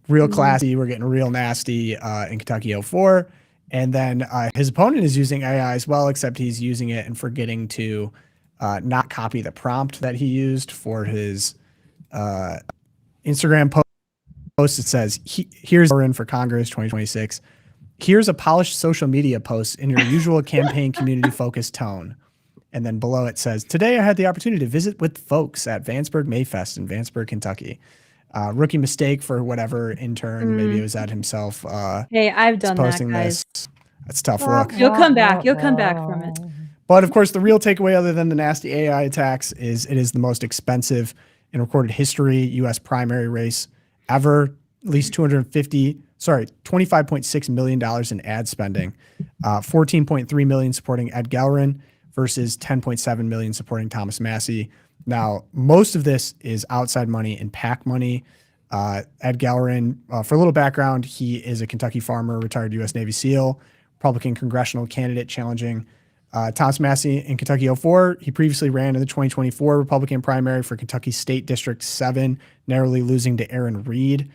Real classy. We're getting real nasty in Kentucky 04. And then his opponent is using AI as well, except he's using it and forgetting to not copy the prompt that he used for his Instagram post. It says, here's in for Congress 2026. Here's a polished social media post in your usual campaign community focused tone. And then below it says, today I had the opportunity to visit with folks at Vanceburg Mayfest in Vanceburg, Kentucky. Rookie mistake for whatever intern, maybe it was at himself. Hey, I've done that, guys. That's a tough look. You'll come back. You'll come back from it. But of course, the real takeaway, other than the nasty AI attacks, is it is the most expensive in recorded history U.S. primary race ever. At least $25.6 million in ad spending, $14.3 million supporting Ed Gellerin versus $10.7 million supporting Thomas Massie. Now, most of this is outside money and PAC money. Ed Gellerin, for a little background, he is a Kentucky farmer, retired U.S. Navy SEAL, Republican congressional candidate challenging Thomas Massie in Kentucky 04. He previously ran in the 2024 Republican primary for Kentucky State District 7, narrowly losing to Aaron Reed.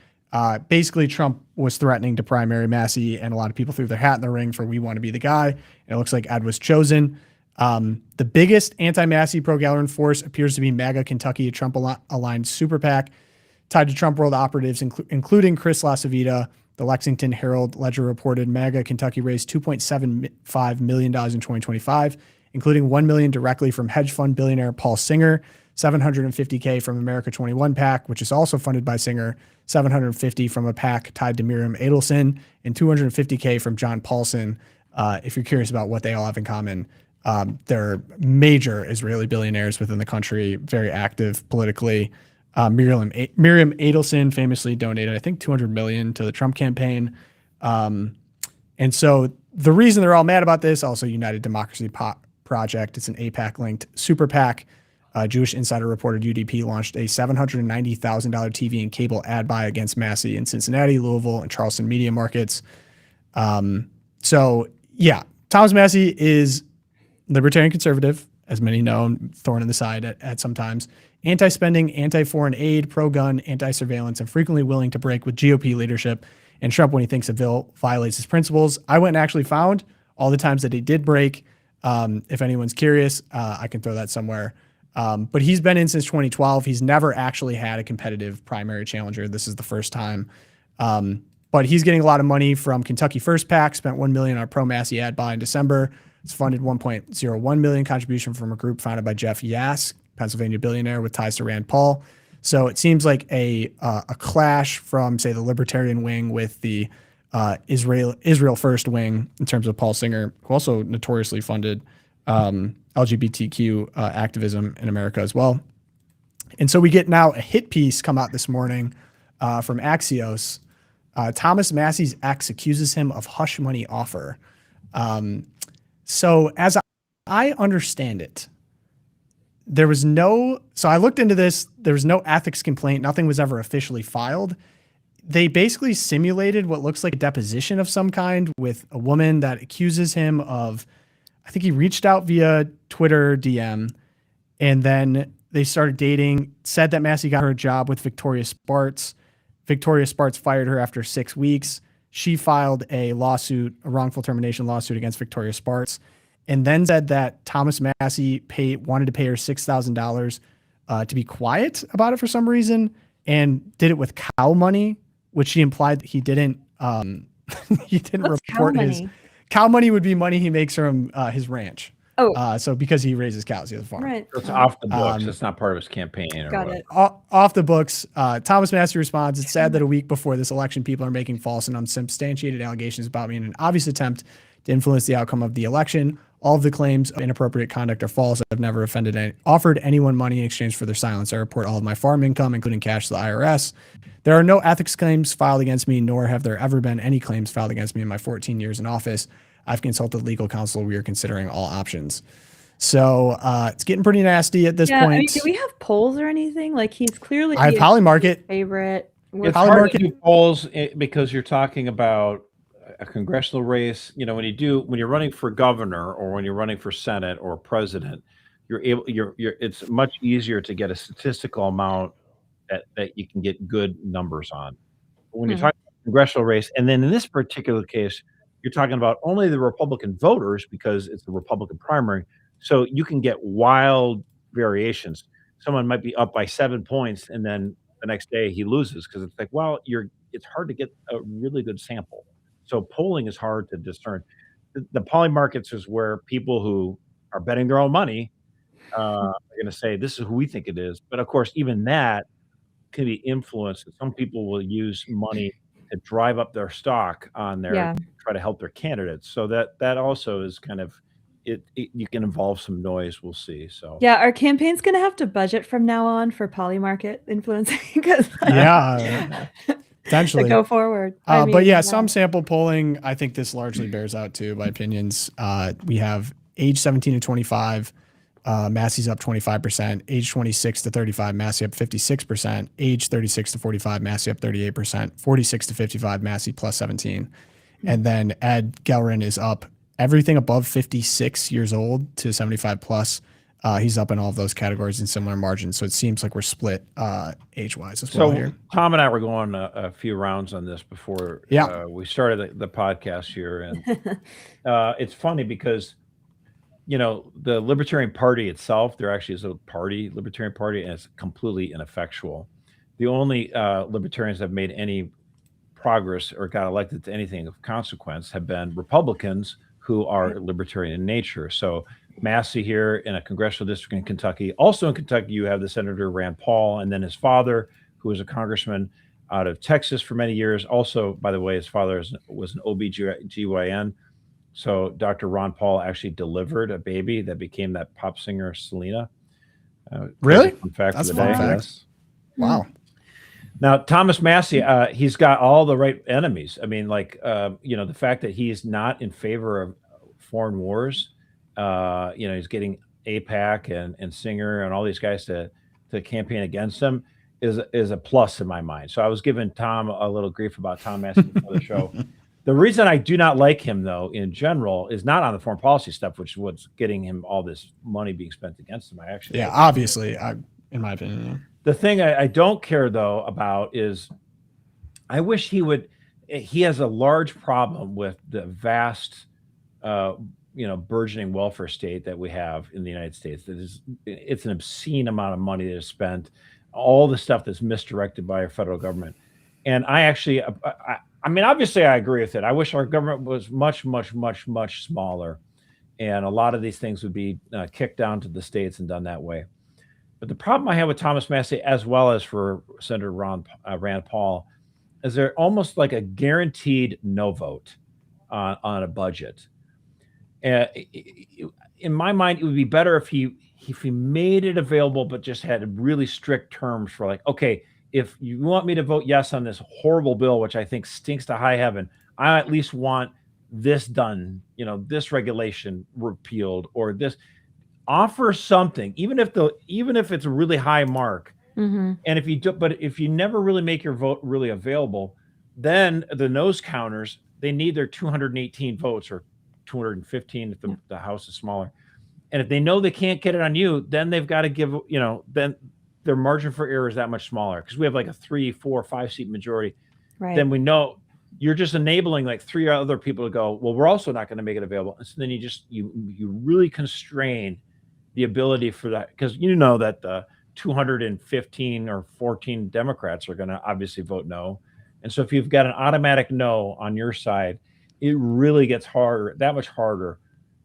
Basically, Trump was threatening to primary Massie, and a lot of people threw their hat in the ring for we want to be the guy. And it looks like Ed was chosen. The biggest anti-Massie pro-Gellerin force appears to be MAGA Kentucky, a Trump-aligned super PAC tied to Trump world operatives, including Chris LaCivita. The Lexington Herald Ledger reported MAGA Kentucky raised $2.75 million in 2025, including $1 million directly from hedge fund billionaire Paul Singer, $750K from America 21 PAC, which is also funded by Singer, $750 from a PAC tied to Miriam Adelson, and $250K from John Paulson. If you're curious about what they all have in common, they're major Israeli billionaires within the country, very active politically. Miriam Adelson famously donated, I think, $200 million to the Trump campaign. And so the reason they're all mad about this, also United Democracy Project, it's an AIPAC-linked super PAC. Jewish Insider reported UDP launched a $790,000 TV and cable ad buy against Massie in Cincinnati, Louisville, and Charleston media markets. So, yeah, Thomas Massie is libertarian conservative, as many know, thorn in the side at sometimes. Anti-spending, anti-foreign aid, pro-gun, anti-surveillance, and frequently willing to break with GOP leadership and Trump when he thinks a bill violates his principles. I went and actually found all the times that he did break. If anyone's curious, I can throw that somewhere. But he's been in since 2012. He's never actually had a competitive primary challenger. This is the first time. But he's getting a lot of money from Kentucky First PAC, spent $1 million on a pro-Massie ad buy in December. It's funded $1.01 million contribution from a group founded by Jeff Yass, Pennsylvania billionaire with ties to Rand Paul. So it seems like a clash from, say, the libertarian wing with the Israel First wing in terms of Paul Singer, who also notoriously funded LGBTQ activism in America as well. And so we get now a hit piece come out this morning from Axios. Thomas Massie's ex accuses him of hush money offer. So as I understand it, so I looked into this, there was no ethics complaint, nothing was ever officially filed. They basically simulated what looks like a deposition of some kind with a woman that accuses him of, I think he reached out via Twitter DM, and then they started dating, said that Massie got her a job with Victoria Spartz. Victoria Spartz fired her after 6 weeks. She filed a lawsuit, a wrongful termination lawsuit against Victoria Spartz, and then said that Thomas Massie wanted to pay her $6,000 to be quiet about it for some reason, and did it with cow money, which he implied that he didn't he didn't What's report cow his money? cow money would be money he makes from his ranch. Oh, So because he raises cows, he has a farm. right. It's off the books. It's not part of his campaign. Or Got whatever. it. Off the books. Thomas Massie responds, "It's sad that a week before this election, people are making false and unsubstantiated allegations about me in an obvious attempt to influence the outcome of the election. All of the claims of inappropriate conduct are false. I've never offered anyone money in exchange for their silence. I report all of my farm income, including cash, to the IRS. There are no ethics claims filed against me, nor have there ever been any claims filed against me in my 14 years in office. I've consulted legal counsel. We are considering all options." So it's getting pretty nasty at this Yeah, point. I mean, do we have polls or anything? Like, he's clearly I have the Polymarket. favorite. It's Poly hard market- to do polls because you're talking about a congressional race. You know, when you're running for governor or when you're running for Senate or president, it's much easier to get a statistical amount that you can get good numbers on. But when you're talking about congressional race, and then in this particular case, you're talking about only the Republican voters because it's the Republican primary. So you can get wild variations. Someone might be up by 7 points, and then the next day he loses because it's like, well, it's hard to get a really good sample. So polling is hard to discern. The poly markets is where people who are betting their own money are going to say, this is who we think it is. But of course, even that can be influenced. Some people will use money to drive up their stock on their try to help their candidates. So that also is kind of you can involve some noise. We'll see. So Yeah, our campaign's gonna have to budget from now on for Polymarket influencing because Potentially to go forward. But yeah, some sample polling, I think this largely bears out too, my opinions. We have age 17 to 25, Massie's up 25%, age 26 to 35, Massie up 56%, age 36 to 45, Massie up 38%, 46 to 55, Massie plus 17. And then Ed Gelrin is up everything above 56 years old to 75 plus. He's up in all of those categories in similar margins. So it seems like we're split age-wise as well here. Tom and I were going a few rounds on this before we started the podcast here. And it's funny because, you know, the Libertarian Party itself, there actually is a party, Libertarian Party, and it's completely ineffectual. The only libertarians that have made any progress or got elected to anything of consequence have been Republicans who are libertarian in nature. So Massie here in a congressional district in Kentucky. Also in Kentucky, you have the Senator Rand Paul, and then his father, who was a congressman out of Texas for many years. Also, by the way, his father was an OBGYN. So Dr. Ron Paul actually delivered a baby that became that pop singer Selena. Really? Fun fact That's of a the fun day. fact. Yes. Wow. Now, Thomas Massie, he's got all the right enemies. I mean, like, you know, the fact that he's not in favor of foreign wars, you know, he's getting AIPAC and Singer and all these guys to campaign against him is a plus in my mind. So I was giving Tom a little grief about Tom Massie before the show. The reason I do not like him, though, in general, is not on the foreign policy stuff, which is what's getting him all this money being spent against him. I actually, obviously, in my opinion. Yeah. The thing I don't care, though, about is I wish he has a large problem with the vast, you know, burgeoning welfare state that we have in the United States. It's an obscene amount of money that is spent, all the stuff that's misdirected by our federal government. And I actually, I mean, obviously I agree with it. I wish our government was much, much, much, much smaller. And a lot of these things would be kicked down to the states and done that way. But the problem I have with Thomas Massie, as well as for Senator Rand Paul, is they're almost like a guaranteed no vote on a budget. In my mind, it would be better if he made it available, but just had really strict terms for like, okay, if you want me to vote yes on this horrible bill, which I think stinks to high heaven, I at least want this done, you know, this regulation repealed or this. Offer something, even if it's a really high mark, and if you do, but if you never really make your vote really available, then the nose counters, they need their 218 votes or 215 if the House is smaller, and if they know they can't get it on you, then they've got to give, you know, then their margin for error is that much smaller because we have like a 3, 4, 5 seat majority. Right. Then we know you're just enabling like 3 other people to go, well, we're also not going to make it available, and so then you really constrain the ability for that, because you know that the 215 or 14 Democrats are going to obviously vote no. And so if you've got an automatic no on your side, it really gets harder, that much harder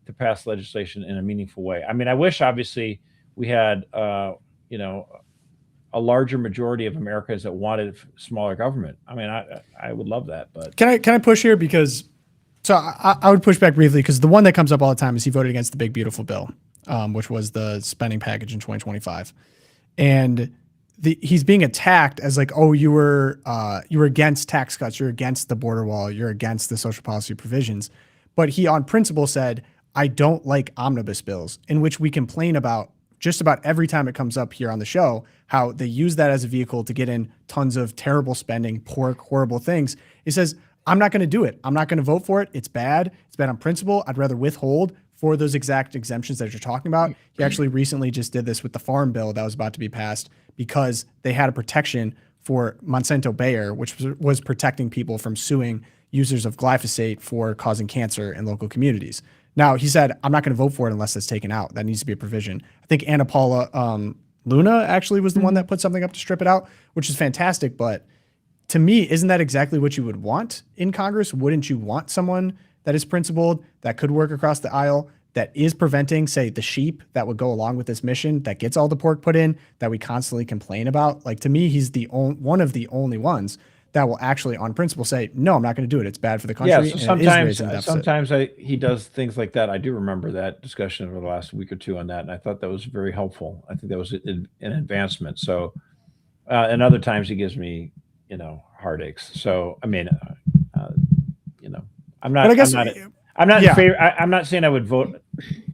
to pass legislation in a meaningful way. I mean, I wish obviously we had, you know, a larger majority of Americans that wanted smaller government. I mean, I would love that, but Can I push here? Because so I would push back briefly, because the one that comes up all the time is he voted against the big beautiful bill, which was the spending package in 2025, and he's being attacked as like, oh, you were against tax cuts, you're against the border wall, you're against the social policy provisions, but he on principle said, I don't like omnibus bills, in which we complain about just about every time it comes up here on the show, how they use that as a vehicle to get in tons of terrible spending, pork, horrible things. He says, I'm not going to do it. I'm not going to vote for it. It's bad. It's bad on principle. I'd rather withhold for those exact exemptions that you're talking about. He actually recently just did this with the farm bill that was about to be passed, because they had a protection for Monsanto Bayer, which was protecting people from suing users of glyphosate for causing cancer in local communities. Now, he said, I'm not going to vote for it unless that's taken out. That needs to be a provision. I think Anna Paula Luna actually was the one that put something up to strip it out, which is fantastic. But to me, isn't that exactly what you would want in Congress? Wouldn't you want someone that is principled, that could work across the aisle, that is preventing, say, the sheep that would go along with this mission, that gets all the pork put in, that we constantly complain about? Like, to me, he's one of the only ones that will actually, on principle, say, no, I'm not going to do it. It's bad for the country. yeah, so and it is raising the deficit. sometimes he does things like that. I do remember that discussion over the last week or two on that, and I thought that was very helpful. I think that was an advancement. So, and other times he gives me, you know, heartaches. So, I mean, you know, I'm not. But I guess I'm not yeah. in favor. I'm not saying I would vote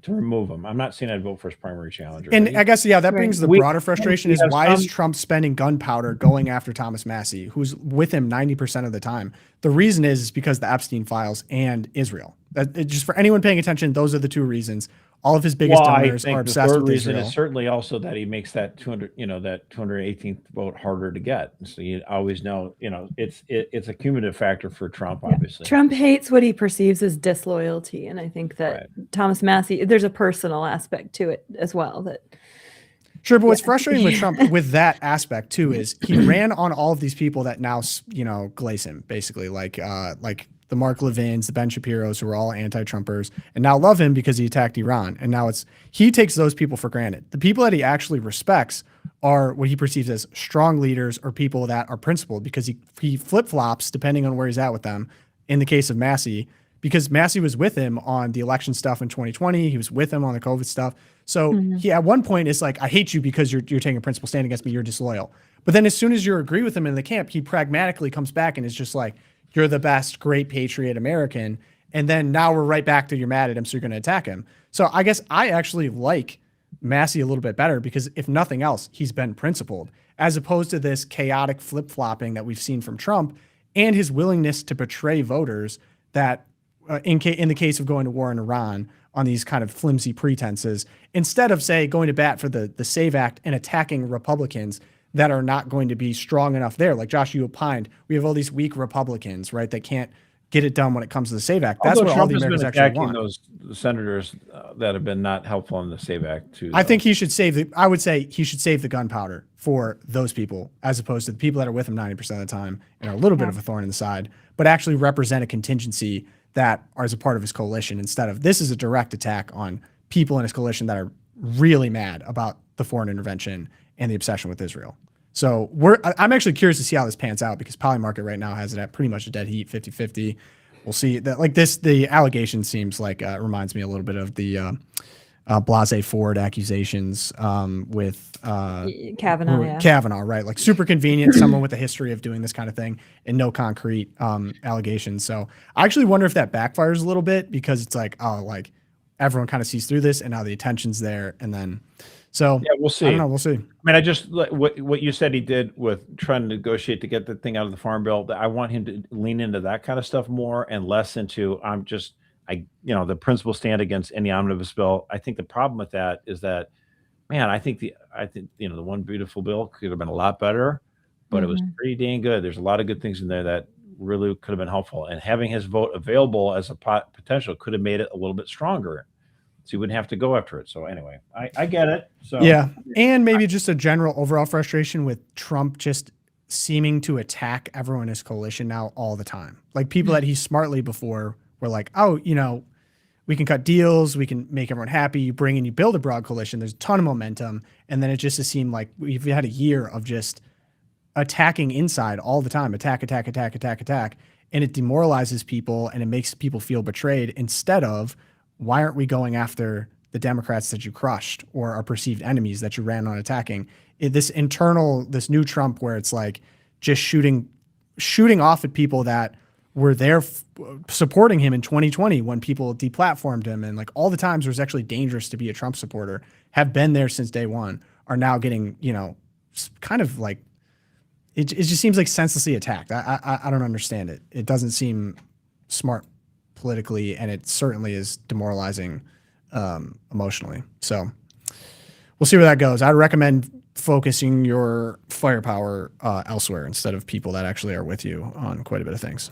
to remove him. I'm not saying I'd vote for his primary challenger. And I guess, yeah, that brings the broader frustration is, why is some- Trump spending gunpowder going after Thomas Massie, who's with him 90% of the time? The reason is because the Epstein files and Israel. Just for anyone paying attention, those are the two reasons. All of his biggest donors are obsessed with reason Israel. is certainly also that he makes that 218th vote harder to get. So you always know, you know, it's a cumulative factor for Trump, obviously. Trump hates what he perceives as disloyalty, and I think that Thomas Massie, there's a personal aspect to it as well. That Sure, but what's frustrating with Trump with that aspect too is he ran on all of these people that now, you know, glaze him, basically, like the Mark Levins, the Ben Shapiros, who are all anti-Trumpers, and now love him because he attacked Iran. And now he takes those people for granted. The people that he actually respects are what he perceives as strong leaders, or people that are principled, because he flip-flops depending on where he's at with them. In the case of Massie, because Massie was with him on the election stuff in 2020, he was with him on the COVID stuff. So he at one point is like, I hate you because you're taking a principled stand against me, you're disloyal. But then as soon as you agree with him in the camp, he pragmatically comes back and is just like, you're the best, great patriot American. And then now we're right back to, you're mad at him, so you're going to attack him. So I guess I actually like Massie a little bit better, because if nothing else, he's been principled, as opposed to this chaotic flip-flopping that we've seen from Trump, and his willingness to betray voters that in the case of going to war in Iran on these kind of flimsy pretenses, instead of, say, going to bat for the SAVE Act and attacking Republicans that are not going to be strong enough there. Like Josh, you opined, we have all these weak Republicans, right, that can't get it done when it comes to the SAVE Act. That's what all the Americans actually want. Those senators that have been not helpful in the SAVE Act too. I think he should I would say he should save the gunpowder for those people, as opposed to the people that are with him 90% of the time and are a little bit of a thorn in the side, but actually represent a contingency that are as a part of his coalition, instead of, this is a direct attack on people in his coalition that are really mad about the foreign intervention and the obsession with Israel. So I'm actually curious to see how this pans out, because Polymarket right now has it at pretty much a dead heat, 50-50. We'll see that, like this, the allegation seems like reminds me a little bit of the Blasey Ford accusations with Kavanaugh. Kavanaugh, right? Like super convenient, someone with a history of doing this kind of thing, and no concrete allegations. So I actually wonder if that backfires a little bit, because it's like, oh, like everyone kind of sees through this, and now the attention's there, and then. So yeah, we'll see. I don't know. We'll see. I mean, I just what you said he did with trying to negotiate to get the thing out of the farm bill. I want him to lean into that kind of stuff more, and less into the principle stand against any omnibus bill. I think the problem with that is that, man, I think the one beautiful bill could have been a lot better, but it was pretty dang good. There's a lot of good things in there that really could have been helpful, and having his vote available as a potential could have made it a little bit stronger. so you wouldn't have to go after it. So anyway, I get it. So Yeah. And maybe just a general overall frustration with Trump just seeming to attack everyone in his coalition now all the time. Like people that he smartly before were like, oh, you know, we can cut deals, we can make everyone happy, you bring in, you build a broad coalition, there's a ton of momentum. And then it just seemed like we've had a year of just attacking inside all the time, attack. And it demoralizes people and it makes people feel betrayed instead of, why aren't we going after the Democrats that you crushed or our perceived enemies that you ran on attacking? This new Trump where it's like just shooting off at people that were there supporting him in 2020 when people deplatformed him, and like all the times where it's actually dangerous to be a Trump supporter have been there since day one, are now getting, you know, kind of like, it just seems like senselessly attacked. I don't understand it. It doesn't seem smart politically, and it certainly is demoralizing emotionally. So we'll see where that goes. I'd recommend focusing your firepower elsewhere instead of people that actually are with you on quite a bit of things.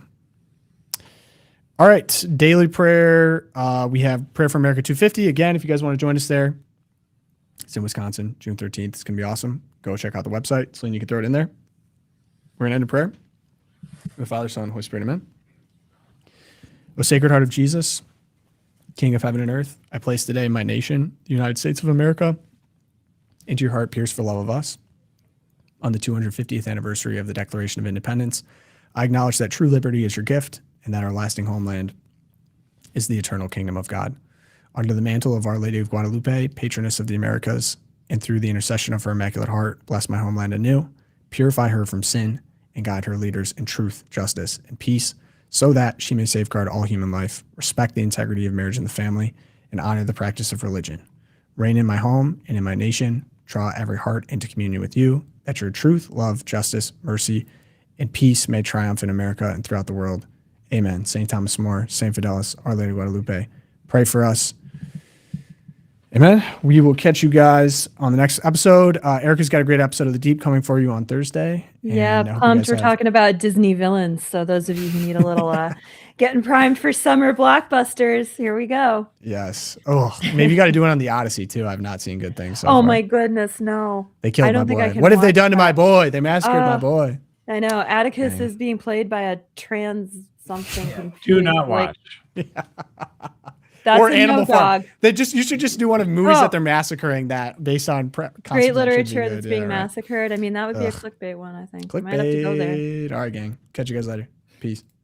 All right, daily prayer. We have Prayer for America 250. Again, if you guys want to join us there, it's in Wisconsin, June 13th. It's going to be awesome. Go check out the website. Celine, you can throw it in there. We're going to end in prayer. The Father, Son, Holy Spirit, amen. O Sacred Heart of Jesus, King of heaven and earth, I place today my nation, the United States of America, into your heart pierced for love of us. On the 250th anniversary of the Declaration of Independence, I acknowledge that true liberty is your gift and that our lasting homeland is the eternal kingdom of God. Under the mantle of Our Lady of Guadalupe, Patroness of the Americas, and through the intercession of her Immaculate Heart, bless my homeland anew, purify her from sin, and guide her leaders in truth, justice, and peace, so that she may safeguard all human life, respect the integrity of marriage and the family, and honor the practice of religion. Reign in my home and in my nation, draw every heart into communion with you, that your truth, love, justice, mercy, and peace may triumph in America and throughout the world. Amen. St. Thomas More, St. Fidelis, Our Lady of Guadalupe, pray for us. Amen. We will catch you guys on the next episode. Erica's got a great episode of The Deep coming for you on Thursday. Yeah, pumped. We're talking about Disney villains. So those of you who need a little getting primed for summer blockbusters, here we go. Yes. Oh, maybe you got to do it on the Odyssey too. I've not seen good things so Oh far. my goodness, no. They killed I don't my think I boy. can What have they watch done to my that. boy? They massacred my boy. I know. Atticus Dang. is being played by a trans something. do not like, watch. That's Or a Animal no Farm. dog. You should just do one of movies Oh. that they're massacring that based on Great concepts that should be literature good. that's being right. massacred. I mean, that would be a Ugh. clickbait one, I think. We might have to go there. Clickbait. All right, gang. Catch you guys later. Peace.